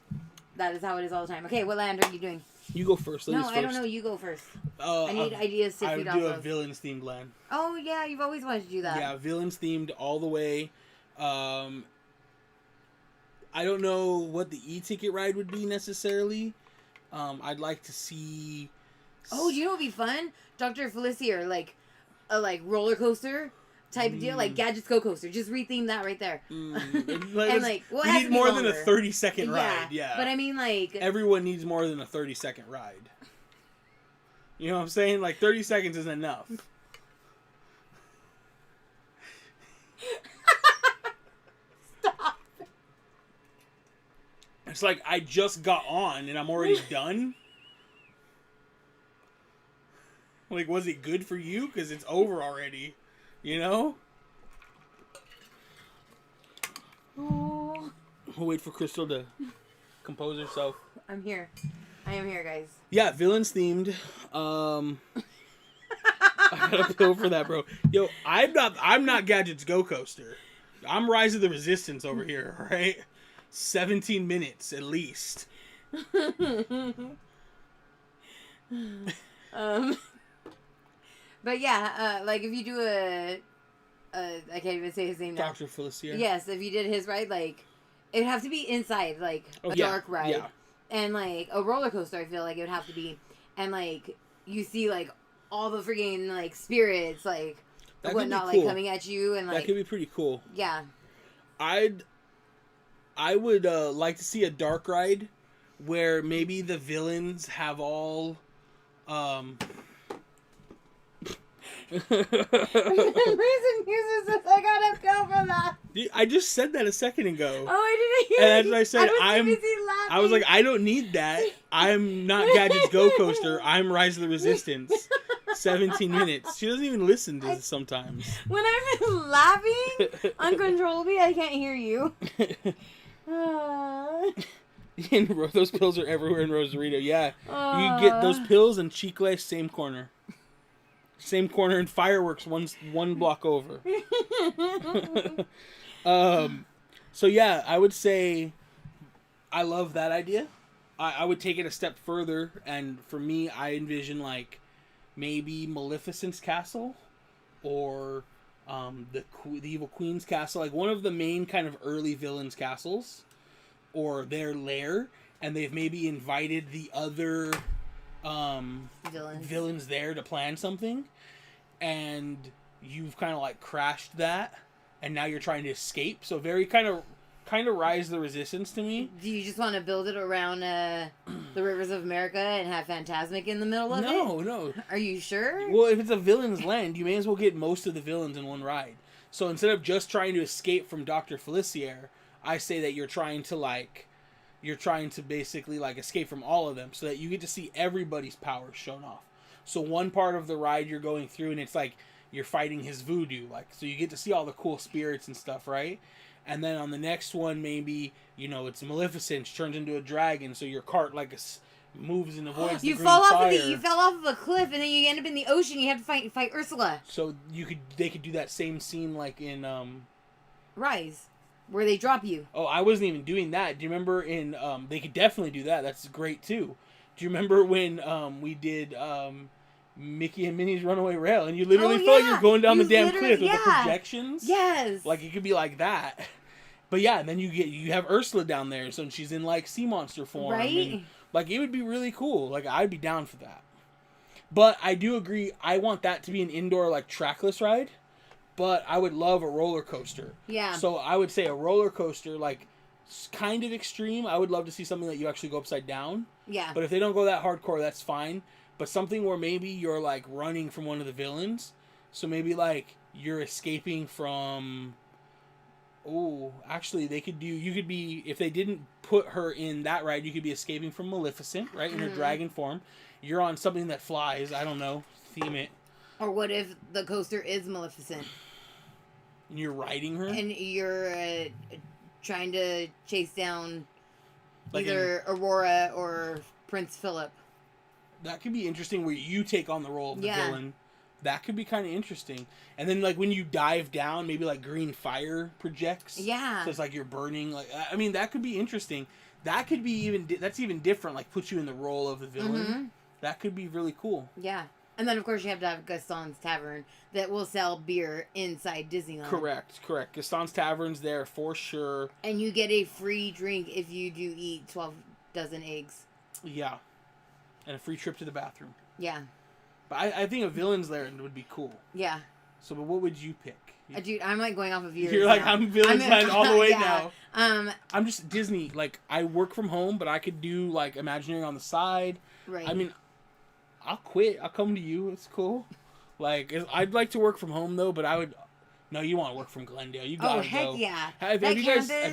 That is how it is all the time. Okay, what land are you doing? You go first. No, I don't know. You go first. I need ideas to feed off of. I would do a villains themed land. Oh yeah, you've always wanted to do that. Yeah, villains themed all the way. I don't know what the e-ticket ride would be necessarily. I'd like to see Oh, do you know what would be fun? Dr. Felicia, like a roller coaster type deal, like Gadgets Go Coaster. Just retheme that right there. And like, well, we need more than a 30-second ride. Yeah, but I mean, like, everyone needs more than a 30-second ride. You know what I'm saying? Like 30 seconds is enough. Stop. It's like I just got on and I'm already done. Like, was it good for you? Because it's over already. You know? Oh. We'll wait for Crystal to compose herself. I'm here. I am here, guys. Yeah, villains themed. I gotta go for that, bro. Yo, I'm not Gadgets Go Coaster. I'm Rise of the Resistance over here, right? 17 minutes at least. But yeah, like if you do I can't even say his name now. Dr. Felicia. Yes, if you did his ride, like it'd have to be inside, like a dark ride, yeah. And like a roller coaster. I feel like it would have to be, and like you see like all the freaking like spirits like that whatnot cool. like coming at you, and like that could be pretty cool. Yeah. I would like to see a dark ride where maybe the villains have all The reason uses this, I gotta go for that. I just said that a second ago. Oh, I didn't hear. And as I said, I was busy laughing. I was like, I don't need that. I'm not Gadgets Go Coaster. I'm Rise of the Resistance. 17 minutes. She doesn't even listen to this sometimes. When I'm laughing uncontrollably, I can't hear you. And those pills are everywhere in Rosarito. Yeah, you get those pills and Chicle, same corner. Same corner, and fireworks one block over. So yeah, I would say I love that idea. I would take it a step further, and for me, I envision like maybe Maleficent's castle, or the Evil Queen's castle, like one of the main kind of early villains' castles, or their lair, and they've maybe invited the other villains there to plan something, and you've kind of like crashed that, and now you're trying to escape. So very kind of Rise of the Resistance to me. Do you just want to build it around the Rivers of America and have Phantasmic in the middle of it? No. Are you sure? Well, if it's a villain's land, you may as well get most of the villains in one ride. So instead of just trying to escape from Dr. Felicier, I say that you're trying to basically like escape from all of them, so that you get to see everybody's powers shown off. So one part of the ride you're going through, and it's like you're fighting his voodoo, like, so you get to see all the cool spirits and stuff, right? And then on the next one, maybe, it's Maleficent, she turns into a dragon, so your cart like moves and avoids the green fire. You fell off of a cliff, and then you end up in the ocean. You have to fight Ursula. So they could do that same scene like in Rise, where they drop you. Oh, I wasn't even doing that. Do you remember in they could definitely do that. That's great too. Do you remember when we did Mickey and Minnie's Runaway Rail, and you literally feel like you're going down the damn cliff with the projections? Yes. Like it could be like that. But yeah, and then you have Ursula down there, so she's in like sea monster form. Right. And, like it would be really cool. Like I'd be down for that. But I do agree, I want that to be an indoor like trackless ride. But I would love a roller coaster. Yeah. So I would say a roller coaster, like, kind of extreme. I would love to see something that you actually go upside down. Yeah. But if they don't go that hardcore, that's fine. But something where maybe you're, like, running from one of the villains. So maybe, like, you're escaping from... Oh, actually, you could be... If they didn't put her in that ride, you could be escaping from Maleficent, right? In her dragon form. You're on something that flies. I don't know. Theme it. Or what if the coaster is Maleficent? And you're riding her? And you're trying to chase down like either Aurora or Prince Philip. That could be interesting, where you take on the role of the villain. That could be kind of interesting. And then, like, when you dive down, maybe, like, green fire projects. Yeah. So it's like you're burning. Like, I mean, that could be interesting. That could be that's even different, like, put you in the role of the villain. Mm-hmm. That could be really cool. Yeah. And then, of course, you have to have Gaston's Tavern that will sell beer inside Disneyland. Correct. Gaston's Tavern's there for sure. And you get a free drink if you do eat 12 dozen eggs. Yeah. And a free trip to the bathroom. Yeah. But I think a villain's land would be cool. Yeah. So, but what would you pick? Dude, I'm like going off of yours. You're like, now. I'm villain's land all the way yeah. now. I'm just Disney. Like, I work from home, but I could do like Imagineering on the side. Right. I mean, I'll quit. I'll come to you. It's cool. Like, I'd like to work from home though, but I would. No, you want to work from Glendale. You gotta go. Heck yeah. Have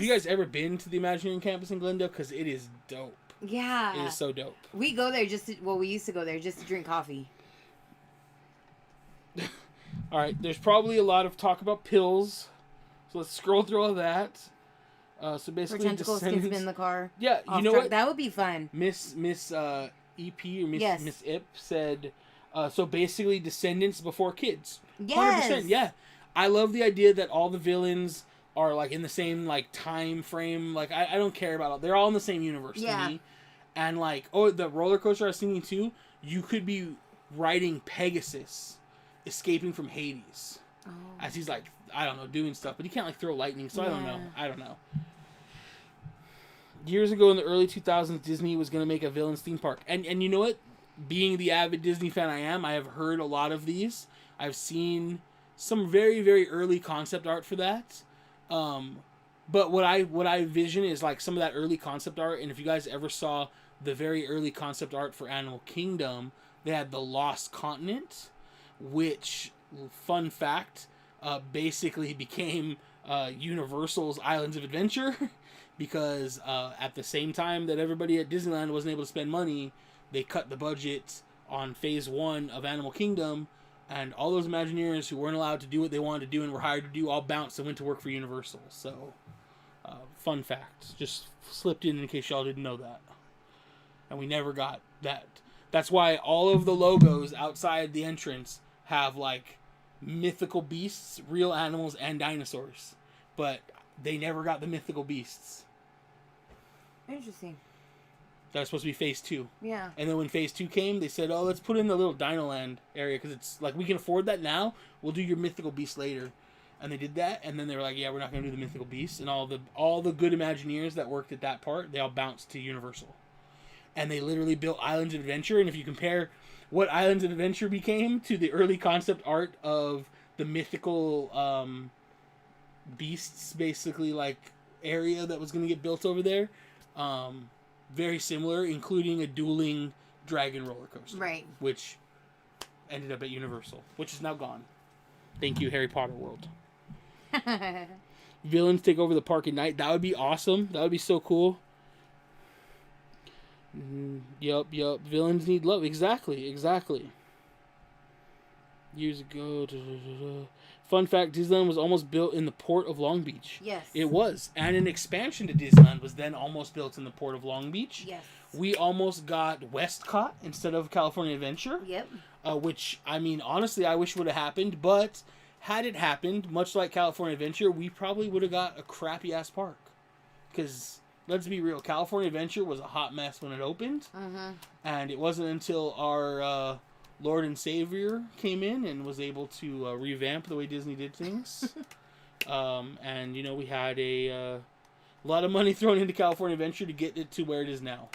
you guys ever been to the Imagineering campus in Glendale? Because it is dope. Yeah. It is so dope. We go there we used to go there just to drink coffee. All right, there's probably a lot of talk about pills, so let's scroll through all that. So basically, or tentacles can spin the car. Yeah, you know what? That would be fun. Miss EP or Miss Ip said. So basically, descendants before kids. Yes. 100%. Yeah, I love the idea that all the villains are like in the same like time frame. Like I don't care about it. They're all in the same universe to me. And like the roller coaster I was thinking too. You could be riding Pegasus. Escaping from Hades as he's like, I don't know, doing stuff, but he can't like throw lightning, so I don't know. Years ago in the early 2000s, Disney was going to make a villains theme park, and you know what, being the avid Disney fan I am, I have heard a lot of these. I've seen some very, very early concept art for that, but what I vision is like some of that early concept art. And if you guys ever saw the very early concept art for Animal Kingdom, they had the Lost Continent, which, fun fact, basically became Universal's Islands of Adventure because at the same time that everybody at Disneyland wasn't able to spend money, they cut the budget on phase 1 of Animal Kingdom, and all those Imagineers who weren't allowed to do what they wanted to do and were hired to do all bounced and went to work for Universal. So, fun fact. Just slipped in case y'all didn't know that. And we never got that. That's why all of the logos outside the entrance have like mythical beasts, real animals, and dinosaurs, but they never got the mythical beasts. Interesting. That was supposed to be phase 2. Yeah. And then when phase 2 came, they said, "Oh, let's put in the little Dinoland area because it's like we can afford that now. We'll do your mythical beast later." And they did that, and then they were like, "Yeah, we're not going to do the mythical beasts." And all the good Imagineers that worked at that part, they all bounced to Universal, and they literally built Islands of Adventure. And if you compare what Islands of Adventure became to the early concept art of the mythical beasts, basically like area that was going to get built over there, very similar, including a dueling dragon roller coaster, right? Which ended up at Universal, which is now gone. Thank you, Harry Potter World. Villains take over the park at night. That would be awesome. That would be so cool. Yup. Villains need love. Exactly. Years ago. Fun fact, Disneyland was almost built in the port of Long Beach. Yes. It was. And an expansion to Disneyland was then almost built in the port of Long Beach. Yes. We almost got Westcott instead of California Adventure. Yep. Which, I mean, honestly, I wish would have happened. But had it happened, much like California Adventure, we probably would have got a crappy-ass park. Because, let's be real, California Adventure was a hot mess when it opened. Mm-hmm. And it wasn't until our Lord and Savior came in and was able to revamp the way Disney did things. And, you know, we had a lot of money thrown into California Adventure to get it to where it is now.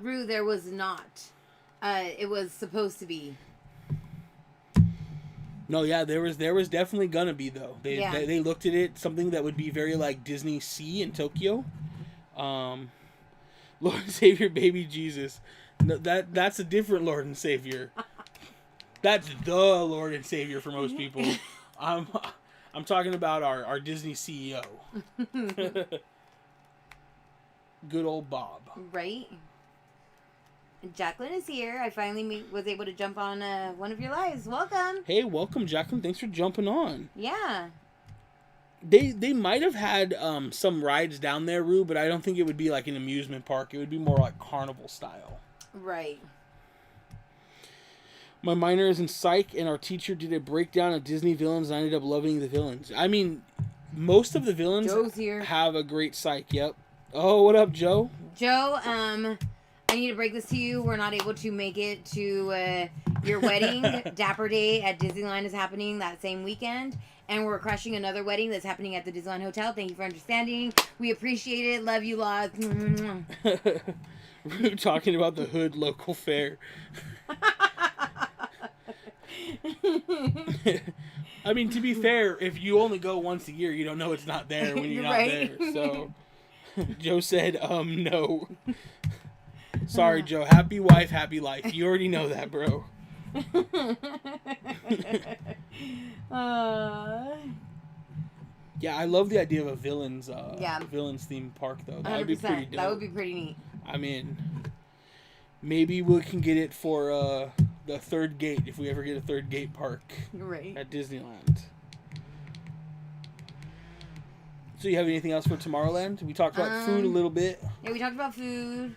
Rue, there was not. It was supposed to be. No, yeah, there was definitely gonna be, though. They looked at it, something that would be very like Disney Sea in Tokyo. Lord and Savior, baby Jesus. No, that's a different Lord and Savior. That's the Lord and Savior for most people. I'm talking about our Disney CEO. Good old Bob. Right. Jacqueline is here. I finally was able to jump on one of your lives. Welcome. Hey, welcome, Jacqueline. Thanks for jumping on. Yeah. They might have had some rides down there, Rue, but I don't think it would be like an amusement park. It would be more like carnival style. Right. My minor is in psych, and our teacher did a breakdown of Disney villains, and I ended up loving the villains. I mean, most of the villains Joe's here. Have a great psych. Yep. Oh, what up, Joe? Joe, I need to break this to you. We're not able to make it to your wedding. Dapper Day at Disneyland is happening that same weekend. And we're crushing another wedding that's happening at the Disneyland Hotel. Thank you for understanding. We appreciate it. Love you lots. We're talking about the Hood local fair. I mean, to be fair, if you only go once a year, you don't know it's not there when you're not Right. there. So, Joe said, no. Sorry, Joe. Happy wife, happy life. You already know that, bro. Yeah, I love the idea of a villains themed park, though. That would be pretty dope. That would be pretty neat. I mean, maybe we can get it for the third gate if we ever get a third gate park at Disneyland. So you have anything else for Tomorrowland? We talked about food a little bit. Yeah, we talked about food.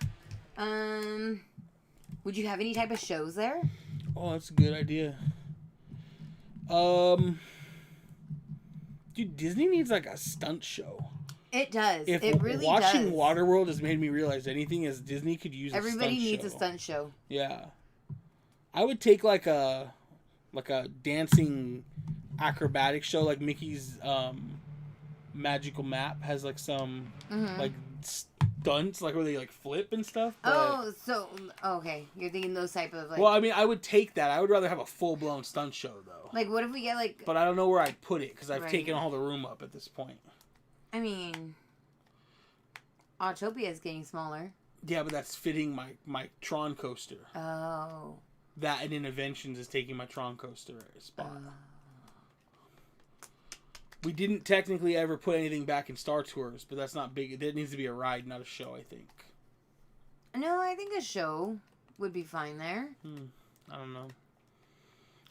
Would you have any type of shows there? Oh, that's a good idea. Dude, Disney needs like a stunt show. It does. It really does. Watching Waterworld has made me realize anything as Disney could use Everybody needs a stunt show. Yeah. I would take like a dancing acrobatic show, like Mickey's Magical Map has like some like stunts, like where they like flip and stuff. But... okay, you're thinking those type of like. Well, I mean, I would take that. I would rather have a full blown stunt show though. Like, what if we get like? But I don't know where I'd put it because I've taken all the room up at this point. I mean, Autopia is getting smaller. Yeah, but that's fitting my Tron coaster. Oh. That and Innoventions is taking my Tron coaster spot. We didn't technically ever put anything back in Star Tours, but that's not big. That needs to be a ride, not a show, I think. No, I think a show would be fine there. I don't know.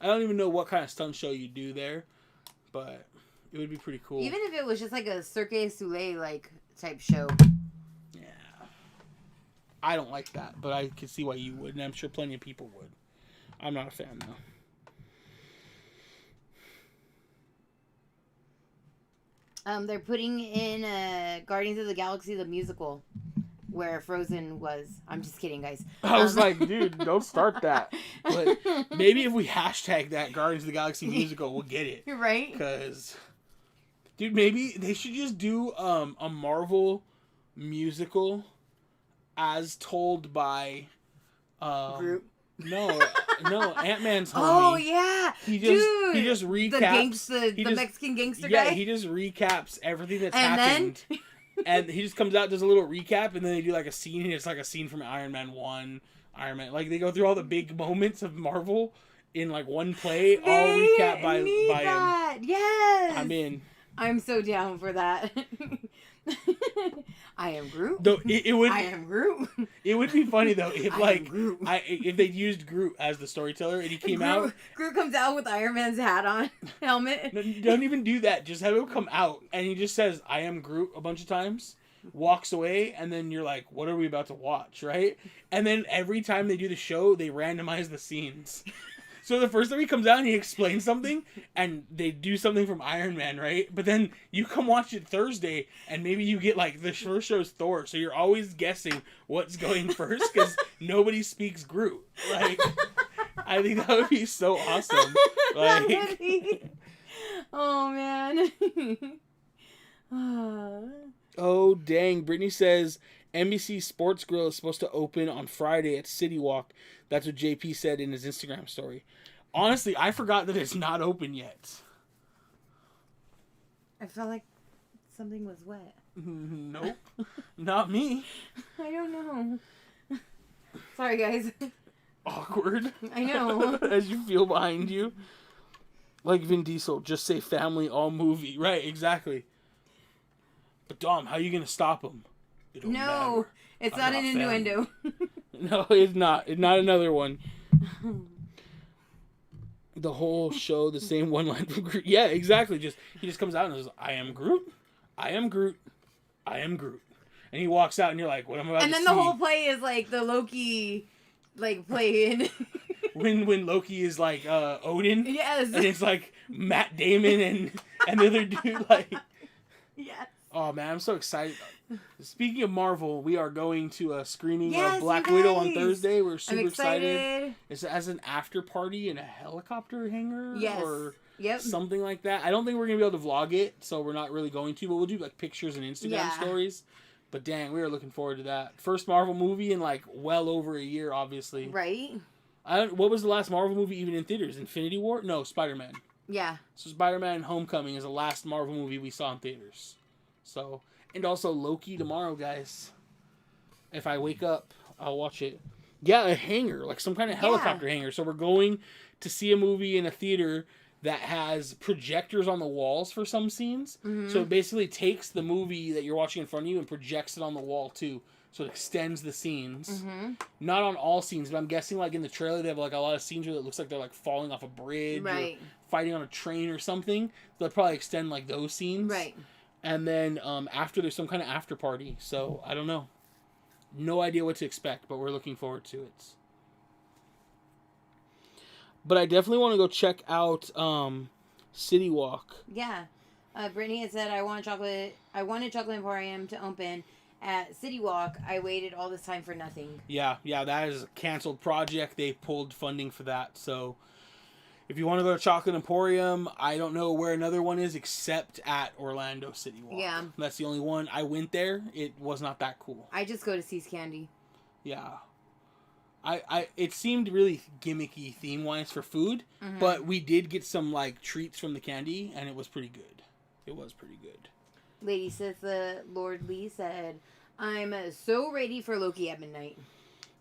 I don't even know what kind of stunt show you do there, but it would be pretty cool. Even if it was just like a Cirque du Soleil like type show. Yeah. I don't like that, but I can see why you would, and I'm sure plenty of people would. I'm not a fan, though. They're putting in Guardians of the Galaxy the musical, where Frozen was. I'm just kidding, guys. I was like, dude, don't start that. But maybe if we hashtag that Guardians of the Galaxy musical, we'll get it. Right? Because, dude, maybe they should just do a Marvel musical as told by Groot. No, Ant-Man's homie. Oh yeah, he just recaps the Mexican gangster guy. guy. Yeah, he just recaps everything that's happened, and he just comes out, does a little recap, and then they do like a scene, and it's like a scene from Iron Man 1, Iron Man. Like they go through all the big moments of Marvel in like one play, all recapped by him. Yes, I'm in. I'm so down for that. I am Groot. Though it would. I am Groot. It would be funny though if if they used Groot as the storyteller and he came out. Groot comes out with Iron Man's hat on, helmet. No, don't even do that. Just have him come out and he just says "I am Groot" a bunch of times, walks away, and then you're like, "What are we about to watch?" Right? And then every time they do the show, they randomize the scenes. So the first time he comes out and he explains something, and they do something from Iron Man, right? But then you come watch it Thursday, and maybe you get, like, the first show's Thor, so you're always guessing what's going first, because nobody speaks Groot. Like, I think that would be so awesome. Like, oh, man. Oh, dang. Brittany says, NBC Sports Grill is supposed to open on Friday at City Walk. That's what JP said in his Instagram story. Honestly, I forgot that it's not open yet. I felt like something was wet. Nope. Not me. I don't know. Sorry, guys. Awkward. I know. As you feel behind you. Like Vin Diesel, just say family all movie. Right, exactly. But Dom, how are you going to stop him? No, it's not an innuendo. No, it's not. It's not another one. The whole show, the same one line from Groot. Yeah, exactly. He just comes out and says, "I am Groot. I am Groot. I am Groot." And he walks out, and you're like, "What am I about to see?" And then the whole play is like the Loki, like playing. when Loki is like Odin. Yes. And it's like Matt Damon and the other dude like. Yes. Oh man, I'm so excited. Speaking of Marvel, we are going to a screening of Black Widow on Thursday. We're super excited. It's as an after party in a helicopter hangar or something like that. I don't think we're going to be able to vlog it, so we're not really going to, but we'll do like pictures and Instagram stories. But dang, we are looking forward to that. First Marvel movie in like well over a year, obviously. Right. What was the last Marvel movie even in theaters? Infinity War? No, Spider-Man. Yeah. So Spider-Man Homecoming is the last Marvel movie we saw in theaters. So, and also Loki tomorrow, guys. If I wake up, I'll watch it. Yeah, a hangar, like some kind of helicopter hangar. So we're going to see a movie in a theater that has projectors on the walls for some scenes. Mm-hmm. So it basically takes the movie that you're watching in front of you and projects it on the wall too. So it extends the scenes. Mm-hmm. Not on all scenes, but I'm guessing like in the trailer they have like a lot of scenes where it looks like they're like falling off a bridge or fighting on a train or something. They'll probably extend like those scenes. Right. And then after there's some kind of after party. So I don't know. No idea what to expect, but we're looking forward to it. But I definitely want to go check out City Walk. Yeah. Brittany had said I wanted Chocolate Emporium to open at City Walk. I waited all this time for nothing. Yeah, that is a canceled project. They pulled funding for that. So if you want to go to Chocolate Emporium, I don't know where another one is except at Orlando City Walk. Yeah. That's the only one. I went there. It was not that cool. I just go to See's Candy. Yeah. It seemed really gimmicky theme-wise for food, but we did get some, like, treats from the candy, and it was pretty good. It was pretty good. Lady Sith, Lord Lee said, I'm so ready for Loki at midnight.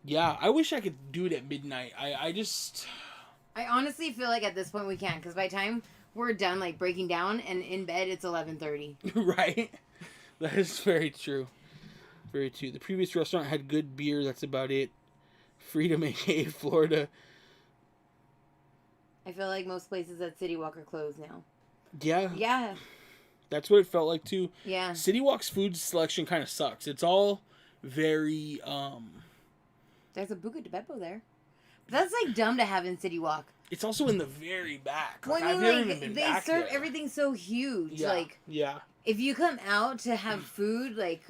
Yeah, I wish I could do it at midnight. I honestly feel like at this point we can't, because by the time we're done, like, breaking down and in bed, it's 11:30. Right? That is very true. Very true. The previous restaurant had good beer. That's about it. Freedom, aka Florida. I feel like most places at City Walk are closed now. Yeah. Yeah. That's what it felt like too. Yeah. City Walk's food selection kind of sucks. It's all very There's a Buca de Beppo there. But that's like dumb to have in City Walk. It's also in the very back. Like, I've never even been back there. They serve everything so huge. Yeah. Like, yeah. If you come out to have food, like,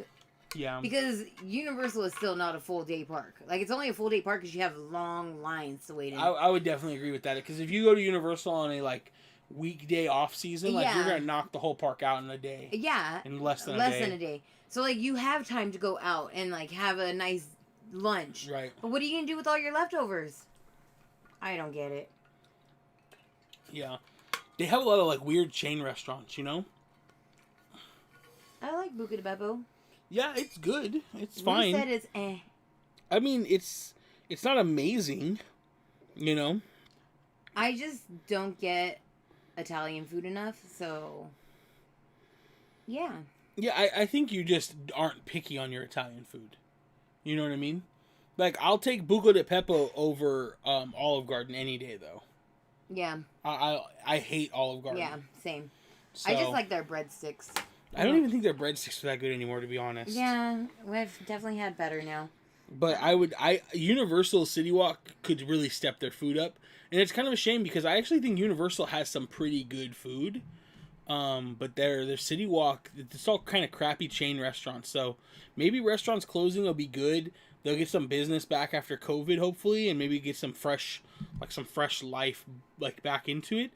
yeah. Because Universal is still not a full day park. Like, it's only a full day park because you have long lines to wait in. I would definitely agree with that. Because if you go to Universal on a, like, weekday off season, like, you're going to knock the whole park out in a day. Yeah. In less than a day. So, like, you have time to go out and, like, have a nice lunch. Right. But what are you going to do with all your leftovers? I don't get it. Yeah. They have a lot of, like, weird chain restaurants, you know? I like Buca de Beppo. Yeah, it's good. It's fine. You said it's eh. I mean, it's not amazing, you know? I just don't get Italian food enough, so... Yeah. Yeah, I think you just aren't picky on your Italian food. You know what I mean? Like, I'll take Buca de Beppo over Olive Garden any day, though. Yeah. I hate Olive Garden. Yeah, same. So, I just like their breadsticks. I don't even think their breadsticks are that good anymore, to be honest. Yeah, we've definitely had better now. But Universal City Walk could really step their food up. And it's kind of a shame because I actually think Universal has some pretty good food. But their City Walk, it's all kind of crappy chain restaurants. So maybe restaurants closing will be good. They'll get some business back after COVID, hopefully, and maybe get some fresh life like back into it.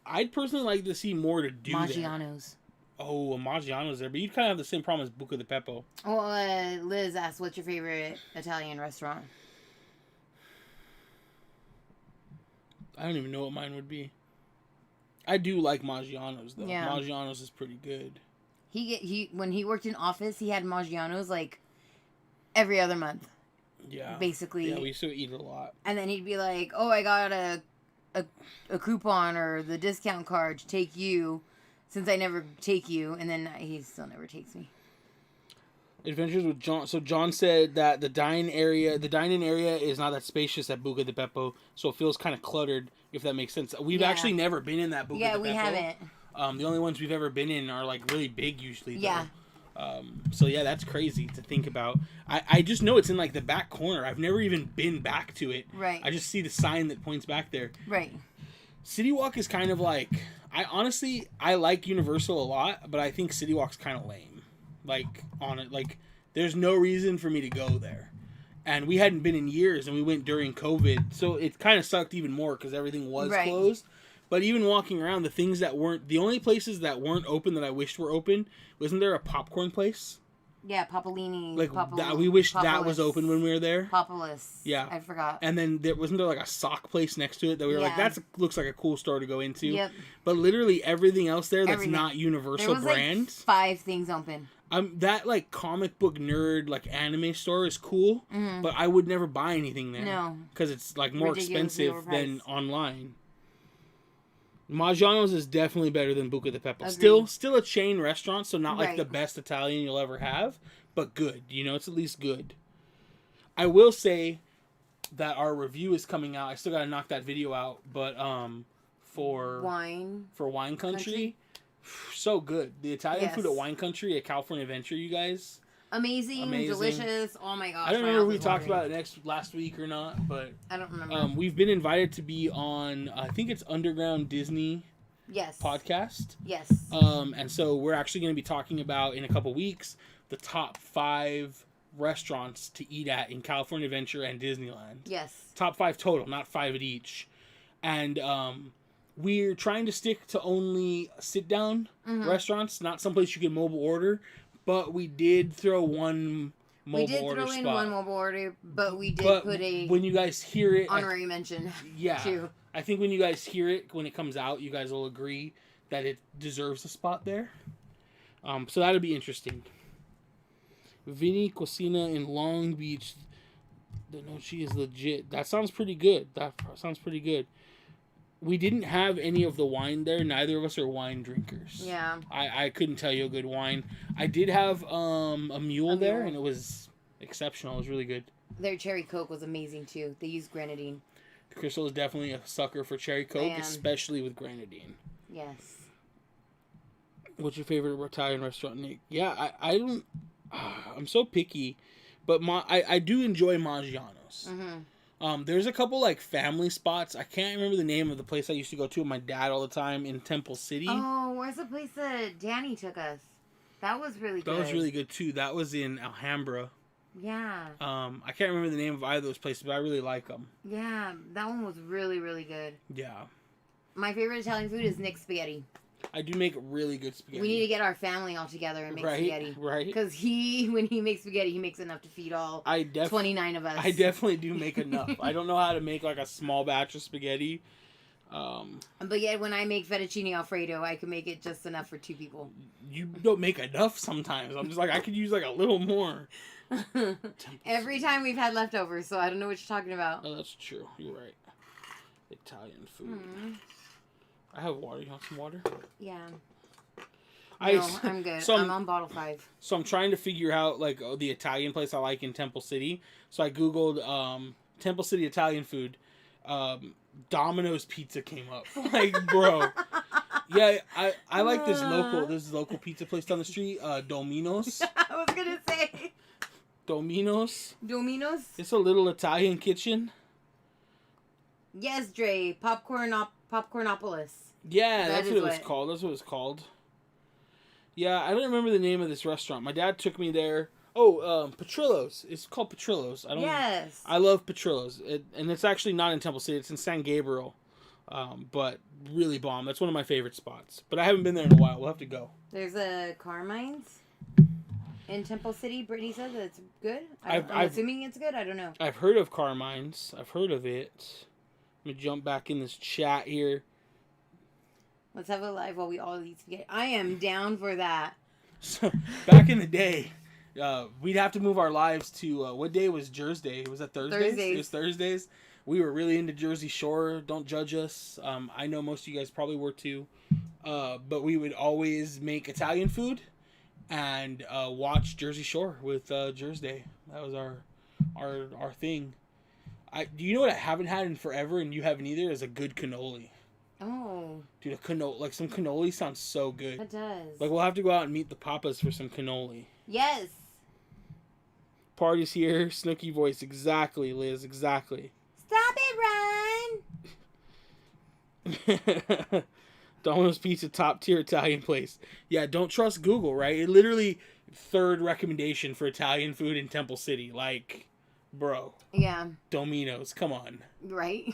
I'd personally like to see more to do Maggiano's. Oh, a Maggiano's there, but you kind of have the same problem as Buca de Beppo. Oh, Liz asked, what's your favorite Italian restaurant? I don't even know what mine would be. I do like Maggiano's, though. Yeah. Maggiano's is pretty good. He when he worked in office, he had Maggiano's, like, every other month. Yeah. Basically. Yeah, we used to eat it a lot. And then he'd be like, oh, I got a coupon or the discount card to take you, since I never take you, and then he still never takes me. Adventures with John. So John said that the dining area is not that spacious at Buca de Beppo, so it feels kind of cluttered, if that makes sense. We've actually never been in that Buca de Beppo. Yeah, we haven't. The only ones we've ever been in are, like, really big usually, though. Yeah. So yeah, that's crazy to think about. I just know it's in, like, the back corner. I've never even been back to it. Right. I just see the sign that points back there. Right. City Walk is kind of like... I like Universal a lot, but I think City Walk's kind of lame. Like, on it, like, there's no reason for me to go there. And we hadn't been in years, and we went during COVID, so it kind of sucked even more because everything was closed. But even walking around, the only places that weren't open that I wished were open, wasn't there a popcorn place? Yeah, Popolini. Like that, we wish that was open when we were there. Populus. Yeah, I forgot. And then wasn't there like a sock place next to it that we were like, that looks like a cool store to go into. Yep. But literally everything else there not Universal there was brands. Like 5 things open. That like comic book nerd like anime store is cool, but I would never buy anything there. No, because it's like more expensive than online. Maggiano's is definitely better than Buca di Beppo. Still a chain restaurant, so not like the best Italian you'll ever have, but good. You know, it's at least good. I will say that our review is coming out. I still got to knock that video out, but for Wine Country. So good. The Italian food at Wine Country at California Adventure, you guys. Amazing, delicious. Oh my gosh. I don't remember if we talked about it last week or not, but I don't remember. We've been invited to be on, I think it's Underground Disney podcast. Yes. And so we're actually going to be talking about in a couple weeks the top 5 restaurants to eat at in California Adventure and Disneyland. Yes. Top 5 total, not 5 at each. And we're trying to stick to only sit-down restaurants, not someplace you can mobile order. But we did throw one mobile order spot. We did throw in one mobile order, but we did put a... when you guys hear it... honorary mention. Yeah. Too. I think when you guys hear it, when it comes out, you guys will agree that it deserves a spot there. So that'll be interesting. Vinny Cucina in Long Beach. The Nochi is legit. That sounds pretty good. We didn't have any of the wine there. Neither of us are wine drinkers. Yeah. I couldn't tell you a good wine. I did have a mule there, and it was exceptional. It was really good. Their cherry Coke was amazing, too. They used grenadine. Crystal is definitely a sucker for cherry Coke, especially with grenadine. Yes. What's your favorite Italian restaurant, Nick? Yeah, I don't... I'm so picky, but I do enjoy Maggiano's. Mm-hmm. There's a couple like family spots. I can't remember the name of the place I used to go to with my dad all the time in Temple City. Oh, where's the place that Danny took us? That was really good. That was really good too. That was in Alhambra. Yeah. I can't remember the name of either of those places, but I really like them. Yeah, that one was really, really good. Yeah. My favorite Italian food is Nick's spaghetti. I do make really good spaghetti. We need to get our family all together and make spaghetti. Right. Because when he makes spaghetti, he makes enough to feed all 29 of us. I definitely do make enough. I don't know how to make like a small batch of spaghetti. But yeah, when I make fettuccine Alfredo, I can make it just enough for 2 people. You don't make enough sometimes. I'm just like, I could use like a little more. Every time we've had leftovers, so I don't know what you're talking about. Oh, that's true. You're right. Italian food. I have water. You want some water? Yeah. I'm good. So I'm on bottle 5. So I'm trying to figure out like the Italian place I like in Temple City. So I googled Temple City Italian food. Domino's Pizza came up. Like, bro. Yeah, I like this local pizza place down the street, Domino's. I was gonna say Domino's. It's a little Italian kitchen. Yes, Dre. Popcornopolis. Yeah, that's what it was called. Yeah, I don't remember the name of this restaurant. My dad took me there. Oh, Petrillo's. It's called Petrillo's. Yes. I love Petrillo's. And it's actually not in Temple City. It's in San Gabriel. But really bomb. That's one of my favorite spots. But I haven't been there in a while. We'll have to go. There's a Carmine's in Temple City. Brittany says that it's good. I'm assuming it's good. I don't know. I've heard of Carmine's. I've heard of it. Let me jump back in this chat here. Let's have a live while we all eat spaghetti. I am down for that. So, back in the day, we'd have to move our lives to, what day was Jersey Day? Was that Thursdays? It was Thursdays. We were really into Jersey Shore. Don't judge us. I know most of you guys probably were too. But we would always make Italian food and watch Jersey Shore with Jersey Day. That was our thing. Do you know what I haven't had in forever and you haven't either? Is a good cannoli. Oh. Dude, some cannoli sounds so good. It does. Like, we'll have to go out and meet the Papas for some cannoli. Yes. Party's here. Snooky voice. Exactly, Liz. Exactly. Stop it, Ron! Domino's Pizza, top tier Italian place. Yeah, don't trust Google, right? It literally 3rd recommendation for Italian food in Temple City. Like, bro. Yeah. Domino's, come on. Right.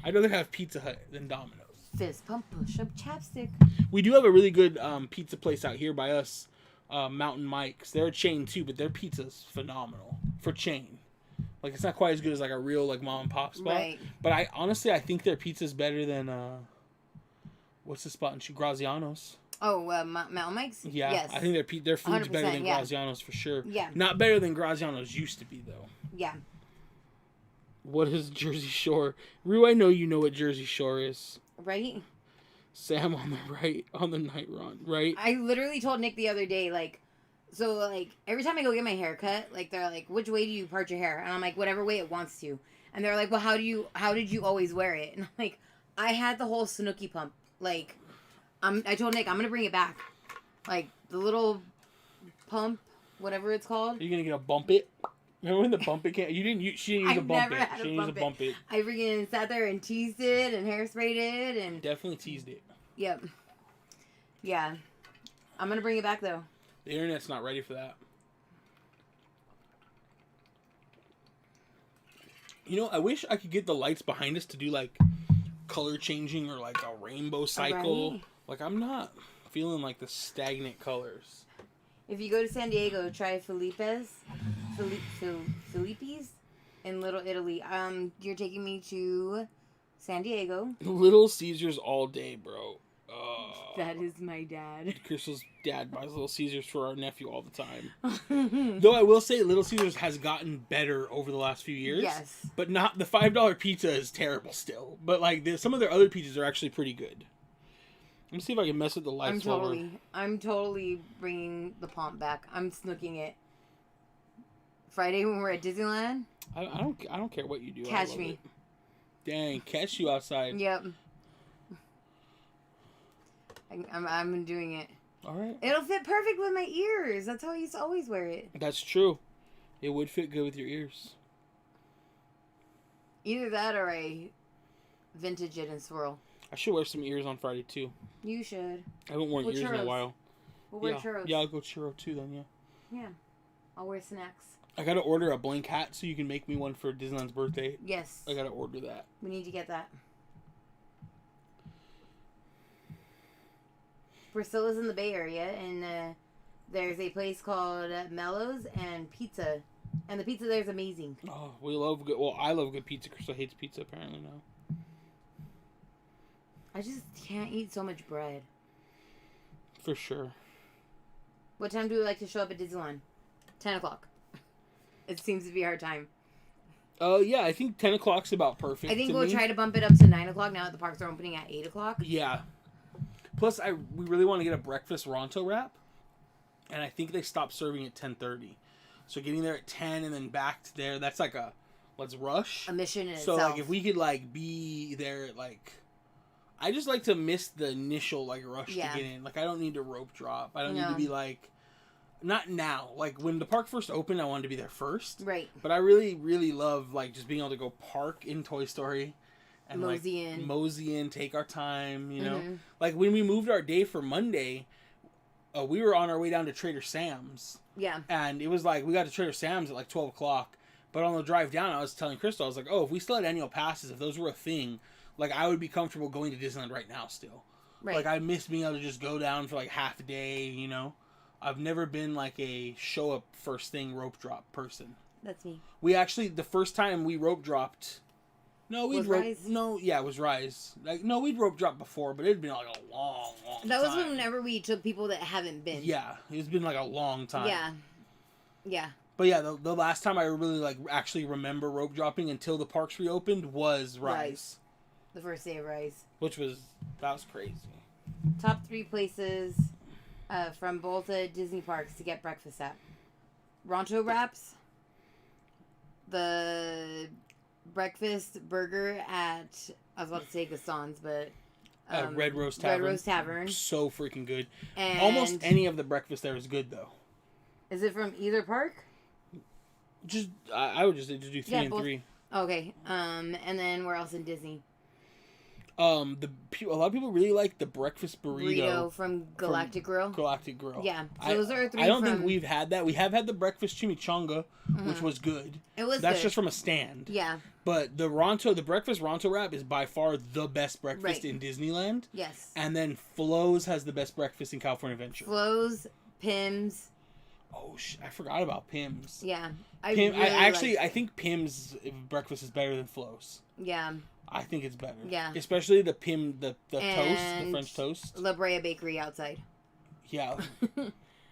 I'd rather have Pizza Hut than Domino's. Fist pump, push up, chapstick. We do have a really good pizza place out here by us. Mountain Mike's. They're a chain too, but their pizza's phenomenal for chain. Like, it's not quite as good as like a real like mom and pop spot. Right. But I think their pizza's better than what's the spot in Graziano's? Oh, Mountain Mike's? Yeah. Yes. I think their food's better than Graziano's for sure. Yeah. Not better than Graziano's used to be though. Yeah. What is Jersey Shore? Rue, I know you know what Jersey Shore is. Right? Sam on the right, on the night run, right? I literally told Nick the other day, like, so, like, every time I go get my hair cut, like, they're like, which way do you part your hair? And I'm like, whatever way it wants to. And they're like, well, how did you always wear it? And I'm like, I had the whole Snooki pump. Like, I told Nick, I'm going to bring it back. Like, the little pump, whatever it's called. Are you going to get a bump it? Remember when the bump it came? She didn't use a bump it. She didn't use a bump it. I freaking sat there and teased it and hairsprayed it and... Definitely teased it. Yep. Yeah. I'm going to bring it back, though. The internet's not ready for that. You know, I wish I could get the lights behind us to do, like, color changing or, like, a rainbow cycle. Right. Like, I'm not feeling, like, the stagnant colors. If you go to San Diego, try Felipe's in Little Italy. You're taking me to San Diego. Little Caesars all day, bro. That is my dad. Crystal's dad buys Little Caesars for our nephew all the time. Though I will say Little Caesars has gotten better over the last few years. Yes. But not the $5 pizza is terrible still. But like some of their other pizzas are actually pretty good. Let me see if I can mess with the lights. I'm totally bringing the pomp back. I'm snooking it. Friday when we're at Disneyland. I don't care what you do. Catch me. It. Dang, catch you outside. Yep. I'm doing it. All right. It'll fit perfect with my ears. That's how I used to always wear it. That's true. It would fit good with your ears. Either that or I vintage it and swirl. I should wear some ears on Friday too. You should. I haven't worn ears in a while. We'll wear churros. Yeah, I'll go churro too then, yeah. Yeah. I'll wear snacks. I gotta order a blank hat so you can make me one for Disneyland's birthday. Yes. I gotta order that. We need to get that. Priscilla's in the Bay Area, and there's a place called Mellows and Pizza. And the pizza there is amazing. Oh, we love good... Well, I love good pizza. Crystal hates pizza, apparently, now. I just can't eat so much bread. For sure. What time do we like to show up at Disneyland? 10 o'clock. It seems to be our time. Yeah, I think 10 o'clock's about perfect. I think we'll try to bump it up to 9 o'clock now that the parks are opening at 8 o'clock. Yeah. Plus, we really want to get a breakfast Ronto wrap. And I think they stopped serving at 10:30. So getting there at 10 and then back to there, that's like let's rush. A mission in itself. So like if we could like be there at like, I just like to miss the initial like rush to get in. Like I don't need to rope drop. I don't need to be like, not now. Like when the park first opened, I wanted to be there first. Right. But I really, really love like just being able to go park in Toy Story. And mosey in, take our time, you know. Mm-hmm. Like when we moved our day for Monday, we were on our way down to Trader Sam's. Yeah. And it was like, we got to Trader Sam's at like 12 o'clock. But on the drive down, I was telling Crystal, I was like, oh, if we still had annual passes, if those were a thing, like I would be comfortable going to Disneyland right now still. Right. Like I miss being able to just go down for like half a day, you know. I've never been like a show up first thing rope drop person. That's me. We actually, the first time we rope dropped... No, it was Rise. Like, no, we'd rope drop before, but it'd been like a long time. That was whenever we took people that haven't been. Yeah, it's been like a long time. Yeah. Yeah. But yeah, the last time I really like actually remember rope dropping until the parks reopened was Rise. The first day of Rise. That was crazy. Top 3 places from both Disney parks to get breakfast at. Ronto Wraps. The... breakfast burger at, I was about to say Gaston's, but Red Rose Tavern. Red Rose Tavern. So freaking good. And almost any of the breakfast there is good though. Is it from either park? Just I would just do 3 and 3. Okay. And then where else in Disney? A lot of people really like the breakfast burrito from Galactic Grill. Galactic Grill. Yeah, those are 3. I don't think we've had that. We have had the breakfast chimichanga, which was good. That's just from a stand. Yeah. But the breakfast Ronto wrap is by far the best breakfast in Disneyland. Yes. And then Flo's has the best breakfast in California Adventure. Flo's Pim's. Oh, I forgot about Pim's. Yeah. I think Pim's breakfast is better than Flo's. Yeah. I think it's better. Yeah. Especially the Pim, the toast, the French toast. La Brea Bakery outside. Yeah.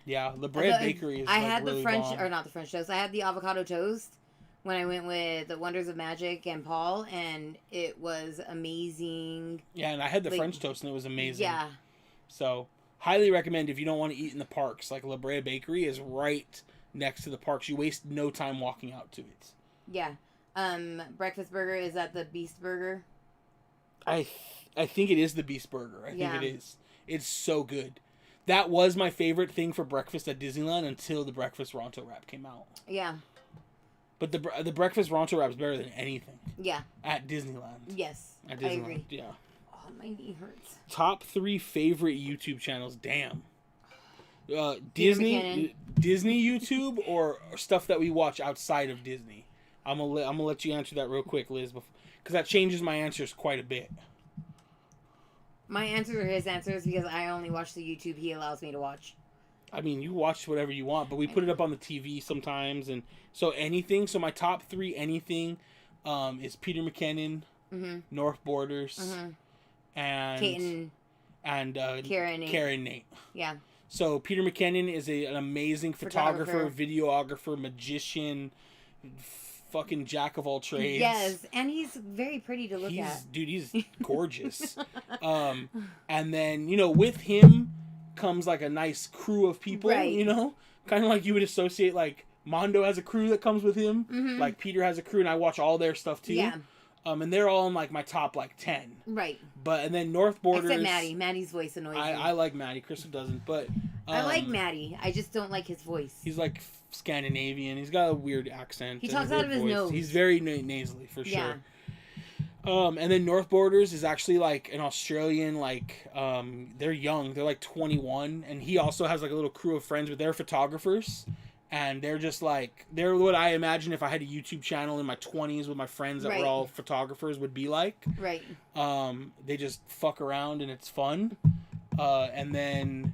Yeah, La Brea Bakery is I had really the French, bomb. or not the French toast. I had the avocado toast when I went with the Wonders of Magic and Paul, and it was amazing. Yeah, and I had the French toast, and it was amazing. Yeah. So, highly recommend if you don't want to eat in the parks. Like La Brea Bakery is right next to the parks. You waste no time walking out to it. Yeah. Breakfast burger is at the Beast Burger. I think it is the Beast Burger. I think it is. It's so good. That was my favorite thing for breakfast at Disneyland until the breakfast Ronto wrap came out. Yeah. But the breakfast Ronto wrap is better than anything. Yeah. At Disneyland. Yes. At Disneyland. I agree. Yeah. Oh, my knee hurts. Top 3 favorite YouTube channels. Damn. Disney YouTube or stuff that we watch outside of Disney. I'm gonna let you answer that real quick, Liz, because that changes my answers quite a bit. My answers are his answers because I only watch the YouTube he allows me to watch. I mean, you watch whatever you want, but we put it up on the TV sometimes, and so anything. So my top 3 anything is Peter McKinnon, North Borders, and Kara and Nate. Yeah. So Peter McKinnon is an amazing photographer, videographer, magician, fucking jack of all trades. Yes, and he's very pretty to look at. Dude, he's gorgeous. And then, with him comes like a nice crew of people, right. Kind of like you would associate like Mondo has a crew that comes with him. Mm-hmm. Like Peter has a crew, and I watch all their stuff too. Yeah. And they're all in like my top like 10. Right. And then North Borders. Except Maddie. Maddie's voice annoys me. I like Maddie. Crystal doesn't, but I like Maddie. I just don't like his voice. He's like Scandinavian. He's got a weird accent. He talks out of his nose. He's very nasally for sure. Yeah. And then North Borders is actually like an Australian, like, they're young. They're like 21. And he also has like a little crew of friends, but they're photographers. And they're just like, they're what I imagine if I had a YouTube channel in my 20s with my friends that were all photographers would be like. Right. They just fuck around and it's fun. And then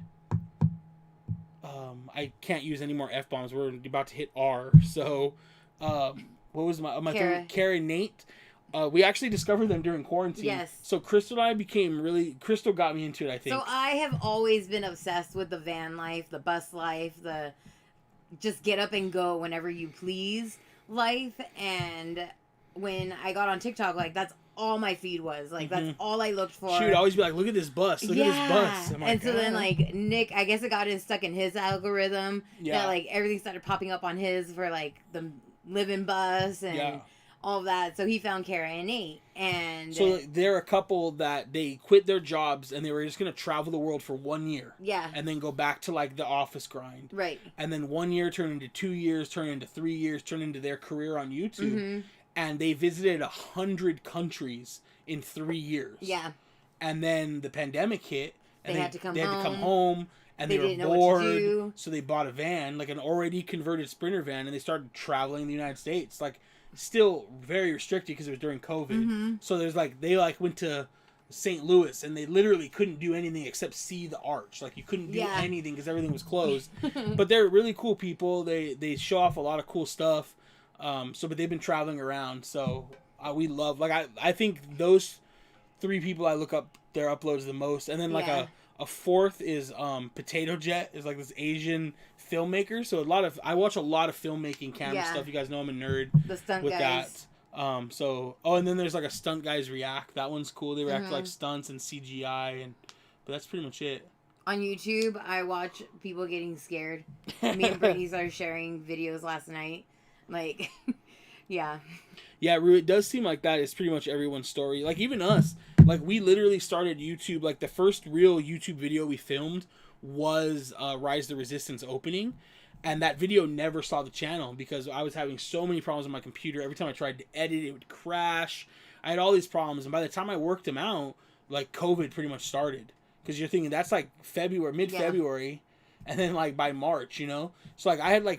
I can't use any more F-bombs. We're about to hit R. So what was my Kara and Nate? We actually discovered them during quarantine. Yes. So Crystal and I Crystal got me into it, I think. So I have always been obsessed with the van life, the bus life, the just get up and go whenever you please life. And when I got on TikTok, like that's all my feed was. Like that's all I looked for. She would always be like, look at this bus. Look at this bus. I'm like, and so then like Nick, I guess it got stuck in his algorithm. Yeah. That like everything started popping up on his for like the living bus and all of that. So he found Kara and Nate. And so they're a couple that they quit their jobs and they were just going to travel the world for 1 year. Yeah. And then go back to like the office grind. Right. And then 1 year turned into 2 years, turned into 3 years, turned into their career on YouTube. Mm-hmm. And they visited 100 countries in 3 years. Yeah. And then the pandemic hit. And they had to come home. And they were didn't bored. Know what to do. So they bought a van, like an already converted Sprinter van, and they started traveling the United States. Like, still very restricted because it was during COVID. Mm-hmm. So there's like, they like went to St. Louis and they literally couldn't do anything except see the arch. Like you couldn't do anything because everything was closed. But they're really cool people. They show off a lot of cool stuff. But they've been traveling around. So we love, like, I think those 3 people I look up their uploads the most. And then like a fourth is Potato Jet, is like this Asian filmmaker. So I watch a lot of filmmaking camera stuff. You guys know I'm a nerd. The stunt with guys. That. And then there's like a Stunt Guys React. That one's cool. They react to like stunts and CGI, but that's pretty much it. On YouTube, I watch people getting scared. Me and Brittany started sharing videos last night. Like, yeah. Yeah, Rue, it does seem like that is pretty much everyone's story. Like, even us. Like, we literally started YouTube. Like, the first real YouTube video we filmed was Rise the Resistance opening. And that video never saw the channel because I was having so many problems with my computer. Every time I tried to edit, it would crash. I had all these problems. And by the time I worked them out, like, COVID pretty much started. Because you're thinking, that's like mid-February. And then, like, by March, So, like,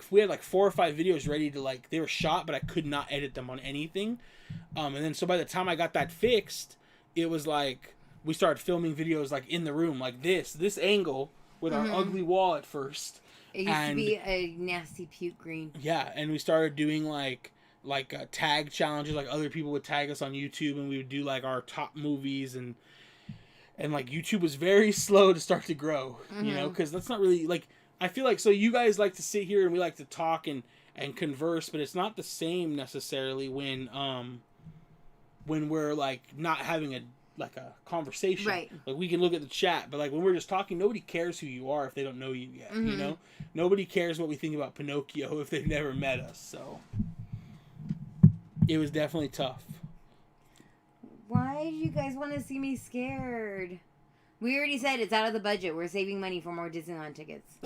we had 4 or 5 videos ready to, like, they were shot, but I could not edit them on anything. And then, so by the time I got that fixed, it was, like, we started filming videos, like, in the room, like this angle with our ugly wall at first. It used to be a nasty puke green. Yeah, and we started doing like tag challenges. Like other people would tag us on YouTube, and we would do like our top movies, and like YouTube was very slow to start to grow. You know, because that's not really like, I feel like, so you guys like to sit here and we like to talk and converse, but it's not the same necessarily when we're like not having a conversation. Right. Like we can look at the chat, but like when we're just talking, nobody cares who you are if they don't know you yet. You know, nobody cares what we think about Pinocchio if they've never met us. So it was definitely tough. Why do you guys want to see me scared? We already said it's out of the budget. We're saving money for more Disneyland tickets.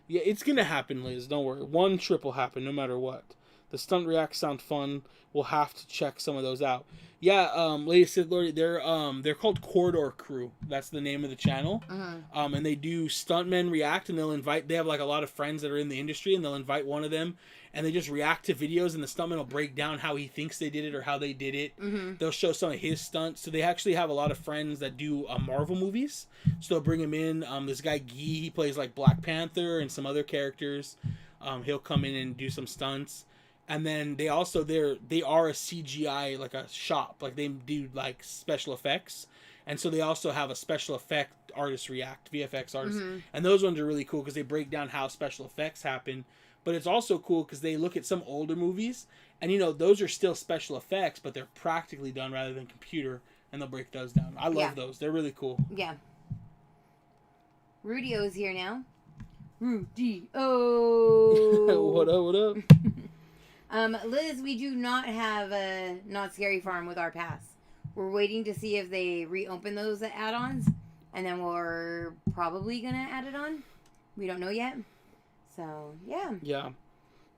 Yeah, it's gonna happen, Liz. Don't worry. One trip will happen no matter what. The stunt reacts sound fun. We'll have to check some of those out. Yeah, Lady Sith Lord, they're called Corridor Crew. That's the name of the channel. And they do stuntmen react, and they have like a lot of friends that are in the industry, and they'll invite one of them, and they just react to videos, and the stuntman will break down how he thinks they did it or how they did it. They'll show some of his stunts. So they actually have a lot of friends that do Marvel movies. So they'll bring him in. This guy Guy, he plays like Black Panther and some other characters. He'll come in and do some stunts. And then they also they are a CGI, like a shop, like they do like special effects, and so they also have a special effect artist react, VFX artist, and those ones are really cool because they break down how special effects happen. But it's also cool because they look at some older movies, and you know those are still special effects, but they're practically done rather than computer, and they'll break those down. I love those; they're really cool. Yeah. Rudio is here now. Rudio. What up? What up? Liz, we do not have a Not Scary Farm with our pass. We're waiting to see if they reopen those add-ons, and then we're probably going to add it on. We don't know yet. So, yeah. Yeah.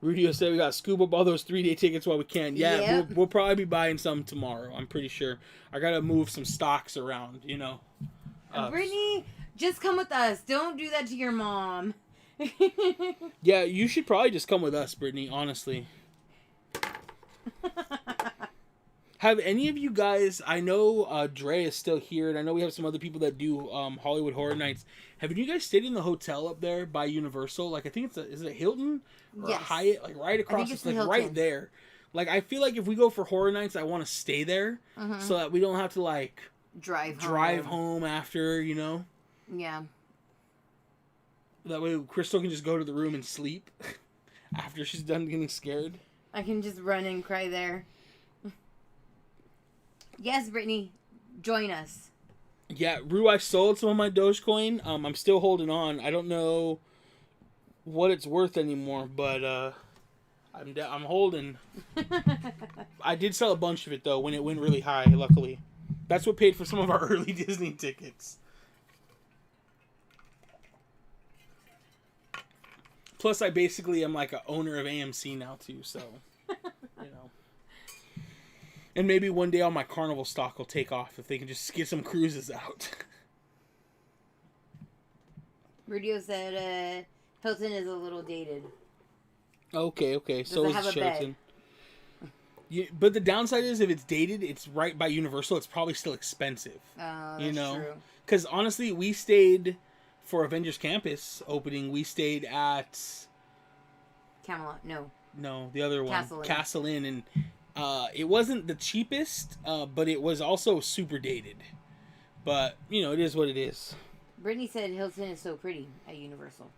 Rudio said we got to scoop up all those 3-day tickets while we can. Yeah, yep. we'll probably be buying some tomorrow, I'm pretty sure. I got to move some stocks around, you know. Brittany, just come with us. Don't do that to your mom. Yeah, you should probably just come with us, Brittany, honestly. Have any of you guys, I know Dre is still here, and I know we have some other people that do Hollywood Horror Nights. Have you guys stayed in the hotel up there by Universal? Like, I think is it a Hilton or a Hyatt? Like right across, it's like Hilton. Right there. Like, I feel like if we go for Horror Nights, I want to stay there so that we don't have to like drive home after, you know. Yeah. That way, Crystal can just go to the room and sleep after she's done getting scared. I can just run and cry there. Yes, Brittany, join us. Yeah, Rue, I sold some of my Dogecoin. I'm still holding on. I don't know what it's worth anymore, but I'm holding. I did sell a bunch of it though when it went really high. Luckily, that's what paid for some of our early Disney tickets. Plus, I basically am like an owner of AMC now too, so you know. And maybe one day all my Carnival stock will take off if they can just get some cruises out. Rudio said Hilton is a little dated. Okay. So is Sheraton. Yeah, but the downside is if it's dated, it's right by Universal. It's probably still expensive. Oh, that's true. Because honestly, we stayed for Avengers Campus opening. We stayed at Camelot. No, the other one, Castle Inn, and it wasn't the cheapest, but it was also super dated. But you know, it is what it is. Brittany said Hilton is so pretty at Universal.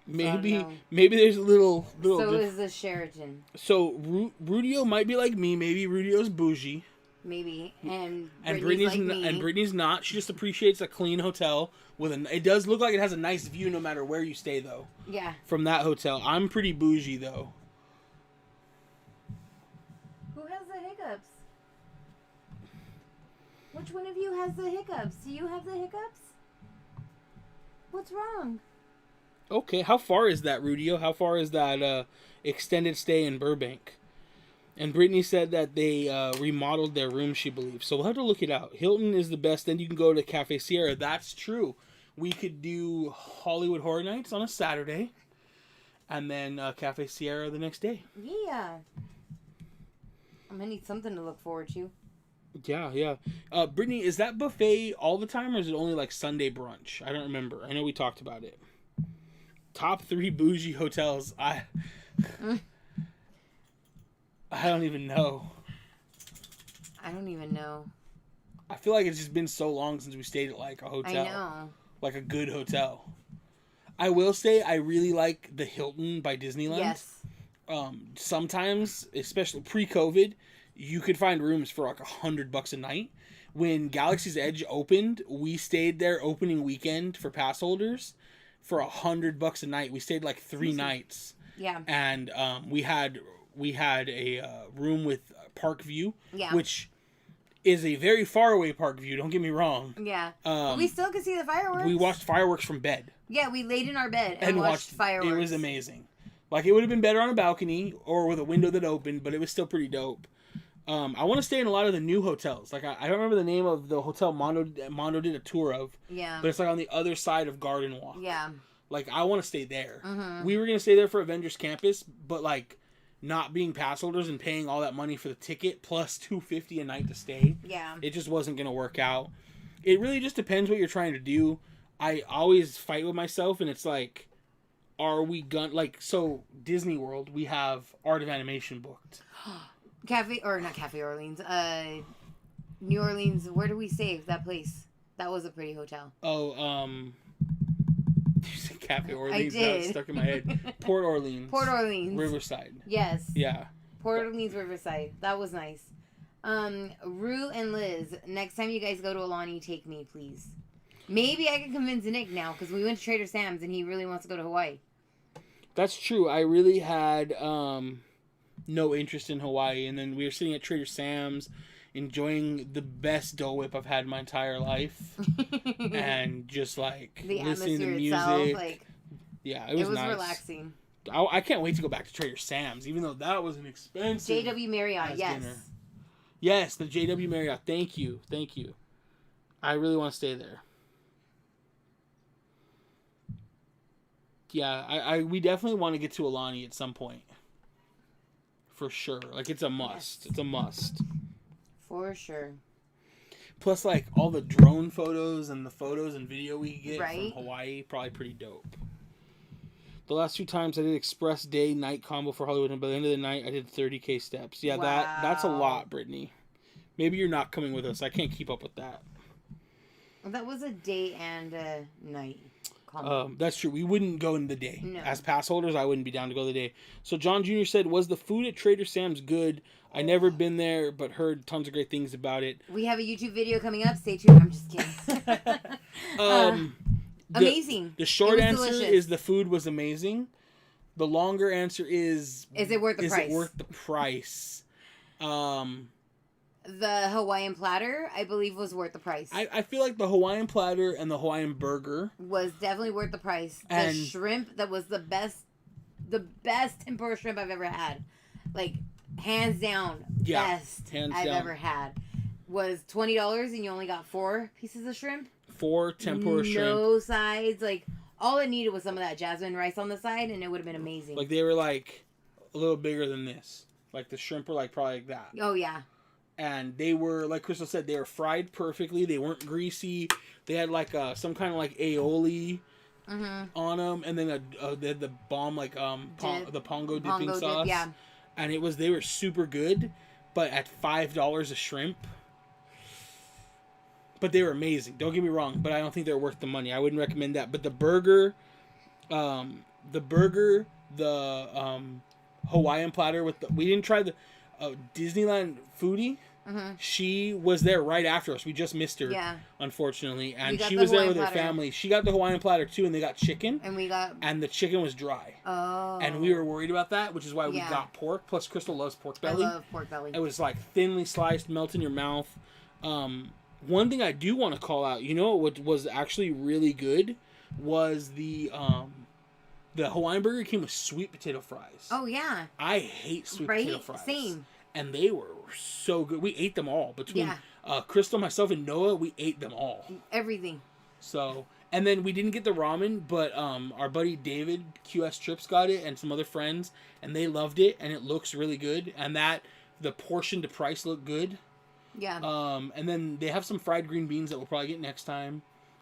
Maybe there's a little. So is the Sheraton. So Rudio might be like me. Maybe Rudio's bougie. Maybe and Brittany's like me. And Brittany's not. She just appreciates a clean hotel with it does look like it has a nice view no matter where you stay though. Yeah. From that hotel, I'm pretty bougie though. Who has the hiccups? Which one of you has the hiccups? Do you have the hiccups? What's wrong? Okay, how far is that, Rudio? How far is that extended stay in Burbank? And Brittany said that they remodeled their room, she believes. So we'll have to look it out. Hilton is the best. Then you can go to Cafe Sierra. That's true. We could do Hollywood Horror Nights on a Saturday. And then Cafe Sierra the next day. Yeah. I'm going to need something to look forward to. Yeah. Brittany, is that buffet all the time, or is it only like Sunday brunch? I don't remember. I know we talked about it. Top 3 bougie hotels. I don't even know. I don't even know. I feel like it's just been so long since we stayed at like a hotel. I know. Like a good hotel. I will say I really like the Hilton by Disneyland. Yes. Sometimes, especially pre-COVID, you could find rooms for like $100 a night. When Galaxy's Edge opened, we stayed there opening weekend for pass holders for $100 a night. We stayed like 3 nights. Yeah. And we had a room with Park View, which is a very far away Park View. Don't get me wrong. Yeah. But we still could see the fireworks. We watched fireworks from bed. Yeah, we laid in our bed and watched fireworks. It was amazing. Like, it would have been better on a balcony or with a window that opened, but it was still pretty dope. I want to stay in a lot of the new hotels. Like, I don't remember the name of the hotel Mondo did a tour of. Yeah. But it's like on the other side of Garden Walk. Yeah. Like, I want to stay there. Mm-hmm. We were going to stay there for Avengers Campus, but like, not being pass holders and paying all that money for the ticket plus $250 a night to stay. Yeah. It just wasn't going to work out. It really just depends what you're trying to do. I always fight with myself, and it's like, are we like, so Disney World, we have Art of Animation booked. Not Cafe Orleans. New Orleans. Where do we stay? That place. That was a pretty hotel. Oh, you said Cafe Orleans? I did. That was stuck in my head. Port Orleans. Port Orleans. Riverside. Yes. Yeah. Port Orleans, Riverside. That was nice. Rue and Liz, next time you guys go to Alani, take me, please. Maybe I can convince Nick now, because we went to Trader Sam's and he really wants to go to Hawaii. That's true. I really had no interest in Hawaii, and then we were sitting at Trader Sam's enjoying the best Dole Whip I've had in my entire life, and just like the listening to atmosphere music. itself, like, yeah, it was nice. Relaxing. I can't wait to go back to Trader Sam's, even though that was an expensive JW Marriott, yes. dinner. Yes, the JW Marriott. Thank you. I really want to stay there. Yeah, we definitely want to get to Alani at some point. For sure. Like, it's a must. Yes. It's a must. For sure. Plus, like, all the drone photos and the photos and video we get from Hawaii, probably pretty dope. The last 2 times I did express day-night combo for Hollywood, and by the end of the night, I did 30K steps. Yeah, wow. that's a lot, Brittany. Maybe you're not coming with us. I can't keep up with that. That was a day and a night combo. That's true. We wouldn't go in the day. No. As pass holders, I wouldn't be down to go the day. So John Jr. said, was the food at Trader Sam's good? I never been there, but heard tons of great things about it. We have a YouTube video coming up. Stay tuned. I'm just kidding. Amazing. The short answer delicious. is the food was amazing. The longer answer is it worth the price? Is it worth the price? The Hawaiian platter, I believe, was worth the price. I feel like the Hawaiian platter and the Hawaiian burger was definitely worth the price. The shrimp, that was the best tempura shrimp I've ever had. Like, hands down, best I've ever had. Was $20 and you only got 4 pieces of shrimp. 4 tempura shrimp. No sides. Like, all it needed was some of that jasmine rice on the side and it would have been amazing. Like, they were like a little bigger than this. Like, the shrimp were like probably like that. Oh, yeah. And they were, like Crystal said, they were fried perfectly. They weren't greasy. They had like some kind of like aioli on them, and then they had the bomb like the pongo dipping sauce. Dip, yeah. And they were super good, but at $5 a shrimp. But they were amazing. Don't get me wrong, but I don't think they're worth the money. I wouldn't recommend that. But the burger, the Hawaiian platter we didn't try the Disneyland foodie. She was there right after us. We just missed her, unfortunately. And she was there with her family. She got the Hawaiian platter too, and they got chicken. And the chicken was dry. Oh. And we were worried about that, which is why we got pork. Plus, Crystal loves pork belly. I love pork belly. It was like thinly sliced, melt in your mouth. One thing I do want to call out, what was actually really good was the Hawaiian burger came with sweet potato fries. Oh, yeah. I hate sweet potato fries. Same. And they were so good. We ate them all. Between Crystal, myself, and Noah, we ate them all. Everything. So, and then we didn't get the ramen, but our buddy David, QS Trips, got it, and some other friends, and they loved it, and it looks really good. And the portion to price looked good. Yeah. And then they have some fried green beans that we'll probably get next time.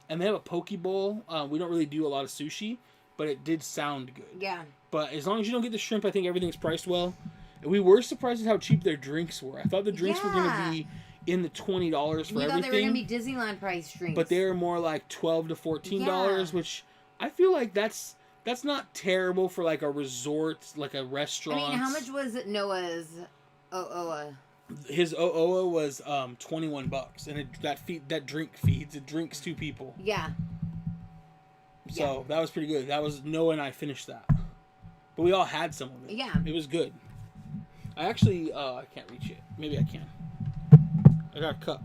And they have a poke bowl. We don't really do a lot of sushi, but it did sound good. Yeah. But as long as you don't get the shrimp, I think everything's priced well. And we were surprised at how cheap their drinks were. I thought the drinks were going to be in the $20 for everything. We thought they were going to be Disneyland price drinks. But they were more like $12 to $14, which I feel like that's not terrible for like a resort, like a restaurant. I mean, how much was Noah's Ooa? His Ooa was $21, and that drink feeds. It drinks 2 people. Yeah. So that was pretty good. That was Noah and I finished that, but we all had some of it. Yeah. It was good. I actually I can't reach it. Maybe I can. I got a cup.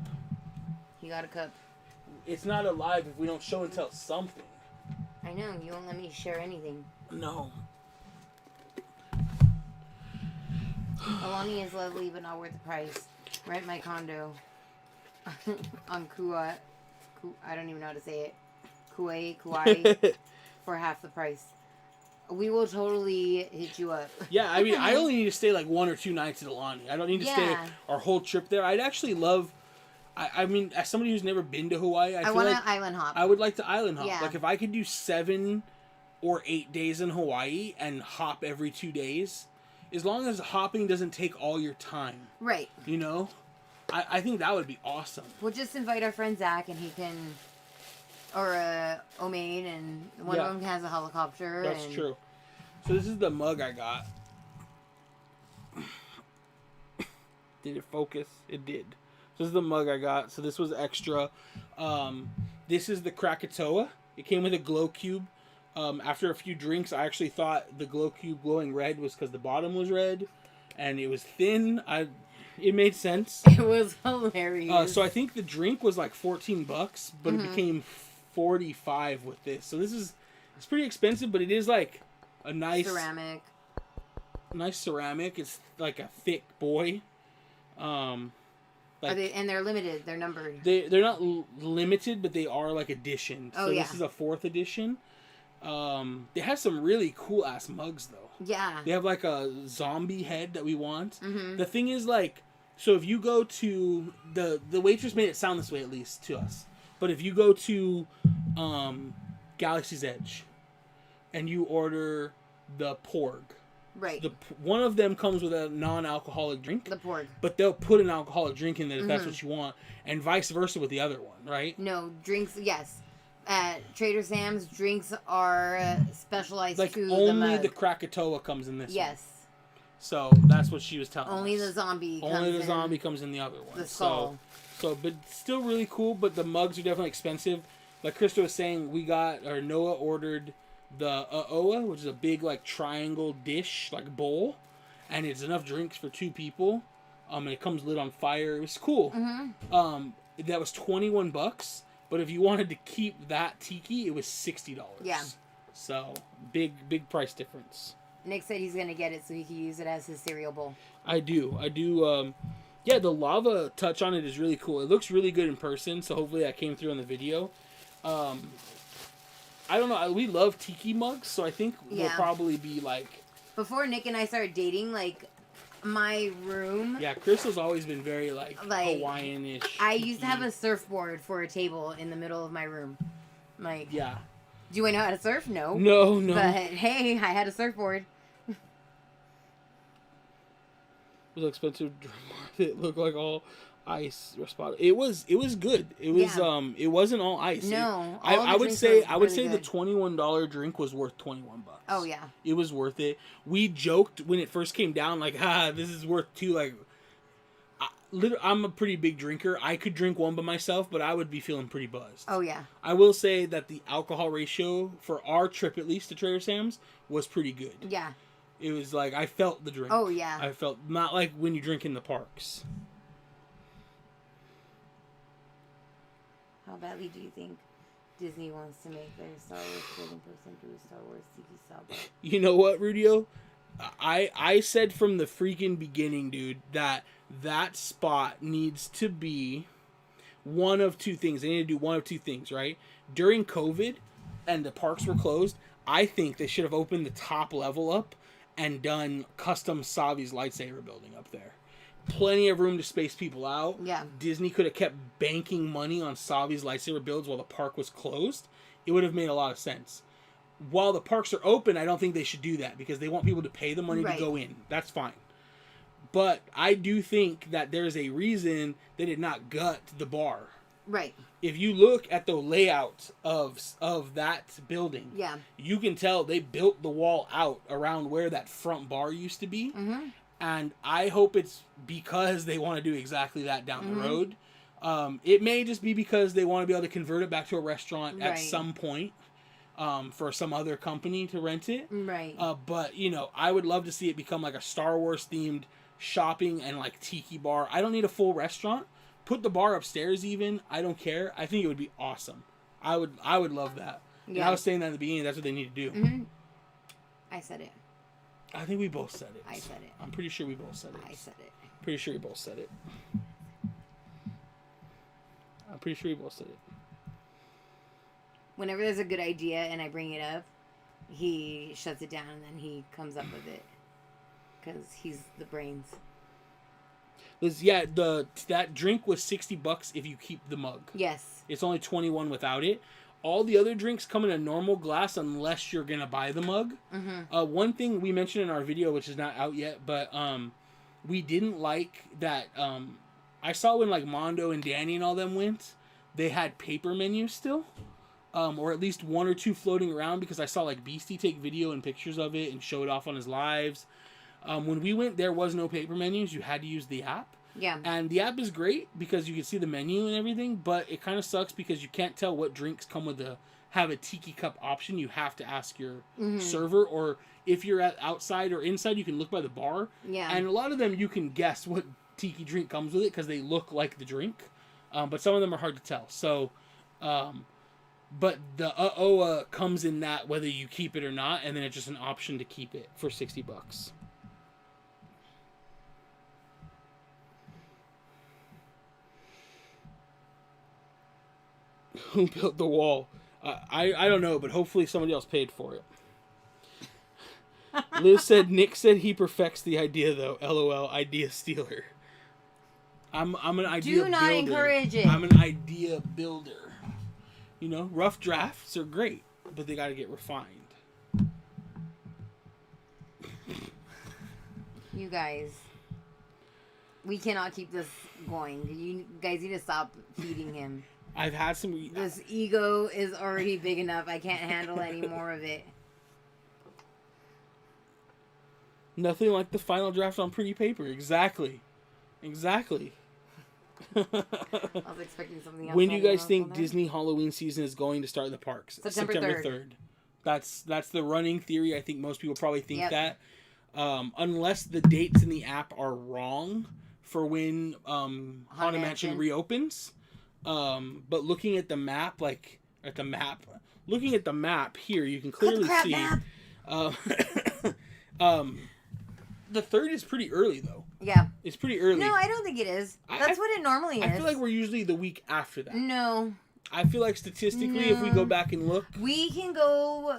You got a cup. It's not alive if we don't show and tell something. I know. You won't let me share anything. No. Alani is lovely, but not worth the price. Rent my condo on Kauai. I don't even know how to say it. Kauai for half the price. We will totally hit you up. Yeah, I mean, I only need to stay like 1 or 2 nights at Alani. I don't need to stay our whole trip there. I'd actually love. I mean, as somebody who's never been to Hawaii, I feel want like to island hop. I would like to island hop. Yeah. Like if I could do 7 or 8 days in Hawaii and hop every 2 days, as long as hopping doesn't take all your time. Right. You know? I think that would be awesome. We'll just invite our friend Zach and he can, or Omaid, and one of them has a helicopter. That's true. So this is the mug I got. Did it focus? It did. So this is the mug I got. So this was extra. This is the Krakatoa. It came with a glow cube. After a few drinks, I actually thought the glow cube glowing red was because the bottom was red, and it was thin. It made sense. It was hilarious. So I think the drink was like $14, but it became $45 with this. So it's pretty expensive, but it is like a nice ceramic. Nice ceramic. It's like a thick boy. And they're limited. They're numbered. They're not limited, but they are like edition. So this is a 4th edition. They have some really cool ass mugs though. Yeah. They have like a zombie head that we want. The thing is like, so if you go to the waitress made it sound this way at least to us, but if you go to Galaxy's Edge and you order the porg, right, one of them comes with a non-alcoholic drink, the porg, but they'll put an alcoholic drink in there if that's what you want, and vice versa with the other one, right? No drinks. Yes. At Trader Sam's, drinks are specialized like to the only mug. the Krakatoa comes in this one. Yes. So that's what she was telling only us. The zombie Only comes the zombie comes in the other one. The skull. So, but still really cool, but the mugs are definitely expensive. Like Krista was saying, Noah ordered the Oa, which is a big like triangle dish, like bowl, and it's enough drinks for 2 people. And it comes lit on fire. It was cool. That was $21. But if you wanted to keep that tiki, it was $60. Yeah. So big price difference. Nick said he's gonna get it so he can use it as his cereal bowl. I do. Yeah, the lava touch on it is really cool. It looks really good in person, so hopefully that came through on the video. I don't know. We love tiki mugs, so I think we'll probably be like. Before Nick and I started dating, like. My room. Yeah, Crystal's always been very like Hawaiian-ish. I used to have a surfboard for a table in the middle of my room. Like, yeah. Do I know how to surf? No. No. But hey, I had a surfboard. It was expensive. It looked like all ice spot. It was good. It was it wasn't all ice. No. I would say the $21 drink was worth $21. Oh yeah. It was worth it. We joked when it first came down like, this is worth 2 like I'm a pretty big drinker. I could drink one by myself, but I would be feeling pretty buzzed. Oh yeah. I will say that the alcohol ratio for our trip at least to Trader Sam's was pretty good. Yeah. It was like I felt the drink. Oh yeah. I felt not like when you drink in the parks. How badly do you think Disney wants to make their Star Wars clothing person do a Star Wars Tiki style bag? You know what, Rudio? I said from the freaking beginning, dude, that spot needs to be one of 2 things. They need to do one of 2 things, right? During COVID and the parks were closed, I think they should have opened the top level up and done custom Savi's lightsaber building up there. plenty of room to space people out. Yeah. Disney could have kept banking money on Savi's lightsaber builds while the park was closed. It would have made a lot of sense. While the parks are open, I don't think they should do that because they want people to pay the money to go in. That's fine. But I do think that there's a reason they did not gut the bar. Right. If you look at the layout of that building, you can tell they built the wall out around where that front bar used to be. Mm-hmm. And I hope it's because they want to do exactly that down the road. It may just be because they want to be able to convert it back to a restaurant at some point for some other company to rent it. Right. But, you know, I would love to see it become like a Star Wars themed shopping and like tiki bar. I don't need a full restaurant. Put the bar upstairs even. I don't care. I think it would be awesome. I would love that. Yeah. And I was saying that in the beginning. That's what they need to do. Mm-hmm. I said it. I think we both said it. I said it. I'm pretty sure we both said it. I said it. Pretty sure we both said it. I'm pretty sure we both said it. Whenever there's a good idea and I bring it up, he shuts it down and then he comes up with it. Because he's the brains. Yeah, that drink was $60 if you keep the mug. Yes. It's only $21 without it. All the other drinks come in a normal glass unless you're going to buy the mug. Mm-hmm. One thing we mentioned in our video, which is not out yet, but we didn't like that. I saw when like Mondo and Danny and all them went, they had paper menus still. Or at least one or two floating around because I saw like Beastie take video and pictures of it and show it off on his lives. When we went, there was no paper menus. You had to use the app. Yeah. And the app is great because you can see the menu and everything, but it kind of sucks because you can't tell what drinks come with have a tiki cup option. You have to ask your server, or if you're outside or inside, you can look by the bar. Yeah. And a lot of them, you can guess what tiki drink comes with it because they look like the drink. But some of them are hard to tell. So, but the OA comes in that whether you keep it or not, and then it's just an option to keep it for $60. Who built the wall? I don't know, but hopefully somebody else paid for it. Liz said, Nick said he perfects the idea, though. LOL, idea stealer. I'm an idea builder. Do not encourage it. I'm an idea builder. You know, rough drafts are great, but they got to get refined. You guys, we cannot keep this going. You guys need to stop feeding him. I've had some... This ego is already big enough. I can't handle any more of it. Nothing like the final draft on pretty paper. Exactly. I was expecting something else. When do you guys think Disney Halloween season is going to start in the parks? September 3rd. That's the running theory. I think most people probably think that. Unless the dates in the app are wrong for when Haunted Mansion reopens. But looking at the map, looking at the map here, you can clearly see. The 3rd is pretty early, though. Yeah. It's pretty early. No, I don't think it is. That's what it normally is. I feel like we're usually the week after that. No. I feel like statistically, if we go back and look... We can go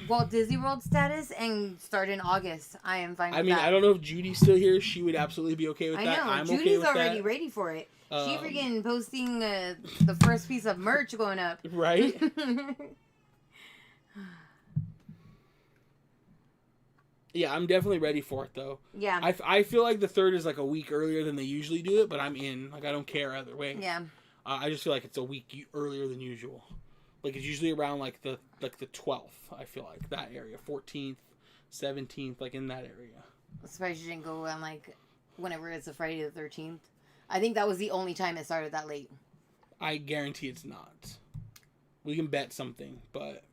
Walt Disney World status and start in August. I am fine with that. I mean, I don't know if Judy's still here. She would absolutely be okay with that. I'm Judy's okay with already ready for it. She freaking posting the first piece of merch going up. Right? Yeah, I'm definitely ready for it, though. Yeah. I feel like the 3rd is like a week earlier than they usually do it, but I'm in. Like, I don't care either way. Yeah. I just feel like it's a week earlier than usual. Like, it's usually around, like the 12th, I feel like. That area. 14th, 17th, like, in that area. I'm surprised you didn't go on, like, whenever it's a Friday the 13th. I think that was the only time it started that late. I guarantee it's not. We can bet something, but...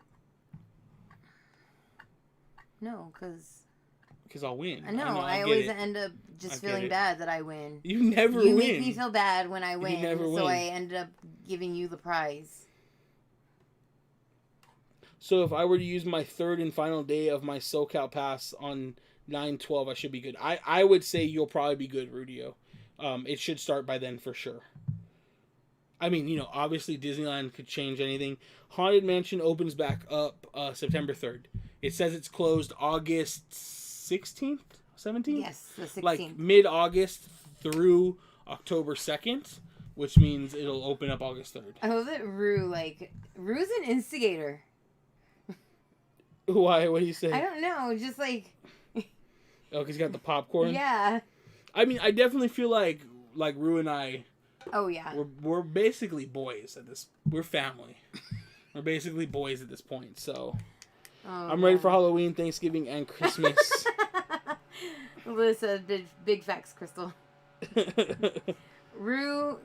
No, because I'll win. I know. I always end up just feeling bad that I win. You never win. You make me feel bad when I win. You never win. So I end up giving you the prize. So if I were to use my 3rd and final day of my SoCal pass on 9/12, I should be good. I would say you'll probably be good, Rudio. It should start by then for sure. I mean, you know, obviously Disneyland could change anything. Haunted Mansion opens back up September 3rd. It says it's closed August 16th, 17th? Yes, the 16th. Like mid-August, through October 2nd, which means it'll open up August 3rd. I love that Rue's an instigator. Why? What do you say? I don't know. Just like... Oh, because he's got the popcorn? Yeah. I mean, I definitely feel like Rue and I... Oh, yeah. We're basically boys at this... We're family. We're basically boys at this point, so... I'm ready for Halloween, Thanksgiving, and Christmas. Liz says big facts, Crystal. Rue,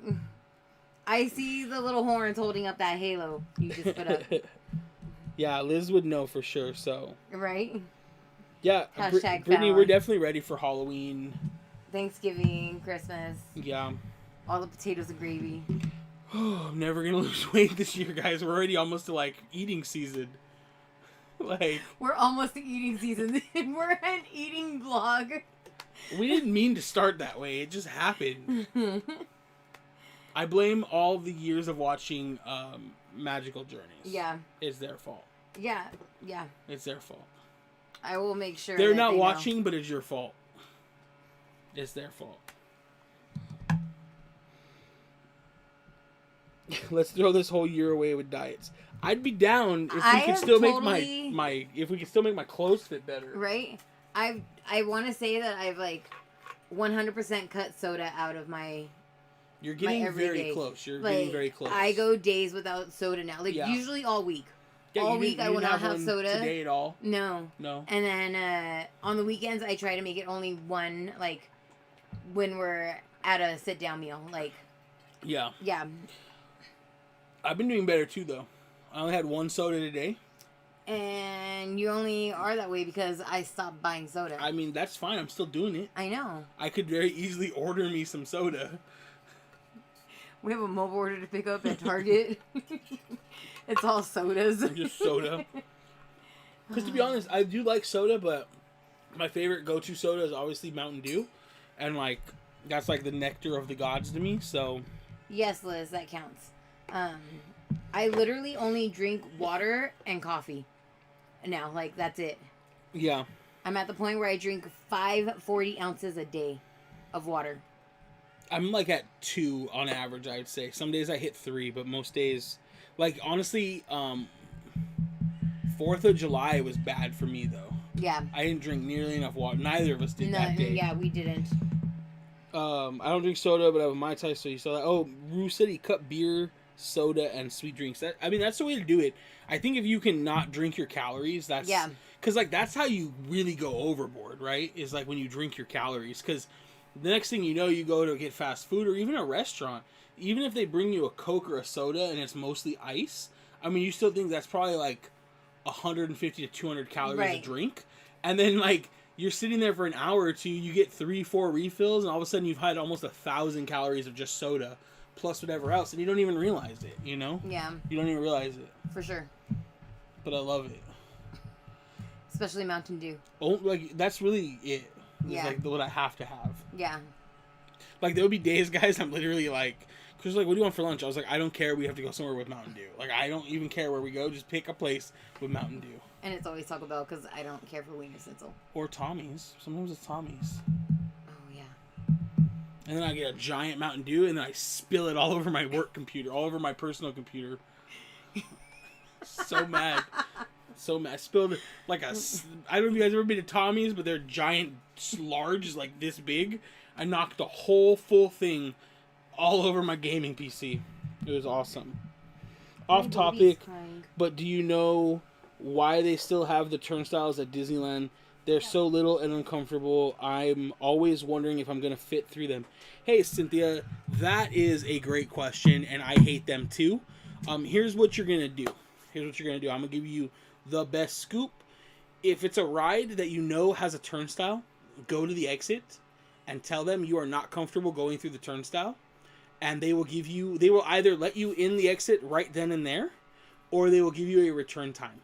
I see the little horns holding up that halo you just put up. Yeah, Liz would know for sure, so. Right? Yeah, Brittany, we're definitely ready for Halloween. Thanksgiving, Christmas. Yeah. All the potatoes and gravy. I'm never going to lose weight this year, guys. We're already almost to, eating season. We're almost to eating season. We're an eating vlog. We didn't mean to start that way. It just happened. I blame all the years of watching Magical Journeys. Yeah. It's their fault. Yeah. It's their fault. I will make sure they're not watching, but it's your fault. It's their fault. Let's throw this whole year away with diets. I'd be down if we could still make my if we could still make my clothes fit better. Right? I want to say that I've 100% cut soda out of my. You're getting very close. You're getting very close. I go days without soda now. Usually all week. Yeah, all week I will not have soda today at all. No. And then on the weekends I try to make it only one, when we're at a sit down meal. Yeah. Yeah. I've been doing better too, though. I only had one soda today. And you only are that way because I stopped buying soda. I mean, that's fine. I'm still doing it. I know. I could very easily order me some soda. We have a mobile order to pick up at Target. It's all sodas. Just soda. Because to be honest, I do like soda, but my favorite go-to soda is obviously Mountain Dew. And, that's the nectar of the gods to me, so... Yes, Liz, that counts. I literally only drink water and coffee. Now, that's it. Yeah. I'm at the point where I drink 40 ounces a day of water. I'm at 2 on average, I'd say. Some days I hit 3, but most days... honestly, 4th of July was bad for me, though. Yeah. I didn't drink nearly enough water. Neither of us did that day. Yeah, we didn't. I don't drink soda, but I have a Mai Tai, so you saw that. Oh, Rue said he cut beer, soda, and sweet drinks. That's the way to do it. I think if you can not drink your calories, that's... Yeah. Because, that's how you really go overboard, right? Is, when you drink your calories. Because the next thing you know, you go to get fast food or even a restaurant. Even if they bring you a Coke or a soda and it's mostly ice, you still think that's probably, 150 to 200 calories a drink. And then, you're sitting there for an hour or two, you get 3-4 refills, and all of a sudden you've had almost 1,000 calories of just soda, plus whatever else, and you don't even realize it, you know? Yeah. You don't even realize it. For sure. But I love it. Especially Mountain Dew. Oh, that's really it. Yeah. It's what I have to have. Yeah. There would be days, guys, I'm literally Chris was what do you want for lunch? I was I don't care, we have to go somewhere with Mountain Dew. I don't even care where we go, just pick a place with Mountain Dew. And it's always Taco Bell because I don't care for Wiener Schnitzel. Or Tommy's. Sometimes it's Tommy's. Oh, yeah. And then I get a giant Mountain Dew, and then I spill it all over my work computer, all over my personal computer. So mad. So mad. I spilled I don't know if you guys ever been to Tommy's, but they're giant, large, this big. I knocked the whole full thing all over my gaming PC. It was awesome. Off topic, but do you know why they still have the turnstiles at Disneyland? They're so little and uncomfortable. I'm always wondering if I'm going to fit through them. Hey, Cynthia, that is a great question, and I hate them too. Here's what you're going to do. I'm going to give you the best scoop. If it's a ride that you know has a turnstile, go to the exit and tell them you are not comfortable going through the turnstile. And they will either let you in the exit right then and there, or they will give you a return time.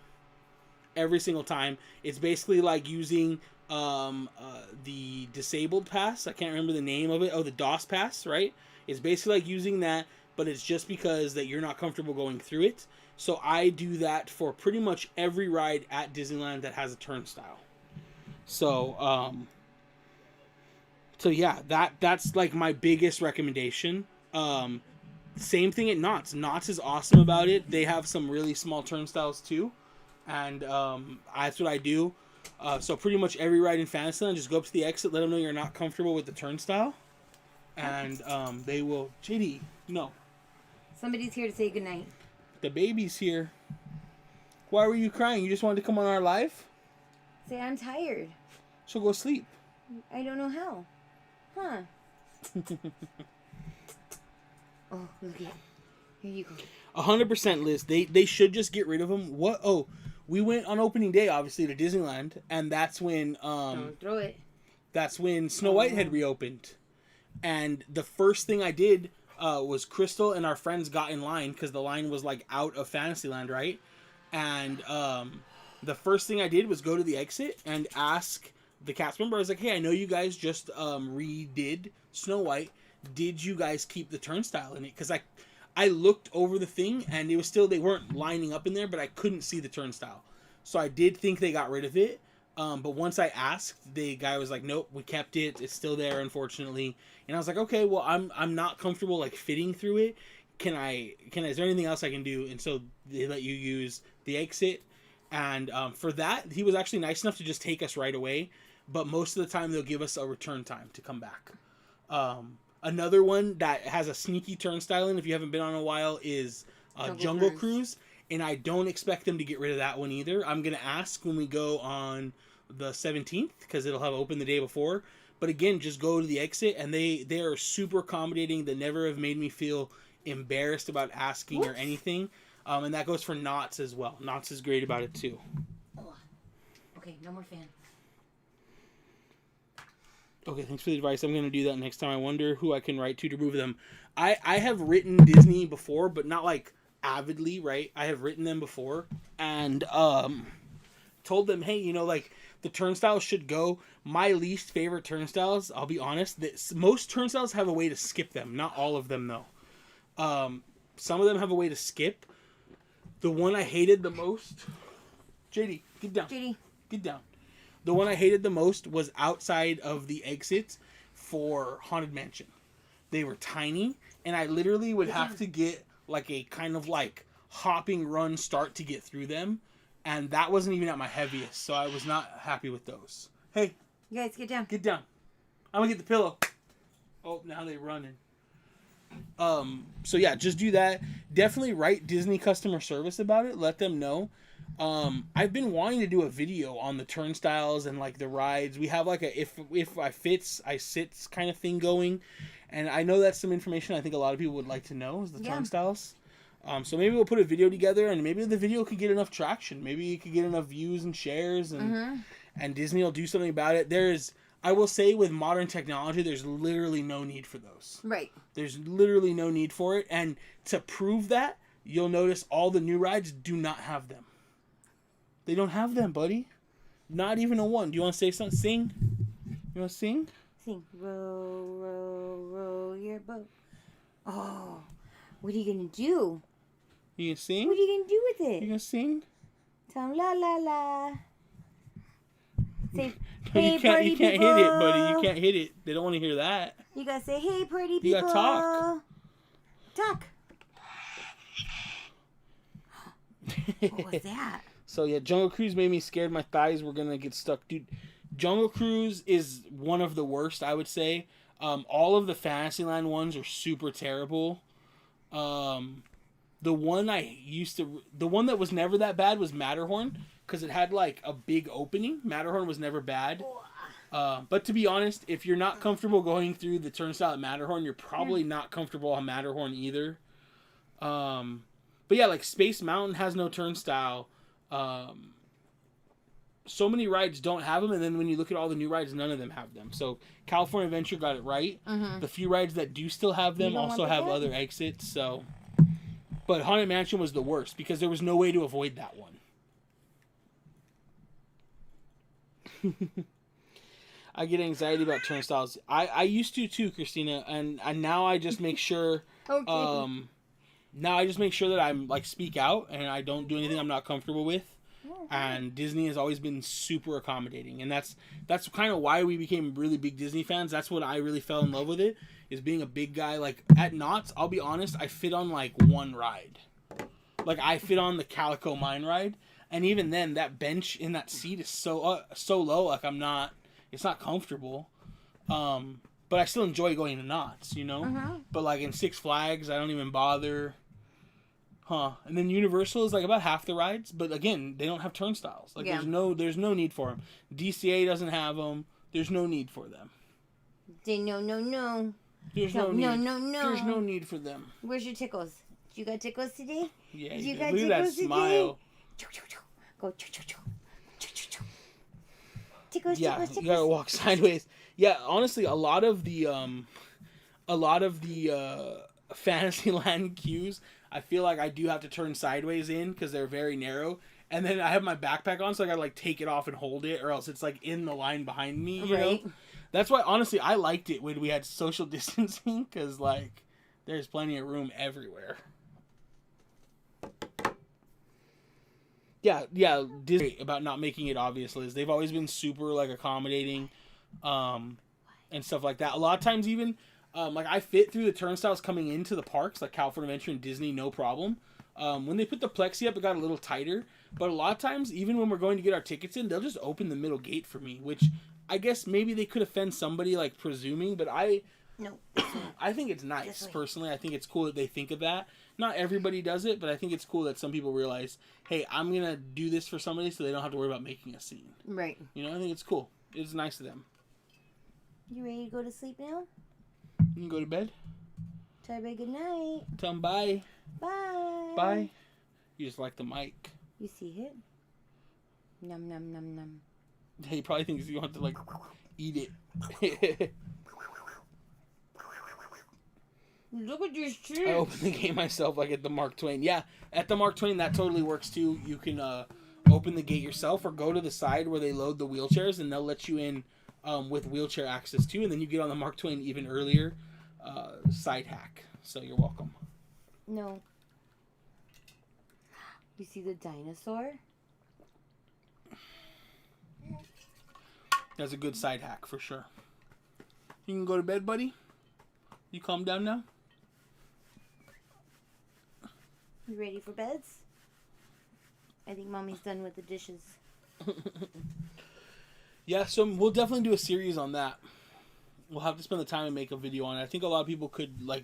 Every single time. It's basically like using the disabled pass. I can't remember the name of it. Oh, the DOS pass, right? It's basically like using that, but it's just because that you're not comfortable going through it. So I do that for pretty much every ride at Disneyland that has a turnstile. So, So yeah, that's like my biggest recommendation. Same thing at Knott's. Knott's is awesome about it. They have some really small turnstiles too, and that's what I do. So pretty much every ride in Fantasyland, just go up to the exit, let them know you're not comfortable with the turnstile, and they will. JD, no. Somebody's here to say goodnight. The baby's here. Why were you crying? You just wanted to come on our live? Say I'm tired. So go sleep. I don't know how. Huh. Oh, look at it. Here you go. 100% Liz. They should just get rid of them. What? Oh, we went on opening day, obviously, to Disneyland, and that's when Don't throw it. that's when Snow White had reopened. And the first thing I did was Crystal and our friends got in line because the line was like out of Fantasyland, right? And the first thing I did was go to the exit and ask the cast member. I was like, "Hey, I know you guys just redid Snow White. Did you guys keep the turnstile in it?" Because I looked over the thing and it was still, they weren't lining up in there, but I couldn't see the turnstile. So I did think they got rid of it. But once I asked, the guy was like, "Nope, we kept it. It's still there, unfortunately." And I was like, "Okay, well, I'm not comfortable like fitting through it. Is there anything else I can do?" And so they let you use the exit. And for that, he was actually nice enough to just take us right away. But most of the time, they'll give us a return time to come back. Another one that has a sneaky turnstile in, if you haven't been on in a while, is Jungle Cruise. And I don't expect them to get rid of that one either. I'm going to ask when we go on the 17th, because it'll have opened the day before. But again, just go to the exit, and they are super accommodating. They never have made me feel embarrassed about asking or anything. And that goes for Knott's as well. Knott's is great about it too. Oh. Okay, no more fan. Okay, thanks for the advice. I'm going to do that next time. I wonder who I can write to remove them. I have written Disney before, but not like avidly, right? I have written them before and told them, hey, you know, like the turnstiles should go. My least favorite turnstiles, I'll be honest, most turnstiles have a way to skip them. Not all of them, though. Some of them have a way to skip. The one I hated the most... JD, get down. JD. Get down. The one I hated the most was outside of the exits for Haunted Mansion. They were tiny, and I literally would have to get like a kind of like hopping run start to get through them, and that wasn't even at my heaviest, so I was not happy with those. Hey, you guys, get down. Get down. I'm gonna get the pillow. Oh, now they're running. So yeah, just do that. Definitely write Disney customer service about it. Let them know. I've been wanting to do a video on the turnstiles and like the rides. We have like a if I fits I sits kind of thing going, and I know that's some information I think a lot of people would like to know is the turnstiles. So maybe we'll put a video together, and maybe the video could get enough traction. Maybe it could get enough views and shares, and Disney will do something about it. I will say, with modern technology, there's literally no need for those. Right. There's literally no need for it, and to prove that, you'll notice all the new rides do not have them. They don't have them, buddy. Not even a one. Do you want to say something? Sing? You want to sing? Sing. Row, row, row your boat. Oh, what are you going to do? You gonna sing? What are you going to do with it? You gonna sing? Tell them la la la. Say, No, hey, you can't party hit people. it, buddy. You can't hit it. They don't want to hear that. You gotta say, hey, party people. You gotta talk. Talk. What was that? So yeah, Jungle Cruise made me scared. My thighs were gonna get stuck, dude. Jungle Cruise is one of the worst, I would say. All of the Fantasyland ones are super terrible. The one that was never that bad was Matterhorn, because it had like a big opening. Matterhorn was never bad. But to be honest, if you're not comfortable going through the turnstile at Matterhorn, you're probably not comfortable on Matterhorn either. But yeah, like Space Mountain has no turnstile. So many rides don't have them, and then when you look at all the new rides, none of them have them. So California Adventure got it right. The few rides that do still have them also have other exits. So, but Haunted Mansion was the worst because there was no way to avoid that one. I get anxiety about turnstiles. I used to too, Christina, and now I just make sure. Okay. Now I just make sure that I'm like speak out and I don't do anything I'm not comfortable with. And Disney has always been super accommodating, and that's kind of why we became really big Disney fans. That's what I really fell in love with it, is being a big guy. Like at Knott's, I'll be honest, I fit on like one ride. Like I fit on the Calico Mine ride, and even then, that bench in that seat is so low. Like it's not comfortable. But I still enjoy going to Knott's, you know. But like in Six Flags, I don't even bother. And then Universal is like about half the rides, but again, they don't have turnstiles. Like there's no need for them. DCA doesn't have them. There's no need for them. No. There's no need. There's no need for them. Where's your tickles? You got tickles today? Yeah, you got look at that smile. Go. Tickles. You gotta walk sideways. Yeah, honestly, a lot of the Fantasyland queues, I feel like I do have to turn sideways in because they're very narrow. And then I have my backpack on, so I gotta like take it off and hold it, or else it's like in the line behind me. You know? That's why, honestly, I liked it when we had social distancing, because like there's plenty of room everywhere. Yeah. Disney about not making it obvious, Liz. They've always been super like accommodating, and stuff like that. A lot of times, even like I fit through the turnstiles coming into the parks, like California Adventure and Disney, no problem. When they put the plexi up, it got a little tighter. But a lot of times, even when we're going to get our tickets in, they'll just open the middle gate for me, which I guess maybe they could offend somebody like presuming, but I think it's nice personally. I think it's cool that they think of that. Not everybody does it, but I think it's cool that some people realize, hey, I'm gonna do this for somebody so they don't have to worry about making a scene. Right. You know, I think it's cool. It's nice of them. You ready to go to sleep now? You can go to bed. Tell everybody good night. Tell them bye. Bye. Bye. You just like the mic. You see it? Num num num num. He probably thinks you want to like eat it. Look at your shit. I opened the gate myself, like at the Mark Twain. Yeah, at the Mark Twain, that totally works too. You can open the gate yourself, or go to the side where they load the wheelchairs, and they'll let you in with wheelchair access too. And then you get on the Mark Twain even earlier. Side hack. So you're welcome. No. You see the dinosaur? That's a good side hack for sure. You can go to bed, buddy. You calm down now? You ready for beds? I think Mommy's done with the dishes. Yeah, so we'll definitely do a series on that. We'll have to spend the time and make a video on it. I think a lot of people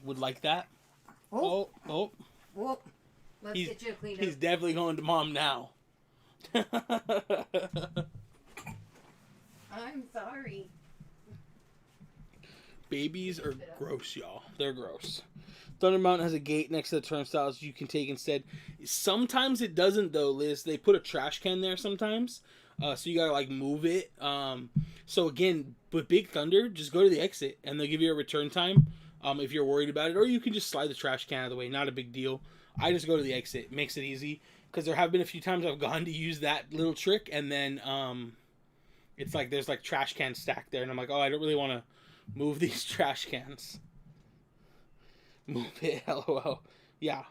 would like that. Oh. Whoop. Let's get you a clean up. He's definitely going to Mom now. I'm sorry. Babies are gross, y'all. They're gross. Thunder Mountain has a gate next to the turnstiles you can take instead. Sometimes it doesn't, though, Liz. They put a trash can there sometimes. So you gotta, like, move it. So, again, with Big Thunder, just go to the exit, and they'll give you a return time if you're worried about it. Or you can just slide the trash can out of the way. Not a big deal. I just go to the exit. It makes it easy. Because there have been a few times I've gone to use that little trick, and then it's like there's, like, trash cans stacked there. And I'm like, oh, I don't really want to move these trash cans. Move it, LOL. Yeah.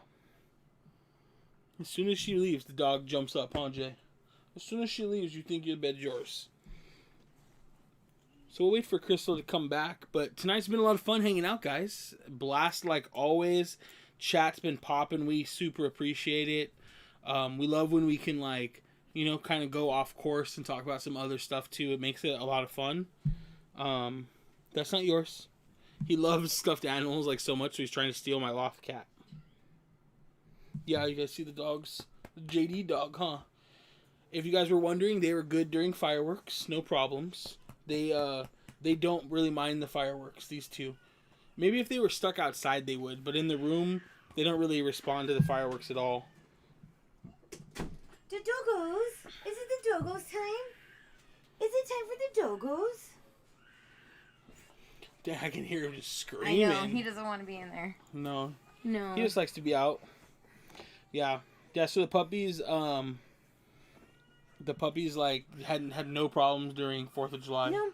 As soon as she leaves, the dog jumps up, huh, Jay? As soon as she leaves, you think your bed's yours. So we'll wait for Crystal to come back. But tonight's been a lot of fun hanging out, guys. Blast like always. Chat's been popping. We super appreciate it. We love when we can, like, you know, kind of go off course and talk about some other stuff, too. It makes it a lot of fun. That's not yours. He loves stuffed animals, like, so much, so he's trying to steal my loft cat. Yeah, you guys see the dogs? The JD dog, huh? If you guys were wondering, they were good during fireworks. No problems. They don't really mind the fireworks, these two. Maybe if they were stuck outside, they would. But in the room, they don't really respond to the fireworks at all. The doggos? Is it the doggos time? Is it time for the doggos? I can hear him just screaming. I know, he doesn't want to be in there. No. No. He just likes to be out. Yeah. Yeah, so the puppies, like, had no problems during 4th of July. No.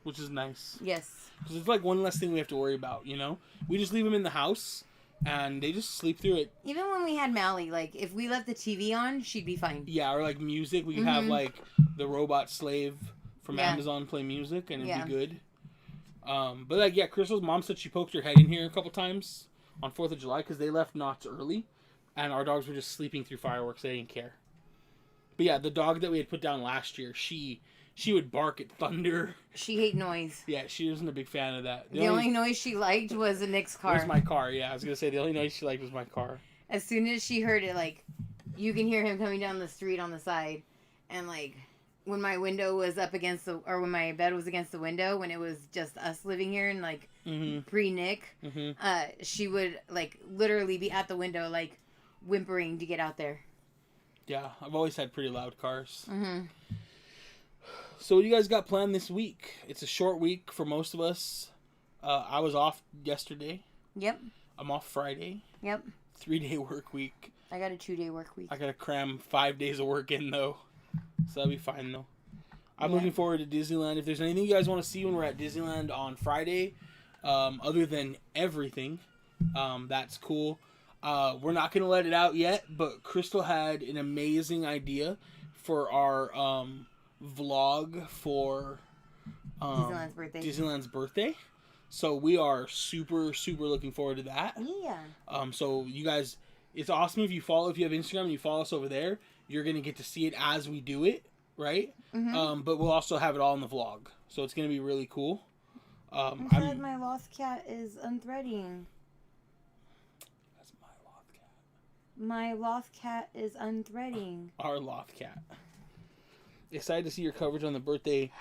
Which is nice. Yes. Because it's, like, one less thing we have to worry about, you know? We just leave them in the house, and they just sleep through it. Even when we had Mally, like, if we left the TV on, she'd be fine. Yeah, or like music. We could have like the robot slave from Amazon play music, and it'd be good. But like, yeah, Crystal's mom said she poked her head in here a couple times on 4th of July because they left Knott's early, and our dogs were just sleeping through fireworks. They didn't care. But yeah, the dog that we had put down last year, she would bark at thunder. She hate noise. Yeah, she wasn't a big fan of that. The only noise she liked was Nick's car. It was my car, yeah. I was going to say the only noise she liked was my car. As soon as she heard it, like, you can hear him coming down the street on the side. And, like, when my window was up against or when my bed was against the window, when it was just us living here and, like, pre-Nick, she would, like, literally be at the window, like, whimpering to get out there. Yeah, I've always had pretty loud cars. So what do you guys got planned this week? It's a short week for most of us. I was off yesterday. Yep. I'm off Friday. Yep. 3-day work week. I got a 2-day work week. I got to cram 5 days of work in, though. So that'll be fine, though. I'm looking forward to Disneyland. If there's anything you guys want to see when we're at Disneyland on Friday, other than everything, that's cool. We're not going to let it out yet, but Crystal had an amazing idea for our vlog for Disneyland's birthday. So we are super, super looking forward to that. Yeah. So you guys, it's awesome if you have Instagram and you follow us over there, you're going to get to see it as we do it, right? But we'll also have it all in the vlog. So it's going to be really cool. I'm glad my lost cat is unthreading. My lost cat is unthreading. Our lost cat. Excited to see your coverage on the birthday.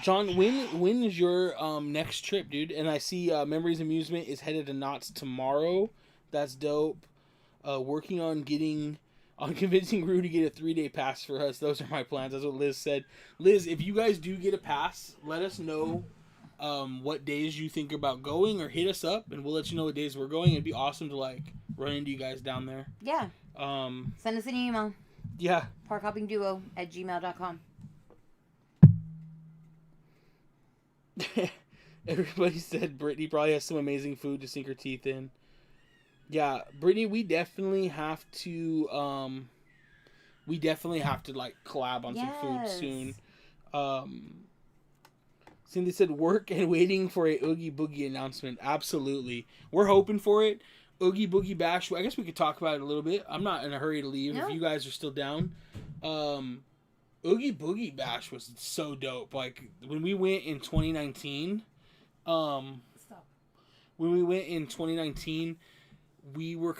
John, when is your next trip, dude? And I see Memories Amusement is headed to Knott's tomorrow. That's dope. Working on convincing Rue to get a 3-day pass for us. Those are my plans. That's what Liz said. Liz, if you guys do get a pass, let us know what days you think about going, or hit us up and we'll let you know what days we're going. It'd be awesome to like run into you guys down there. Yeah. Send us an email. Yeah. parkhoppingduo@gmail.com. Everybody said Brittany probably has some amazing food to sink her teeth in. Yeah, Brittany, we definitely have to like collab on some food soon. Cindy said work and waiting for a Oogie Boogie announcement. Absolutely. We're hoping for it. Oogie Boogie Bash, I guess we could talk about it a little bit. I'm not in a hurry to leave if you guys are still down. Oogie Boogie Bash was so dope. Like, when we went in 2019, we were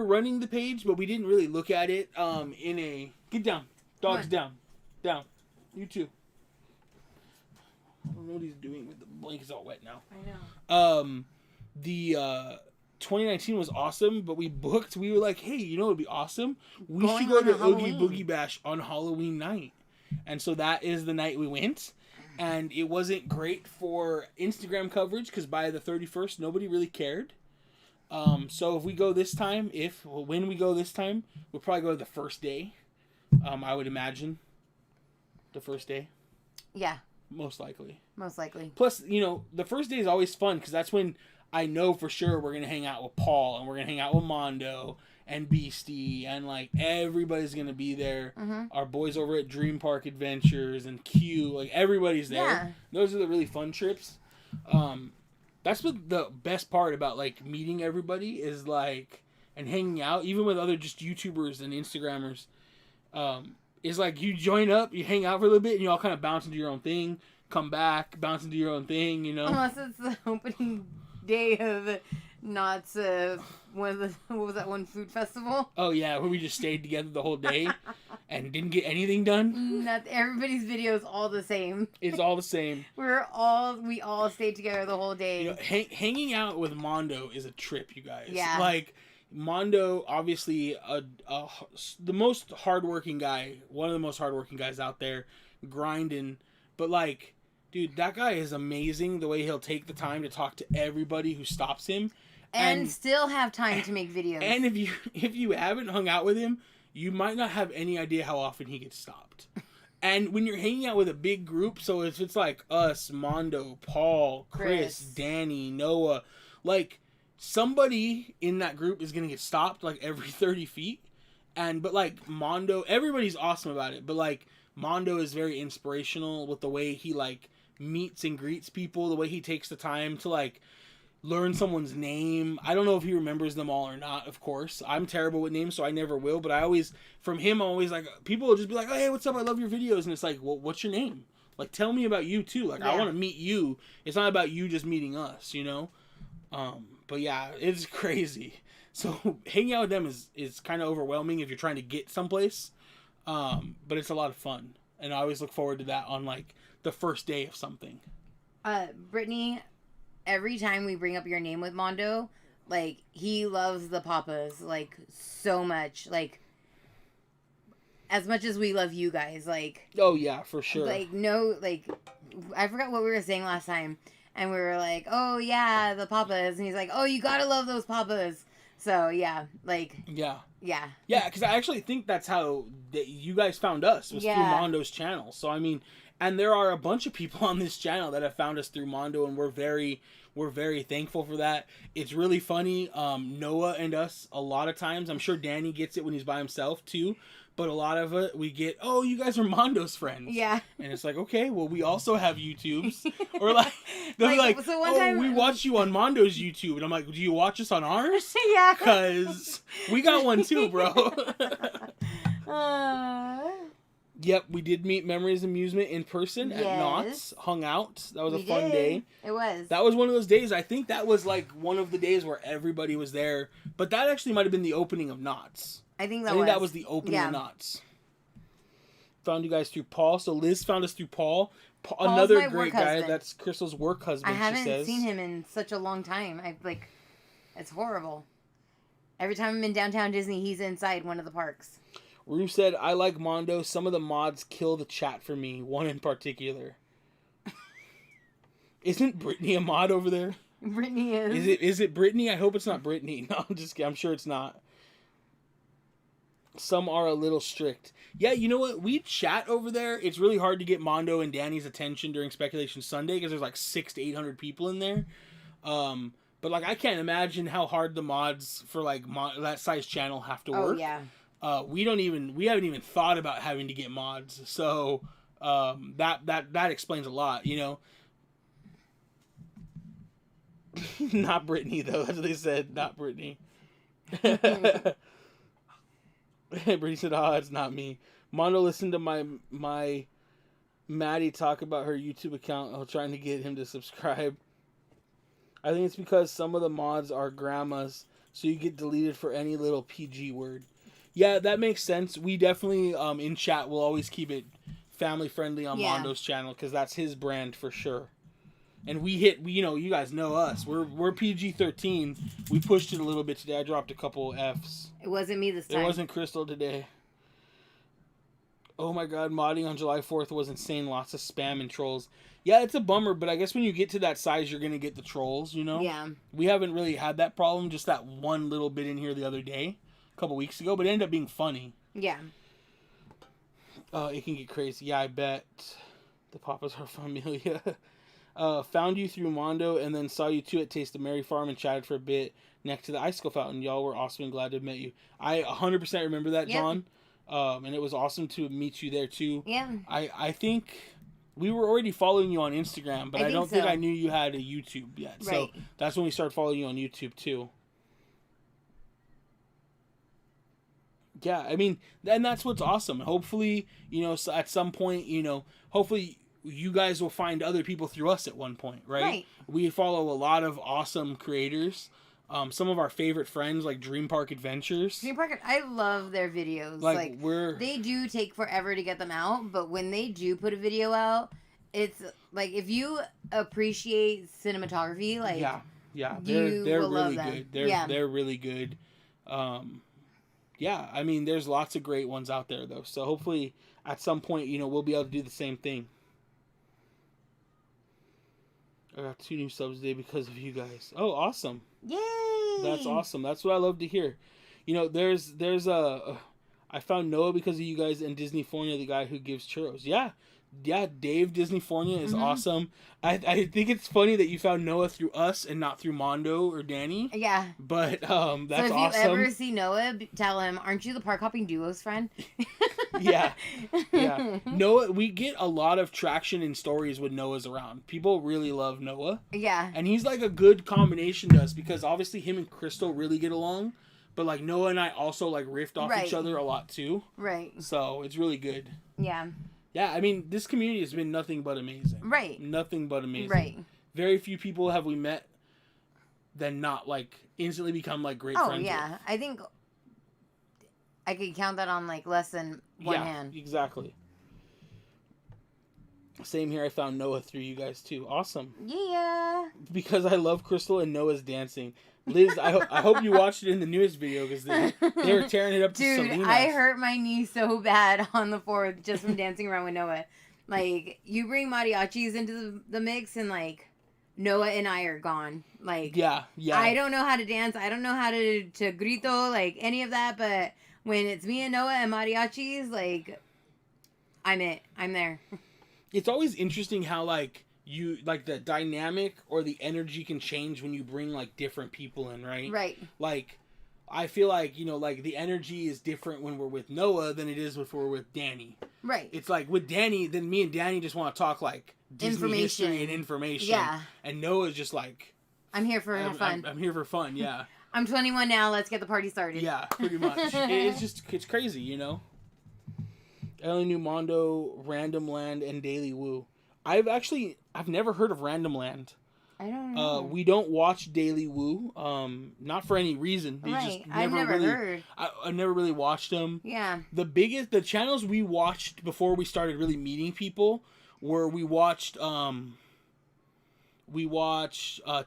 running the page, but we didn't really look at it get down. Dogs down. You too. I don't know what he's doing with the blanket's all wet now. I know. The 2019 was awesome, but we were like, hey, you know what would be awesome? We should go to Oogie Boogie Bash on Halloween night. And so that is the night we went. And it wasn't great for Instagram coverage because by the 31st, nobody really cared. So if we go this time, when we go this time, we'll probably go the first day. I would imagine. The first day. Yeah. Most likely. Plus, the first day is always fun because that's when I know for sure we're going to hang out with Paul and we're going to hang out with Mondo and Beastie and like everybody's going to be there. Our boys over at Dream Park Adventures and Q, like everybody's there. Yeah. Those are the really fun trips. That's what the best part about like meeting everybody is like, and hanging out even with other just YouTubers and Instagrammers. Is like you join up, you hang out for a little bit, and you all kind of bounce into your own thing, come back, bounce into your own thing, Unless it's the opening day of Knott's, what was that one food festival? Oh yeah, where we just stayed together the whole day and didn't get anything done. Everybody's video is all the same. It's all the same. We all stayed together the whole day. Hanging out with Mondo is a trip, you guys. Yeah. Like, Mondo, obviously, the most hardworking guy, one of the most hardworking guys out there, grinding. But, like, dude, that guy is amazing, the way he'll take the time to talk to everybody who stops him. And still have time to make videos. And if you haven't hung out with him, you might not have any idea how often he gets stopped. And when you're hanging out with a big group, so if it's like us, Mondo, Paul, Chris, Danny, Noah, like, somebody in that group is gonna get stopped like every 30 feet. But like Mondo, everybody's awesome about it. But like Mondo is very inspirational with the way he like meets and greets people, the way he takes the time to like learn someone's name. I don't know if he remembers them all or not, of course. I'm terrible with names, so I never will. But from him, I'm always like, people will just be like, oh, hey, what's up? I love your videos. And it's like, well, what's your name? Like, tell me about you too. Like, I want to meet you. It's not about you just meeting us, you know? But yeah, it's crazy. So hanging out with them is kind of overwhelming if you're trying to get someplace. But it's a lot of fun. And I always look forward to that on like the first day of something. Brittany, every time we bring up your name with Mondo, like, he loves the Papas, like, so much. Like, as much as we love you guys, like... Oh, yeah, for sure. Like, no, like, I forgot what we were saying last time. And we were like, oh, yeah, the Papas. And he's like, oh, you gotta love those Papas. So, yeah, like... Yeah. Yeah. Yeah, because I actually think that's how you guys found us, was through Mondo's channel. So, I mean... And there are a bunch of people on this channel that have found us through Mondo, and we're very thankful for that. It's really funny. Noah and us, a lot of times, I'm sure Danny gets it when he's by himself too, but a lot of it we get, oh, you guys are Mondo's friends. Yeah. And it's like, okay, well, we also have YouTubes. Or like, they'll be like, so one time... we watch you on Mondo's YouTube. And I'm like, do you watch us on ours? Yeah. Because we got one too, bro. Yep, we did meet Memories Amusement in person at Knott's. Hung out. That was a fun day. It was. That was one of those days. I think that was like one of the days where everybody was there. But that actually might have been the opening of Knott's. I think that was the opening of Knott's. Found you guys through Paul. So Liz found us through Paul. Another great guy. That's Crystal's work husband, I haven't seen him in such a long time. It's horrible. Every time I'm in downtown Disney, he's inside one of the parks. Rue said, I like Mondo. Some of the mods kill the chat for me. One in particular. Isn't Brittany a mod over there? Brittany is. Is it Brittany? I hope it's not Brittany. No, I'm just kidding. I'm sure it's not. Some are a little strict. Yeah, you know what? We chat over there. It's really hard to get Mondo and Danny's attention during Speculation Sunday because there's like 600 to 800 people in there. But like I can't imagine how hard the mods for like that size channel have to work. Oh yeah. We haven't even thought about having to get mods, so that explains a lot, you know. Not Brittany though, as they said, not Brittany. Brittany said, "Oh, it's not me." Mondo listened to my Maddie talk about her YouTube account. I was trying to get him to subscribe. I think it's because some of the mods are grandmas, so you get deleted for any little PG word. Yeah, that makes sense. We definitely, in chat, will always keep it family-friendly on Mondo's channel, because that's his brand for sure. And you guys know us. We're PG-13. We pushed it a little bit today. I dropped a couple Fs. It wasn't me this time. It wasn't Crystal today. Oh my god, modding on July 4th was insane. Lots of spam and trolls. Yeah, it's a bummer, but I guess when you get to that size, you're going to get the trolls, you know? Yeah. We haven't really had that problem, just that one little bit in here the other day. Couple weeks ago, but it ended up being funny. Yeah. It can get crazy. Yeah, I bet. The Papas are familia. Found you through Mondo and then saw you too at Taste of Mary Farm and chatted for a bit next to the icicle fountain. Y'all were awesome and glad to have met you. I 100% remember that, John. And it was awesome to meet you there too. Yeah. I think we were already following you on Instagram, but I don't think I knew you had a YouTube yet. Right. So that's when we started following you on YouTube too. Yeah, I mean, and that's what's awesome. Hopefully, at some point, hopefully you guys will find other people through us at one point, right? We follow a lot of awesome creators. Some of our favorite friends, like Dream Park Adventures. I love their videos. They do take forever to get them out, but when they do put a video out, it's like, if you appreciate cinematography, like, they're really good. They're really good. Yeah, I mean, there's lots of great ones out there, though. So hopefully, at some point, we'll be able to do the same thing. I got 2 new subs today because of you guys. Oh, awesome! Yay! That's awesome. That's what I love to hear. I found Noah because of you guys, and Disneyfornia, the guy who gives churros. Yeah, Yeah, Dave Disneyfornia is Mhm. awesome. I think it's funny that you found Noah through us and not through Mondo or Danny. Yeah. But that's So if you awesome. ever see Noah, tell him, "Aren't you the park hopping duos friend?" Yeah. Yeah. Noah, we get a lot of traction in stories when Noah's around. People really love Noah. Yeah. And he's like a good combination to us because obviously him and Crystal really get along. But like Noah and I also like riffed off Right. each other a lot too. Right. So it's really good. Yeah. Yeah, I mean, this community has been nothing but amazing. Right. Nothing but amazing. Right. Very few people have we met then not like instantly become like great friends. Oh yeah, with. I think I could count that on like less than one hand. Exactly. Same here. I found Noah through you guys too. Awesome. Yeah. Because I love Crystal and Noah's dancing. Liz, I hope you watched it in the newest video because they were tearing it up to Dude, Selena. I hurt my knee so bad on the 4th just from dancing around with Noah. Like, you bring mariachis into the mix and, like, Noah and I are gone. Like, yeah. I don't know how to dance. I don't know how to grito, like, any of that. But when it's me and Noah and mariachis, like, I'm it. I'm there. It's always interesting how, like, you like the dynamic or the energy can change when you bring like different people in, right? Right. Like, I feel like, you know, like the energy is different when we're with Noah than it is if we're with Danny. Right. It's like with Danny, then me and Danny just want to talk like Disney history and information. Yeah. And Noah's just like, I'm here for fun. I'm here for fun. Yeah. I'm 21 now. Let's get the party started. Yeah, pretty much. It's crazy, you know. I only knew Mondo, Random Land, and Daily Woo. I've never heard of Random Land. I don't know. We don't watch Daily Woo, not for any reason. Right. I've never heard. I've never really watched them. Yeah. The channels we watched before we started really meeting people were we watched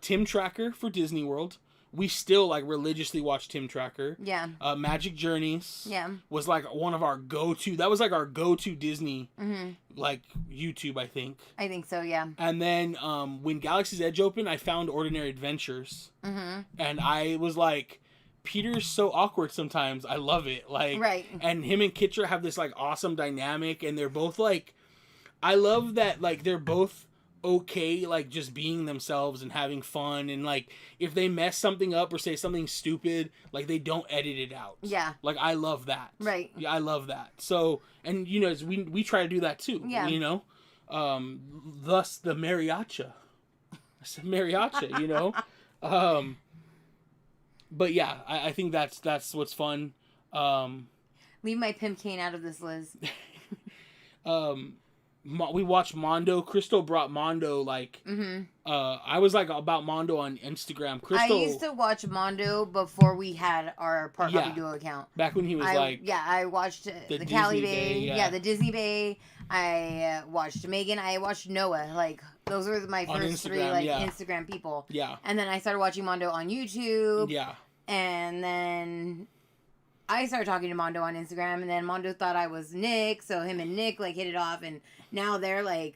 Tim Tracker for Disney World. We still like religiously watch Tim Tracker. Yeah. Magic Journeys. Yeah. Was like one of our go-to. That was like our go-to Disney Mm-hmm. like YouTube, I think. I think so. Yeah. And then when Galaxy's Edge opened, I found Ordinary Adventures. Mm-hmm. And I was like, Peter's so awkward sometimes. I love it. Like, right. And him and Kitra have this like awesome dynamic, and they're both like, I love that like they're both okay like just being themselves and having fun, and like if they mess something up or say something stupid, like they don't edit it out. Yeah. Like I love that. Right. Yeah, I love that. So, and you know, we try to do that too. Yeah. You know, thus the mariachi. It's a mariachi. You know. But yeah, I think that's what's fun. Leave my pimp cane out of this, Liz. We watched Mondo. Crystal brought Mondo like. Mm-hmm. I was like about Mondo on Instagram. Crystal. I used to watch Mondo before we had our Park Hoppy Duo account. Back when he was I watched the Cali Bay. Yeah, the Disney Bay. I watched Megan. I watched Noah. Like those were my first three like Instagram people. Yeah. And then I started watching Mondo on YouTube. Yeah. And then I started talking to Mondo on Instagram, and then Mondo thought I was Nick, so him and Nick like hit it off, and now they're like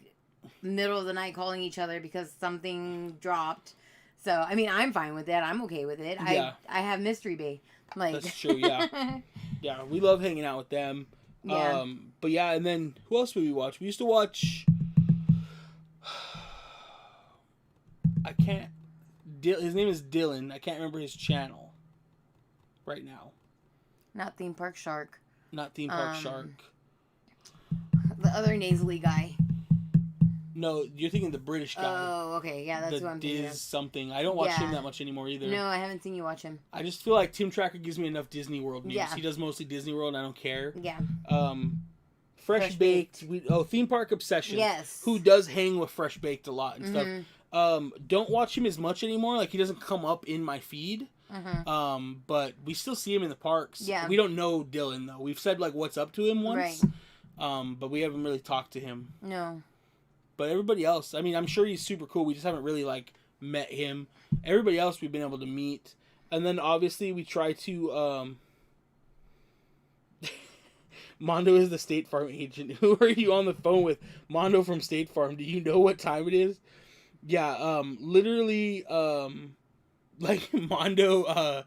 middle of the night calling each other because something dropped. So I mean, I'm fine with that. I'm okay with it. Yeah. I have Mystery Bay. Like that's true. Yeah. Yeah, we love hanging out with them. Yeah. But yeah, and then who else would we watch? We used to watch. His name is Dylan. I can't remember his channel right now. Not Theme Park Shark. Not Theme Park Shark. The other nasally guy. No, you're thinking the British guy. Oh, okay. Yeah, that's who I'm thinking of. Something. I don't watch him that much anymore either. No, I haven't seen you watch him. I just feel like Tim Tracker gives me enough Disney World news. Yeah. He does mostly Disney World, and I don't care. Yeah. Fresh Baked. Theme Park Obsession. Yes. Who does hang with Fresh Baked a lot and Mm-hmm. stuff. Don't watch him as much anymore. Like, he doesn't come up in my feed. Mm-hmm. But we still see him in the parks. Yeah. We don't know Dylan, though. We've said, like, what's up to him once. Right. But we haven't really talked to him. No. But everybody else, I mean, I'm sure he's super cool. We just haven't really, like, met him. Everybody else we've been able to meet. And then, obviously, we try to, Mondo is the State Farm agent. Who are you on the phone with? Mondo from State Farm. Do you know what time it is? Yeah, literally, like, Mondo,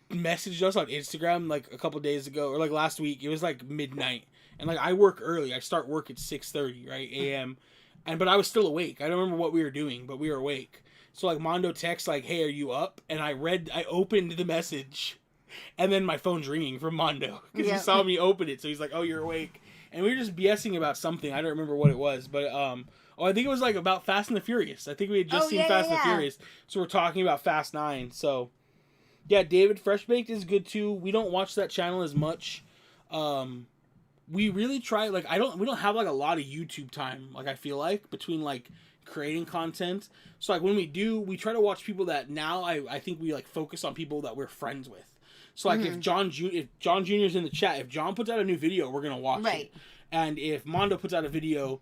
messaged us on Instagram, like, a couple days ago, or, like, last week. It was, like, midnight. and like I work early. I start work at 6:30, right, a.m. But I was still awake. I don't remember what we were doing, but we were awake. So like Mondo texts like, "Hey, are you up?" And I opened the message, and then my phone's ringing from Mondo because he saw me open it. So he's like, "Oh, you're awake." And we were just BSing about something. I don't remember what it was, but I think it was like about Fast and the Furious. I think we had just seen Fast and the Furious, so we're talking about Fast 9. So yeah, David Fresh Baked is good too. We don't watch that channel as much. We really try, like, we don't have like a lot of YouTube time, like, I feel like, between like creating content. So like when we do, we try to watch people that now I think we like focus on people that we're friends with. So like if John Jr.'s in the chat, if John puts out a new video, we're gonna watch it. And if Mondo puts out a video,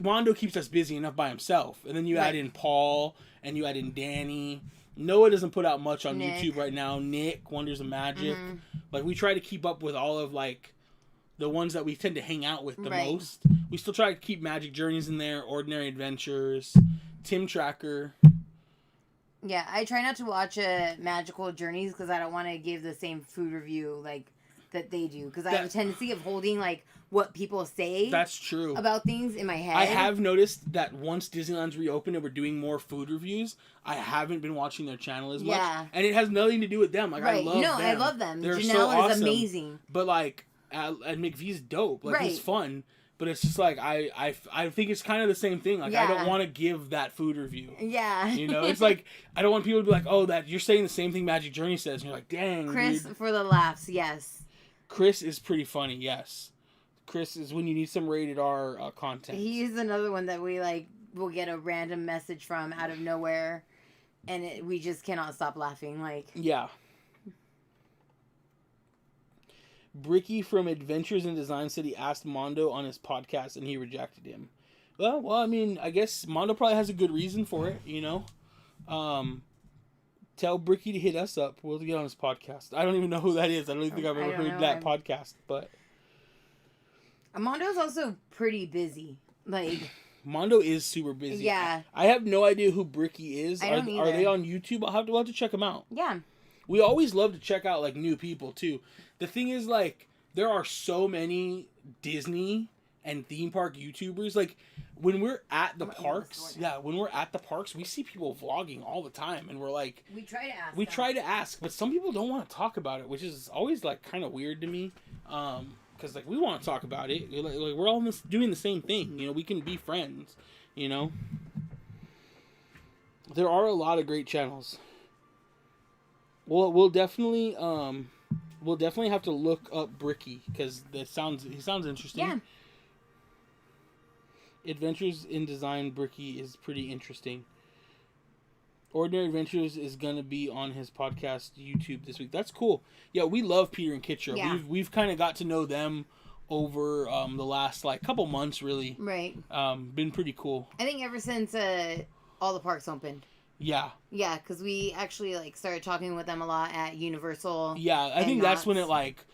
Mondo keeps us busy enough by himself. And then you add in Paul, and you add in Danny. Noah doesn't put out much on YouTube right now. Nick, Wonders of Magic. Like we try to keep up with all of like the ones that we tend to hang out with the most. We still try to keep Magic Journeys in there, Ordinary Adventures, Tim Tracker. Yeah, I try not to watch Magical Journeys because I don't want to give the same food review like that they do, because I have a tendency of holding like what people say. That's true. About things in my head. I have noticed that once Disneyland's reopened and we're doing more food reviews, I haven't been watching their channel as much. And it has nothing to do with them. Like I love them. I love them. They're Janelle so awesome. is amazing. But like and McVee's dope. Like he's fun. But it's just like I think it's kind of the same thing. Like I don't want to give that food review. You know, it's like I don't want people to be like, "Oh, that you're saying the same thing Magic Journey says," and you're like, "Dang, Chris dude." For the laughs, yes. Chris is pretty funny, yes. Chris is when you need some rated R content. He's another one that we like will get a random message from out of nowhere, and we just cannot stop laughing. Like Bricky from Adventures in Design said he asked Mondo on his podcast and he rejected him. Well, I mean, I guess Mondo probably has a good reason for it, you know. Tell Bricky to hit us up. We'll get on his podcast. I don't even know who that is. I don't think I've ever heard that podcast, but Mondo's also pretty busy. Like Mondo is super busy. Yeah. I have no idea who Bricky is. I don't either. Are they on YouTube? We'll have to check them out. Yeah. We always love to check out like new people too. The thing is, like, there are so many Disney and theme park YouTubers. Like when we're at the parks, we see people vlogging all the time, and we're like, we try to ask, but some people don't want to talk about it, which is always like kind of weird to me. Because like we want to talk about it, like we're all doing the same thing. You know, we can be friends. You know, there are a lot of great channels. Well, we'll definitely have to look up Bricky because he sounds interesting. Yeah. Adventures in Design Bricky is pretty interesting. Ordinary Adventures is gonna be on his podcast YouTube this week. That's cool. Yeah, we love Peter and Kitra. Yeah. We've kind of got to know them over the last like couple months, really. Right. Been pretty cool. I think ever since all the parks opened. Yeah. Yeah, because we actually like started talking with them a lot at Universal. Yeah, I think that's when it like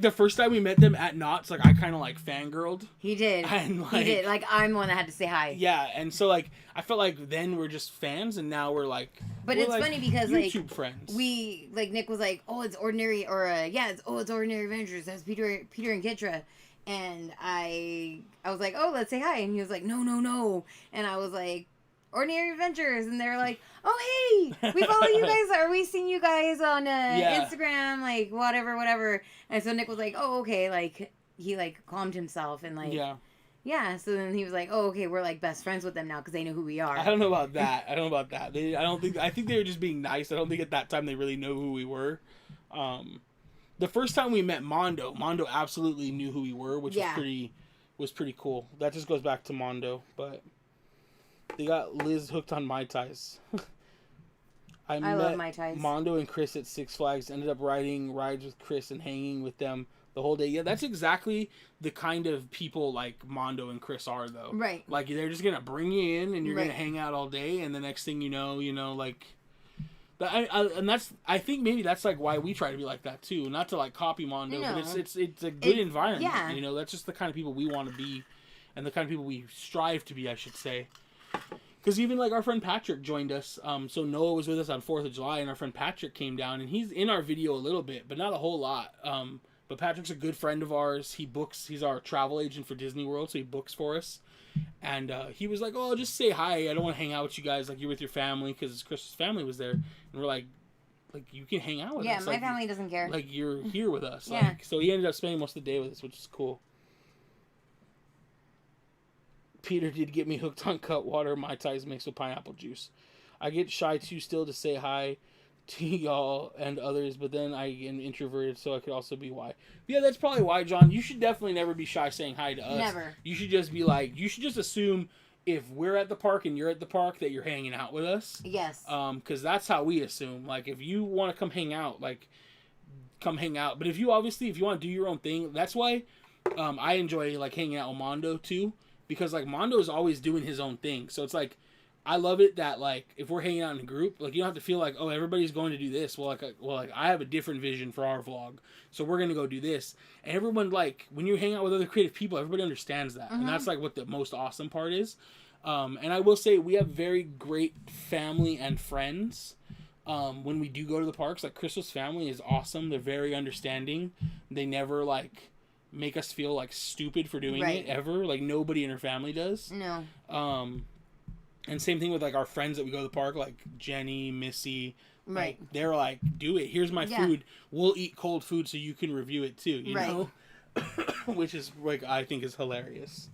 the first time we met them at Knott's, like I kind of like fangirled. He did. And like, he did. Like I'm the one that had to say hi. Yeah, and so like I felt like then we're just fans, and now we're like. But it's like funny because YouTube like friends. We like Nick was like, oh, it's Ordinary, or it's Ordinary Adventures. That's Peter and Kitra. And I was like, oh, let's say hi, and he was like, no, and I was like, Ordinary Adventures, and they're like, oh, hey, we follow you guys, or we seen you guys on Instagram, like whatever. And so Nick was like, oh, okay, like he like calmed himself and like yeah. So then he was like, oh, okay, we're like best friends with them now because they know who we are. I don't know about that. I think they were just being nice. I don't think at that time they really know who we were. The first time we met Mondo absolutely knew who we were, which was pretty cool. That just goes back to Mondo, but. They got Liz hooked on Mai Tais. I love Mai Tais. Mondo and Chris at Six Flags. Ended up riding rides with Chris and hanging with them the whole day. Yeah, that's exactly the kind of people like Mondo and Chris are, though. Right. Like, they're just going to bring you in and you're going to hang out all day. And the next thing you know, like... I think maybe that's like why we try to be like that, too. Not to, like, copy Mondo, but it's a good environment. Yeah. You know, that's just the kind of people we want to be. And the kind of people we strive to be, I should say. Because even like our friend Patrick joined us. So Noah was with us on 4th of July, and our friend Patrick came down, and he's in our video a little bit, but not a whole lot. But Patrick's a good friend of ours. He's our travel agent for Disney World, so he books for us. And he was like, "Oh, just say hi. I don't want to hang out with you guys like you're with your family because Chris's family was there." And we're like, you can hang out with us. Yeah, my family doesn't care. Like you're here with us. Yeah. So he ended up spending most of the day with us, which is cool. Peter did get me hooked on cut water, Mai Tais mixed with pineapple juice. I get shy too still to say hi to y'all and others, but then I am introverted, so I could also be why. Yeah, that's probably why, John. You should definitely never be shy saying hi to us. Never. You should just be like, you should just assume if we're at the park and you're at the park that you're hanging out with us. Yes. Because that's how we assume. Like, if you want to come hang out, like, come hang out. But if you want to do your own thing, that's why I enjoy, like, hanging out with Mondo, too. Because, like, Mondo is always doing his own thing. So it's like, I love it that, like, if we're hanging out in a group, like, you don't have to feel like, oh, everybody's going to do this. Well, I have a different vision for our vlog, so we're going to go do this. And everyone, like, when you hang out with other creative people, everybody understands that. And that's, like, what the most awesome part is. And I will say, we have very great family and friends when we do go to the parks. Like, Crystal's family is awesome. They're very understanding. They never, like, make us feel, like, stupid for doing it, ever. Like, nobody in her family does. No. And same thing with, like, our friends that we go to the park, like Jenny, Missy. Right. Like, they're like, do it. Here's my food. We'll eat cold food so you can review it too, you know? Which is, like, I think is hilarious.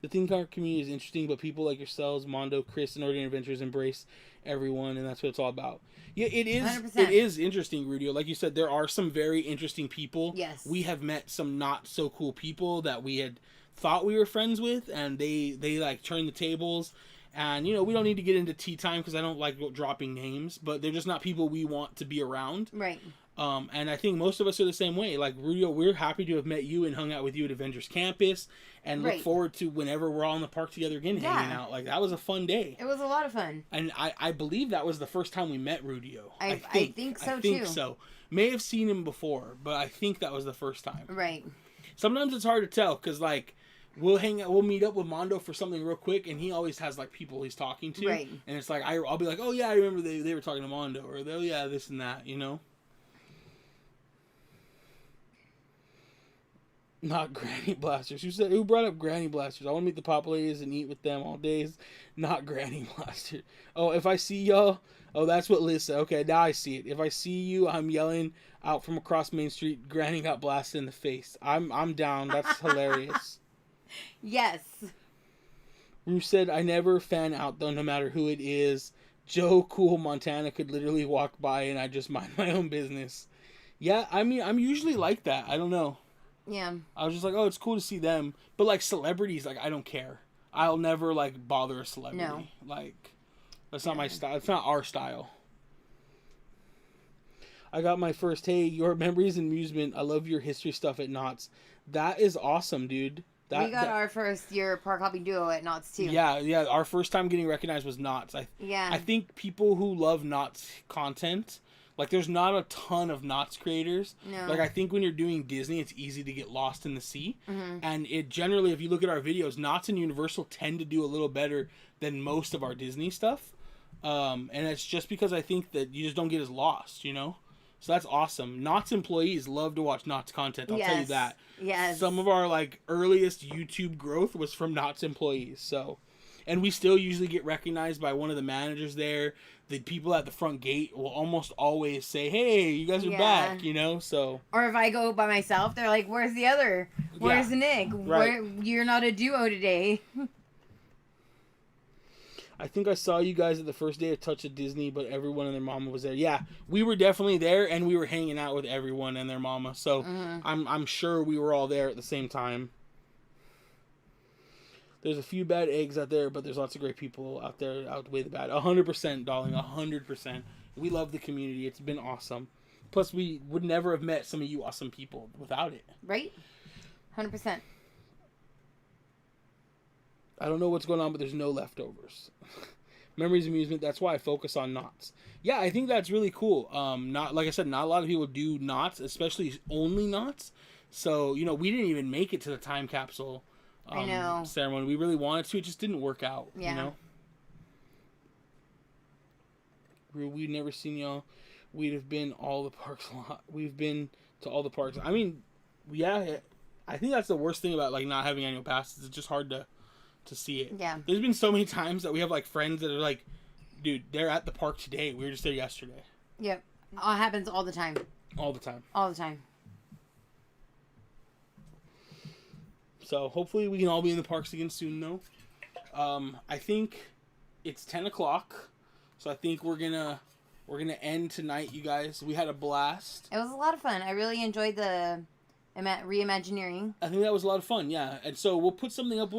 The theme park community is interesting, but people like yourselves, Mondo, Chris, and Ordinary Adventures embrace everyone, and that's what it's all about. Yeah, it is. 100%. It is interesting, Rudio. Like you said, there are some very interesting people. Yes. We have met some not so cool people that we had thought we were friends with, and they like turned the tables. And, you know, we don't need to get into tea time because I don't like dropping names, but they're just not people we want to be around. Right. And I think most of us are the same way. Like, Rudio, we're happy to have met you and hung out with you at Avengers Campus, and look forward to whenever we're all in the park together again, hanging out. Like, that was a fun day. It was a lot of fun. And I believe that was the first time we met Rudio. I think so, too. So. May have seen him before, but I think that was the first time. Right. Sometimes it's hard to tell, because, like, we'll meet up with Mondo for something real quick, and he always has, like, people he's talking to. Right. And it's like, I'll be like, oh, yeah, I remember they were talking to Mondo, or, oh, yeah, this and that, you know? Not Granny Blasters. Who brought up Granny Blasters? I want to meet the Pop Ladies and eat with them all days. Not Granny Blasters. Oh, if I see y'all... Oh, that's what Liz said. Okay, now I see it. If I see you, I'm yelling out from across Main Street, Granny got blasted in the face. I'm down. That's hilarious. Yes. Rue said, I never fan out, though, no matter who it is. Joe Cool Montana could literally walk by and I just mind my own business. Yeah, I mean, I'm usually like that. I don't know. Yeah. I was just like, oh, it's cool to see them. But, like, celebrities, like, I don't care. I'll never, like, bother a celebrity. No. Like, that's not my style. It's not our style. I got my first, hey, your memories and amusement. I love your history stuff at Knott's. That is awesome, dude. We got our first year park hopping duo at Knott's, too. Yeah. Our first time getting recognized was Knott's. I think people who love Knott's content... Like, there's not a ton of Knott's creators. No. Like, I think when you're doing Disney, it's easy to get lost in the sea. Mm-hmm. And it generally, if you look at our videos, Knott's and Universal tend to do a little better than most of our Disney stuff. And it's just because I think that you just don't get as lost, you know? So that's awesome. Knott's employees love to watch Knott's content. I'll tell you that. Yes. Some of our, like, earliest YouTube growth was from Knott's employees. So, and we still usually get recognized by one of the managers there. The people at the front gate will almost always say, hey, you guys are back, you know, so. Or if I go by myself, they're like, where's the other? Where's Nick? Right. You're not a duo today. I think I saw you guys at the first day of Touch of Disney, but everyone and their mama was there. Yeah, we were definitely there, and we were hanging out with everyone and their mama, so I'm sure we were all there at the same time. There's a few bad eggs out there, but there's lots of great people out there outweigh the bad. 100%, darling, 100%. We love the community. It's been awesome. Plus, we would never have met some of you awesome people without it. Right? 100%. I don't know what's going on, but there's no leftovers. Memories, amusement, that's why I focus on Knott's. Yeah, I think that's really cool. Not like I said, not a lot of people do Knott's, especially only Knott's. So, you know, we didn't even make it to the time capsule I know. ceremony. We really wanted to. It just didn't work out. Yeah. You know? We'd never seen y'all. We'd have been all the parks a lot. We've been to all the parks. I mean, yeah, I think that's the worst thing about like not having annual passes. It's just hard to see it. Yeah. There's been so many times that we have like friends that are like, dude, they're at the park today. We were just there yesterday. Yep. It happens all the time. All the time. All the time. So hopefully we can all be in the parks again soon, though. I think it's 10 o'clock, so I think we're gonna end tonight, you guys. We had a blast. It was a lot of fun. I really enjoyed the Re-Imagineering. I think that was a lot of fun, yeah. And so we'll put something up.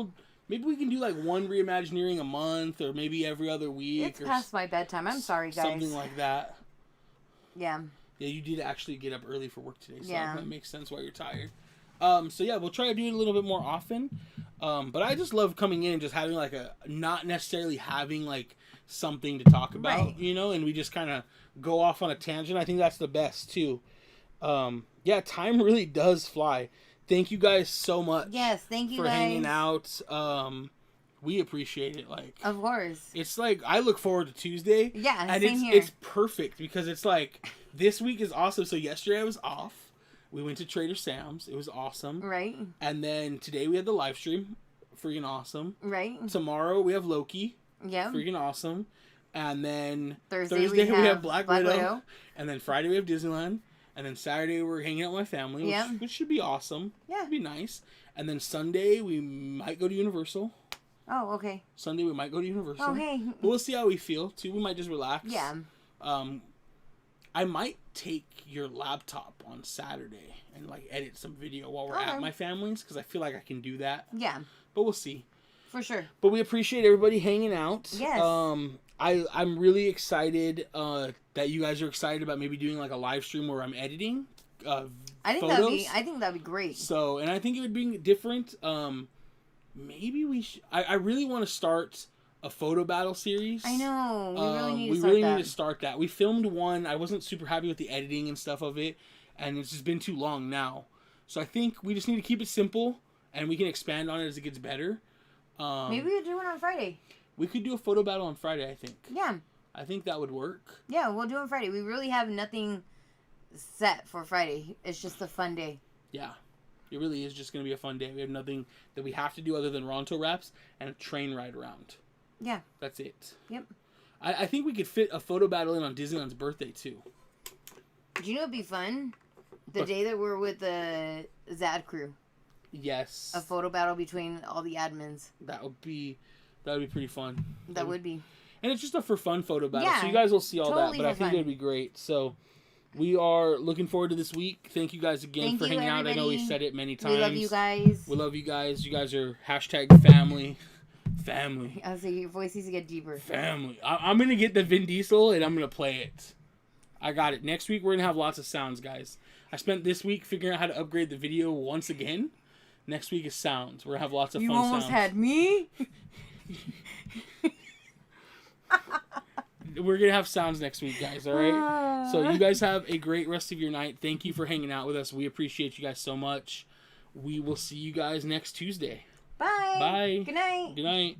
Maybe we can do like one Re-Imagineering a month, or maybe every other week. It's past my bedtime. I'm sorry, guys. Something like that. Yeah. Yeah, you did actually get up early for work today, so yeah. That makes sense why you're tired. So yeah, we'll try to do it a little bit more often. But I just love coming in and just having like not necessarily having like something to talk about, right. You know, and we just kind of go off on a tangent. I think that's the best too. Yeah, time really does fly. Thank you guys so much. Yes, thank you for guys. hanging out. We appreciate it. Like, of course. It's like I look forward to Tuesday. Yeah, and same here. It's perfect because it's like this week is awesome. So yesterday I was off. We went to Trader Sam's. It was awesome. Right. And then today we had the live stream. Freaking awesome. Right. Tomorrow we have Loki. Yeah. Freaking awesome. And then Thursday we have Black Widow. And then Friday we have Disneyland. And then Saturday we're hanging out with my family, which should be awesome. Yeah. It'd be nice. And then Sunday we might go to Universal. Oh, okay. Sunday we might go to Universal. Oh, hey. But we'll see how we feel, too. We might just relax. Yeah. I might take your laptop on Saturday and like edit some video while we're at my family's because I feel like I can do that. Yeah. But we'll see. For sure. But we appreciate everybody hanging out. Yes. I'm really excited that you guys are excited about maybe doing like a live stream where I'm editing I think photos. that'd be great. So, and I think it would be different. Maybe we should. I really want to start a photo battle series. I know. We really need to we start really that. need to start that. We filmed one. I wasn't super happy with the editing and stuff of it, and it's just been too long now. So I think we just need to keep it simple, and we can expand on it as it gets better. Maybe we could do one on Friday. We could do a photo battle on Friday, I think. Yeah. I think that would work. Yeah, we'll do it on Friday. We really have nothing set for Friday. It's just a fun day. Yeah. It really is just going to be a fun day. We have nothing that we have to do other than Ronto wraps and a train ride around. Yeah. That's it. Yep. I think we could fit a photo battle in on Disneyland's birthday, too. Do you know what'd be fun? The day that we're with the Zad crew. Yes. A photo battle between all the admins. That would be pretty fun. That would be. And it's just a for fun photo battle. Yeah, so you guys will see all totally that. But I think it would be great. So we are looking forward to this week. Thank you guys again for hanging out. I know we said it many times. We love you guys. We love you guys. You guys are hashtag family. Family. I was like, your voice needs to get deeper. Family. I'm going to get the Vin Diesel and I'm going to play it. I got it. Next week we're going to have lots of sounds, guys. I spent this week figuring out how to upgrade the video once again. Next week is sounds. We're going to have lots of fun sounds. You almost had me? We're going to have sounds next week, guys, all right? So you guys have a great rest of your night. Thank you for hanging out with us. We appreciate you guys so much. We will see you guys next Tuesday. Bye. Bye. Good night. Good night.